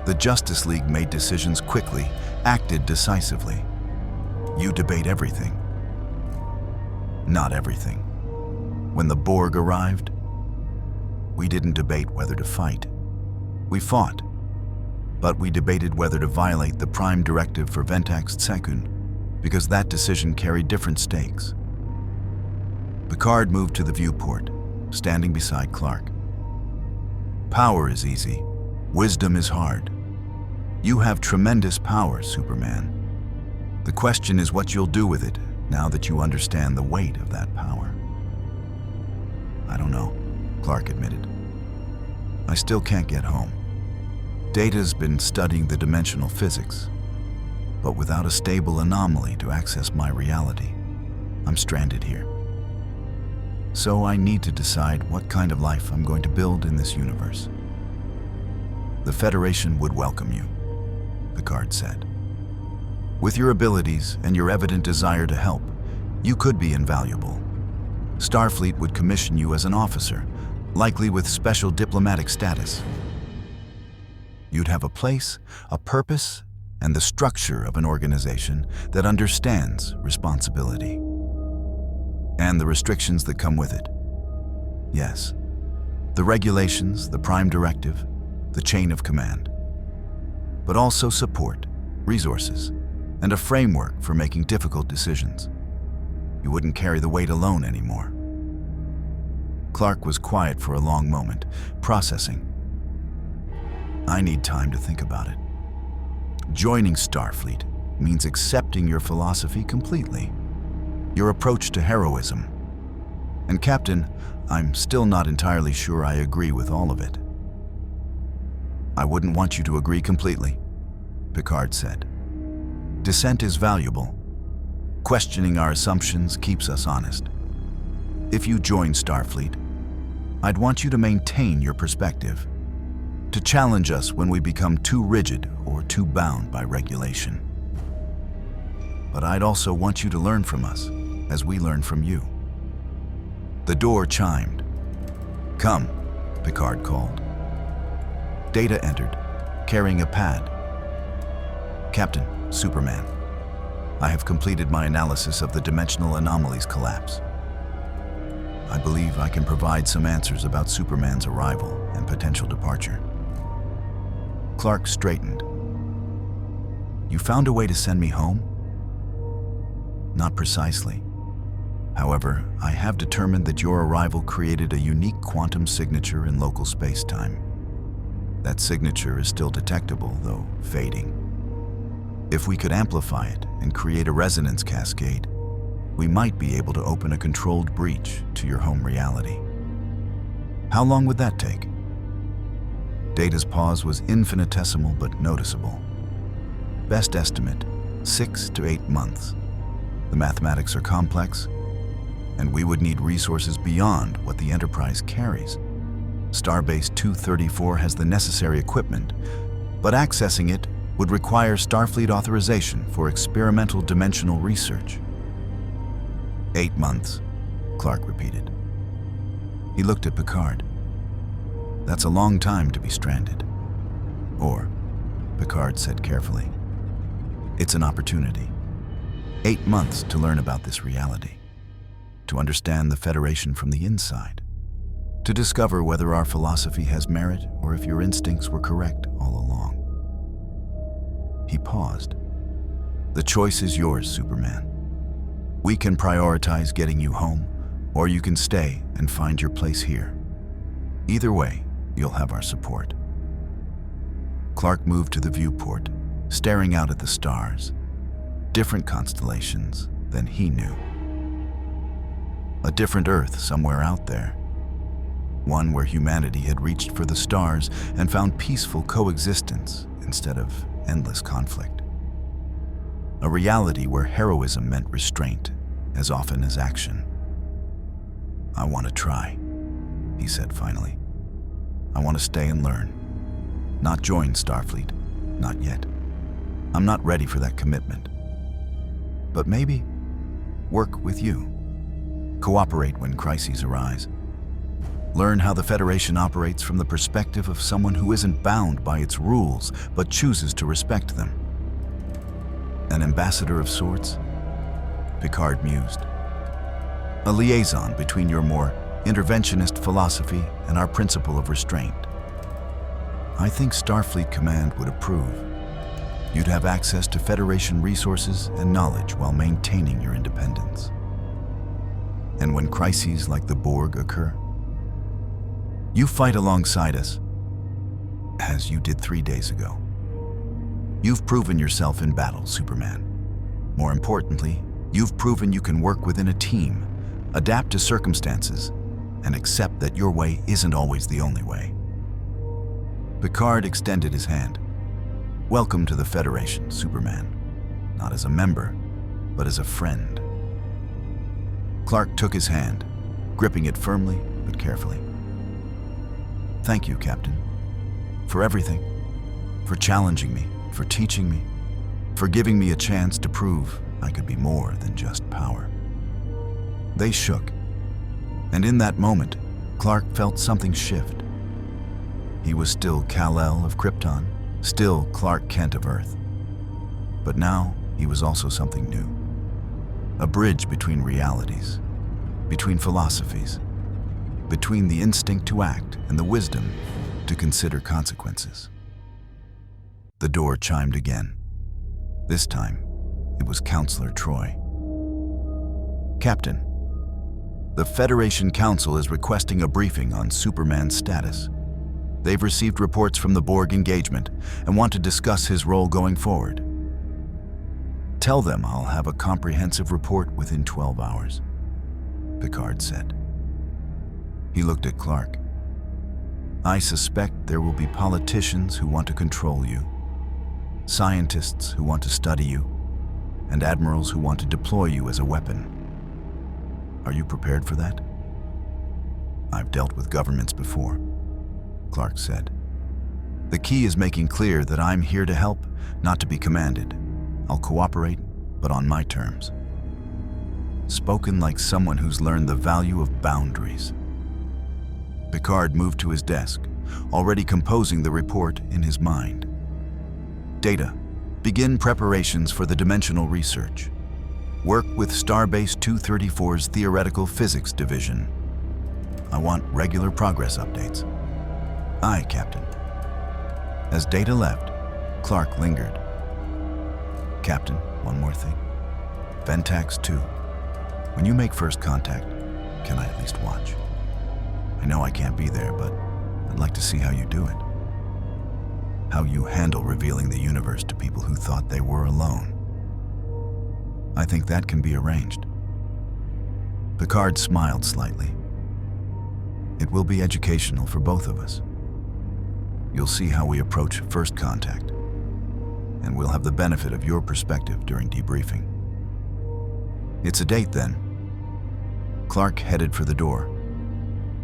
The Justice League made decisions quickly, acted decisively. You debate everything." "Not everything. When the Borg arrived, we didn't debate whether to fight. We fought, but we debated whether to violate the Prime Directive for Ventax 2 because that decision carried different stakes." Picard moved to the viewport, standing beside Clark. "Power is easy. Wisdom is hard. You have tremendous power, Superman. The question is what you'll do with it now that you understand the weight of that power." "I don't know," Clark admitted. "I still can't get home. Data's been studying the dimensional physics, but without a stable anomaly to access my reality, I'm stranded here. So I need to decide what kind of life I'm going to build in this universe." "The Federation would welcome you," Picard said. "With your abilities and your evident desire to help, you could be invaluable. Starfleet would commission you as an officer, likely with special diplomatic status. You'd have a place, a purpose, and the structure of an organization that understands responsibility. And the restrictions that come with it. Yes, the regulations, the Prime Directive, the chain of command. But also support, resources, and a framework for making difficult decisions. You wouldn't carry the weight alone anymore." Clark was quiet for a long moment, processing. I need time to think about it. Joining Starfleet means accepting your philosophy completely, your approach to heroism. And Captain, I'm still not entirely sure I agree with all of it. I wouldn't want you to agree completely, Picard said. Dissent is valuable. Questioning our assumptions keeps us honest. If you join Starfleet, I'd want you to maintain your perspective, to challenge us when we become too rigid or too bound by regulation. But I'd also want you to learn from us as we learn from you. The door chimed. Come, Picard called. Data entered, carrying a pad. Captain, Superman, I have completed my analysis of the dimensional anomalies collapse. I believe I can provide some answers about Superman's arrival and potential departure. Clark straightened. You found a way to send me home? Not precisely. However, I have determined that your arrival created a unique quantum signature in local space-time. That signature is still detectable, though fading. If we could amplify it and create a resonance cascade, we might be able to open a controlled breach to your home reality. How long would that take? Data's pause was infinitesimal but noticeable. Best estimate, 6 to 8 months. The mathematics are complex, and we would need resources beyond what the Enterprise carries. Starbase 234 has the necessary equipment, but accessing it would require Starfleet authorization for experimental dimensional research. 8 months, Clark repeated. He looked at Picard. That's a long time to be stranded. Or, Picard said carefully, it's an opportunity. 8 months to learn about this reality, to understand the Federation from the inside, to discover whether our philosophy has merit or if your instincts were correct all along. He paused. The choice is yours, Superman. We can prioritize getting you home, or you can stay and find your place here. Either way, you'll have our support. Clark moved to the viewport, staring out at the stars, different constellations than he knew. A different Earth somewhere out there. One where humanity had reached for the stars and found peaceful coexistence instead of endless conflict. A reality where heroism meant restraint as often as action. I want to try, he said finally. I want to stay and learn. Not join Starfleet, not yet. I'm not ready for that commitment. But maybe work with you. Cooperate when crises arise. Learn how the Federation operates from the perspective of someone who isn't bound by its rules, but chooses to respect them. An ambassador of sorts? Picard mused. A liaison between your more interventionist philosophy and our principle of restraint. I think Starfleet Command would approve. You'd have access to Federation resources and knowledge while maintaining your independence. And when crises like the Borg occur, you fight alongside us, as you did 3 days ago. You've proven yourself in battle, Superman. More importantly, you've proven you can work within a team, adapt to circumstances, and accept that your way isn't always the only way. Picard extended his hand. Welcome to the Federation, Superman. Not as a member, but as a friend. Clark took his hand, gripping it firmly but carefully. Thank you, Captain, for everything, for challenging me, for teaching me, for giving me a chance to prove I could be more than just power. They shook, and in that moment, Clark felt something shift. He was still Kal-El of Krypton, still Clark Kent of Earth. But now, he was also something new. A bridge between realities, between philosophies, between the instinct to act and the wisdom to consider consequences. The door chimed again. This time, it was Counselor Troy. Captain, The Federation Council is requesting a briefing on Superman's status. They've received reports from the Borg engagement and want to discuss his role going forward. Tell them I'll have a comprehensive report within 12 hours, Picard said. He looked at Clark. I suspect there will be politicians who want to control you, scientists who want to study you, and admirals who want to deploy you as a weapon. Are you prepared for that? I've dealt with governments before, Clark said. The key is making clear that I'm here to help, not to be commanded. I'll cooperate, but on my terms. Spoken like someone who's learned the value of boundaries. Picard moved to his desk, already composing the report in his mind. Data, begin preparations for the dimensional research. Work with Starbase 234's Theoretical Physics Division. I want regular progress updates. Aye, Captain. As Data left, Clark lingered. Captain, one more thing. Ventax 2. When you make first contact, can I at least watch? I know I can't be there, but I'd like to see how you do it. How you handle revealing the universe to people who thought they were alone. I think that can be arranged. Picard smiled slightly. It will be educational for both of us. You'll see how we approach first contact, and we'll have the benefit of your perspective during debriefing. It's a date then. Clark headed for the door,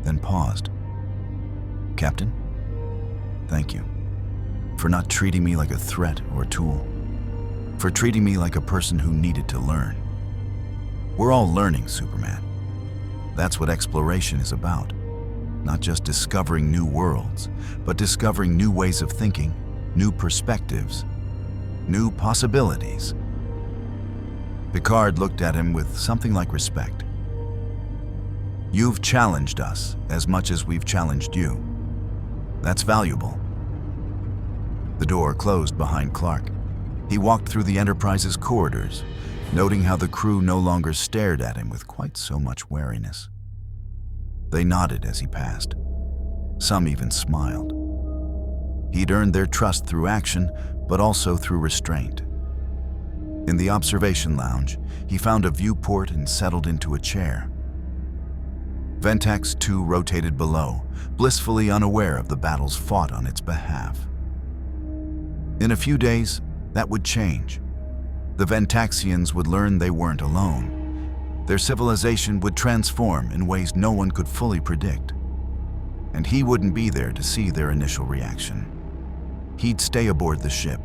then paused. Captain, thank you for not treating me like a threat or a tool, for treating me like a person who needed to learn. We're all learning, Superman. That's what exploration is about. Not just discovering new worlds, but discovering new ways of thinking, new perspectives, new possibilities. Picard looked at him with something like respect. You've challenged us as much as we've challenged you. That's valuable. The door closed behind Clark. He walked through the Enterprise's corridors, noting how the crew no longer stared at him with quite so much wariness. They nodded as he passed. Some even smiled. He'd earned their trust through action, but also through restraint. In the observation lounge, he found a viewport and settled into a chair. Ventax 2 rotated below, blissfully unaware of the battles fought on its behalf. In a few days, that would change. The Ventaxians would learn they weren't alone. Their civilization would transform in ways no one could fully predict. And he wouldn't be there to see their initial reaction. He'd stay aboard the ship,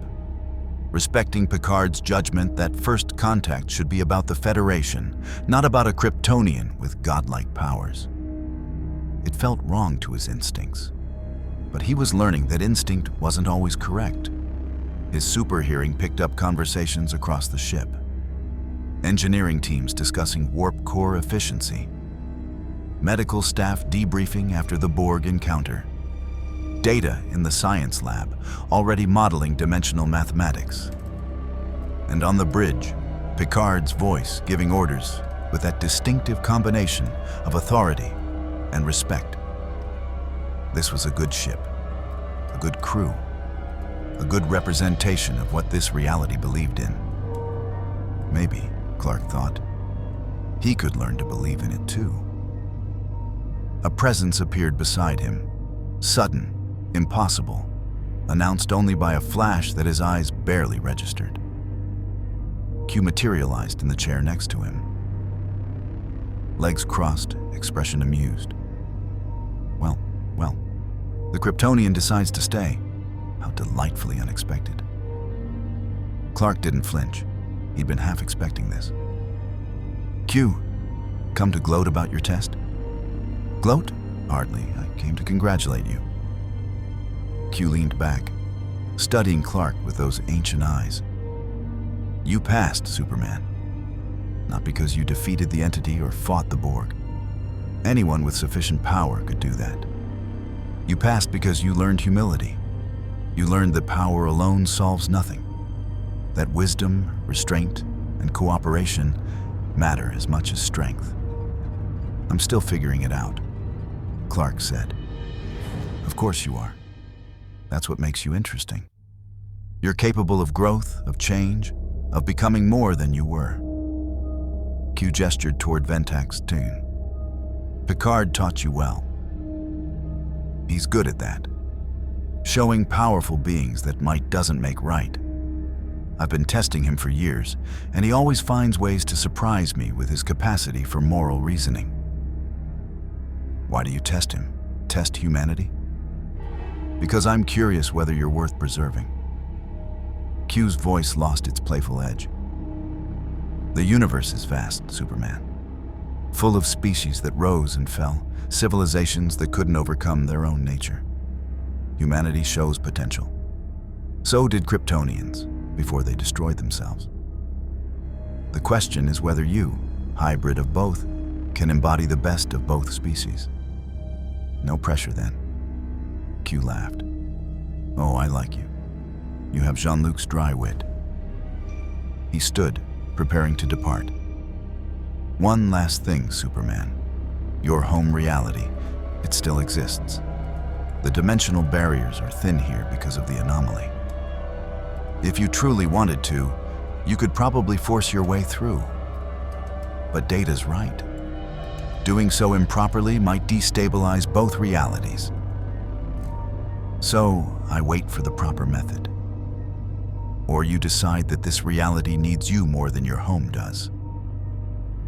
respecting Picard's judgment that first contact should be about the Federation, not about a Kryptonian with godlike powers. It felt wrong to his instincts, but he was learning that instinct wasn't always correct. His super hearing picked up conversations across the ship. Engineering teams discussing warp core efficiency. Medical staff debriefing after the Borg encounter. Data in the science lab, already modeling dimensional mathematics. And on the bridge, Picard's voice giving orders with that distinctive combination of authority and respect. This was a good ship, a good crew, a good representation of what this reality believed in. Maybe, Clark thought, he could learn to believe in it too. A presence appeared beside him, sudden, impossible, announced only by a flash that his eyes barely registered. Q materialized in the chair next to him. Legs crossed, expression amused. Well, the Kryptonian decides to stay. How delightfully unexpected. Clark didn't flinch. He'd been half expecting this. Q, come to gloat about your test? Gloat? Hardly. I came to congratulate you. Q leaned back, studying Clark with those ancient eyes. You passed, Superman. Not because you defeated the entity or fought the Borg. Anyone with sufficient power could do that. You passed because you learned humility. You learned that power alone solves nothing. That wisdom, restraint, and cooperation matter as much as strength. I'm still figuring it out, Clark said. Of course you are. That's what makes you interesting. You're capable of growth, of change, of becoming more than you were. Q gestured toward Ventak's tune. Picard taught you well. He's good at that. Showing powerful beings that might doesn't make right. I've been testing him for years, and he always finds ways to surprise me with his capacity for moral reasoning. Why do you test him? Test humanity? Because I'm curious whether you're worth preserving. Q's voice lost its playful edge. The universe is vast, Superman. Full of species that rose and fell, civilizations that couldn't overcome their own nature. Humanity shows potential. So did Kryptonians before they destroyed themselves. The question is whether you, hybrid of both, can embody the best of both species. No pressure then. Q laughed. Oh, I like you. You have Jean-Luc's dry wit. He stood, preparing to depart. One last thing, Superman. Your home reality, it still exists. The dimensional barriers are thin here because of the anomaly. If you truly wanted to, you could probably force your way through. But Data's right. Doing so improperly might destabilize both realities. So, I wait for the proper method. Or you decide that this reality needs you more than your home does.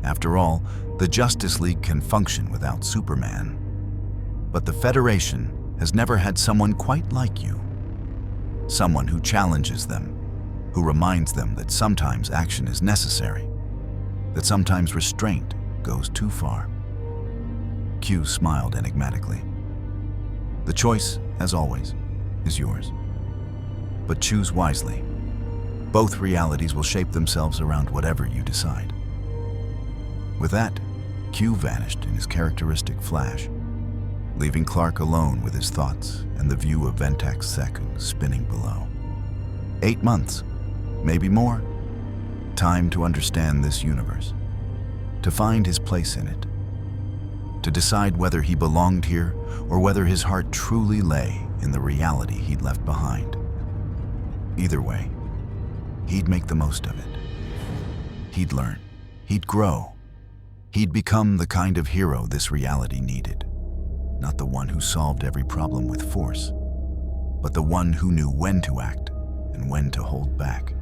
After all, the Justice League can function without Superman. But the Federation has never had someone quite like you. Someone who challenges them, who reminds them that sometimes action is necessary, that sometimes restraint goes too far. Q smiled enigmatically. The choice, as always, is yours. But choose wisely. Both realities will shape themselves around whatever you decide. With that, Q vanished in his characteristic flash, leaving Clark alone with his thoughts and the view of Ventak's second spinning below. 8 months, maybe more. Time to understand this universe, to find his place in it, to decide whether he belonged here or whether his heart truly lay in the reality he'd left behind. Either way, he'd make the most of it. He'd learn, he'd grow, he'd become the kind of hero this reality needed. Not the one who solved every problem with force, but the one who knew when to act and when to hold back.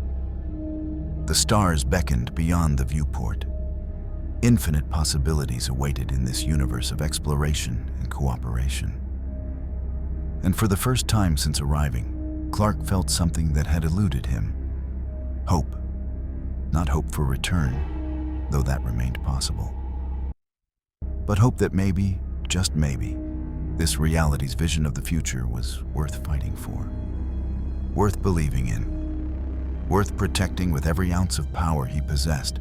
The stars beckoned beyond the viewport. Infinite possibilities awaited in this universe of exploration and cooperation. And for the first time since arriving, Clark felt something that had eluded him. Hope. Not hope for return, though that remained possible. But hope that maybe, just maybe, this reality's vision of the future was worth fighting for. Worth believing in. Worth protecting with every ounce of power he possessed,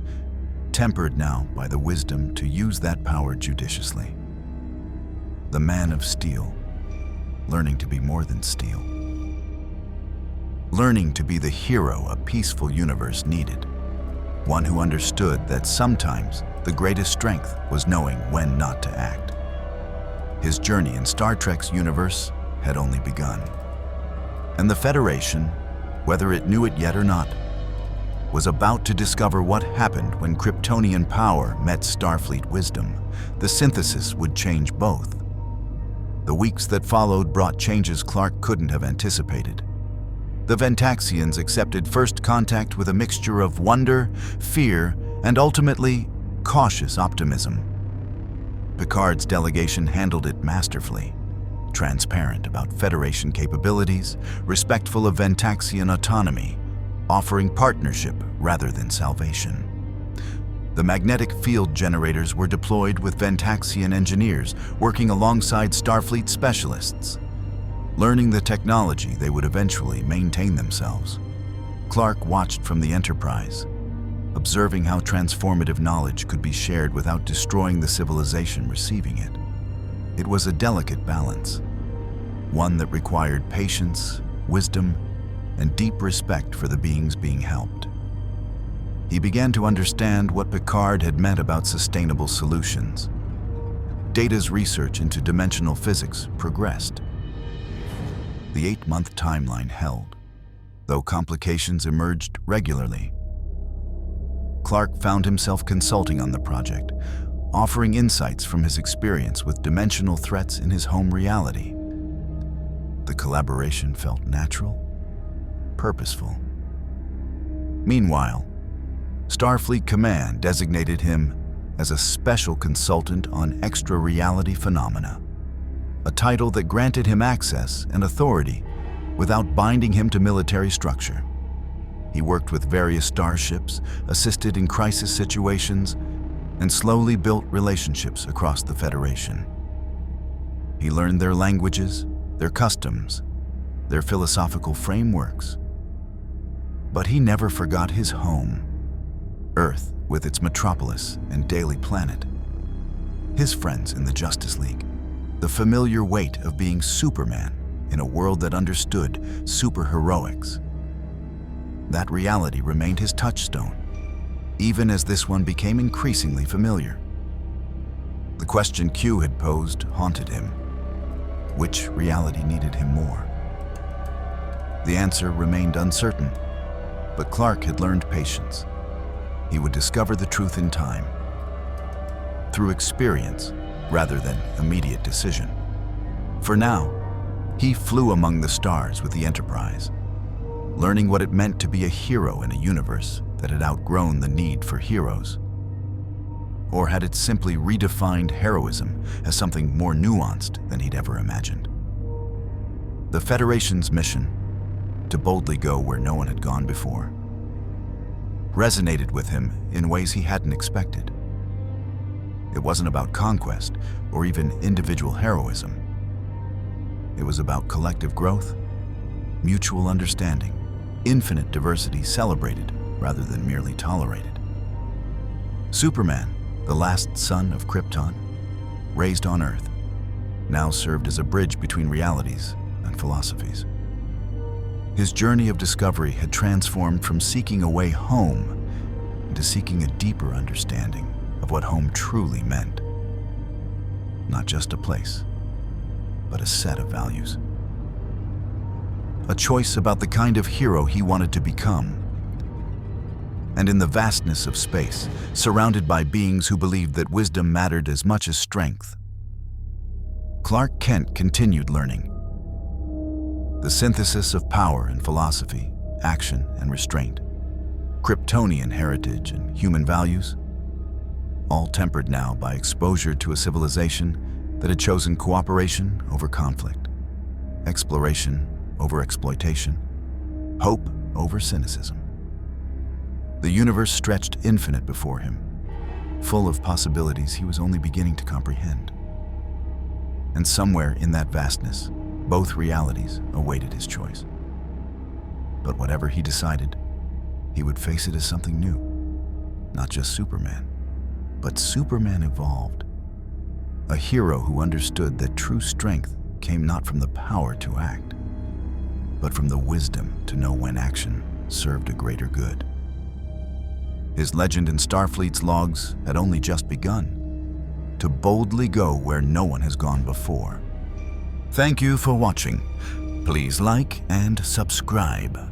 tempered now by the wisdom to use that power judiciously. The man of steel, learning to be more than steel. Learning to be the hero a peaceful universe needed. One who understood that sometimes the greatest strength was knowing when not to act. His journey in Star Trek's universe had only begun. And the Federation, whether it knew it yet or not, was about to discover what happened when Kryptonian power met Starfleet wisdom. The synthesis would change both. The weeks that followed brought changes Clark couldn't have anticipated. The Ventaxians accepted first contact with a mixture of wonder, fear, and ultimately, cautious optimism. Picard's delegation handled it masterfully, transparent about Federation capabilities, respectful of Ventaxian autonomy, offering partnership rather than salvation. The magnetic field generators were deployed with Ventaxian engineers working alongside Starfleet specialists. Learning the technology, they would eventually maintain themselves. Clark watched from the Enterprise, observing how transformative knowledge could be shared without destroying the civilization receiving it. It was a delicate balance, one that required patience, wisdom, and deep respect for the beings being helped. He began to understand what Picard had meant about sustainable solutions. Data's research into dimensional physics progressed. The 8-month timeline held, though complications emerged regularly. Clark found himself consulting on the project, offering insights from his experience with dimensional threats in his home reality. The collaboration felt natural, purposeful. Meanwhile, Starfleet Command designated him as a special consultant on extra-reality phenomena, a title that granted him access and authority without binding him to military structure. He worked with various starships, assisted in crisis situations, and slowly built relationships across the Federation. He learned their languages, their customs, their philosophical frameworks. But he never forgot his home, Earth with its metropolis and daily planet. His friends in the Justice League, the familiar weight of being Superman in a world that understood superheroics. That reality remained his touchstone, even as this one became increasingly familiar. The question Q had posed haunted him. Which reality needed him more? The answer remained uncertain, but Clark had learned patience. He would discover the truth in time, through experience rather than immediate decision. For now, he flew among the stars with the Enterprise, learning what it meant to be a hero in a universe that had outgrown the need for heroes. Or had it simply redefined heroism as something more nuanced than he'd ever imagined? The Federation's mission, to boldly go where no one had gone before, resonated with him in ways he hadn't expected. It wasn't about conquest or even individual heroism. It was about collective growth, mutual understanding, infinite diversity celebrated rather than merely tolerated. Superman, the last son of Krypton, raised on Earth, now served as a bridge between realities and philosophies. His journey of discovery had transformed from seeking a way home into seeking a deeper understanding of what home truly meant. Not just a place, but a set of values. A choice about the kind of hero he wanted to become. And in the vastness of space, surrounded by beings who believed that wisdom mattered as much as strength, Clark Kent continued learning. The synthesis of power and philosophy, action and restraint, Kryptonian heritage and human values, all tempered now by exposure to a civilization that had chosen cooperation over conflict, exploration over exploitation, hope over cynicism. The universe stretched infinite before him, full of possibilities he was only beginning to comprehend. And somewhere in that vastness, both realities awaited his choice. But whatever he decided, he would face it as something new. Not just Superman, but Superman evolved. A hero who understood that true strength came not from the power to act, but from the wisdom to know when action served a greater good. His legend in Starfleet's logs had only just begun, to boldly go where no one has gone before. Thank you for watching. Please like and subscribe.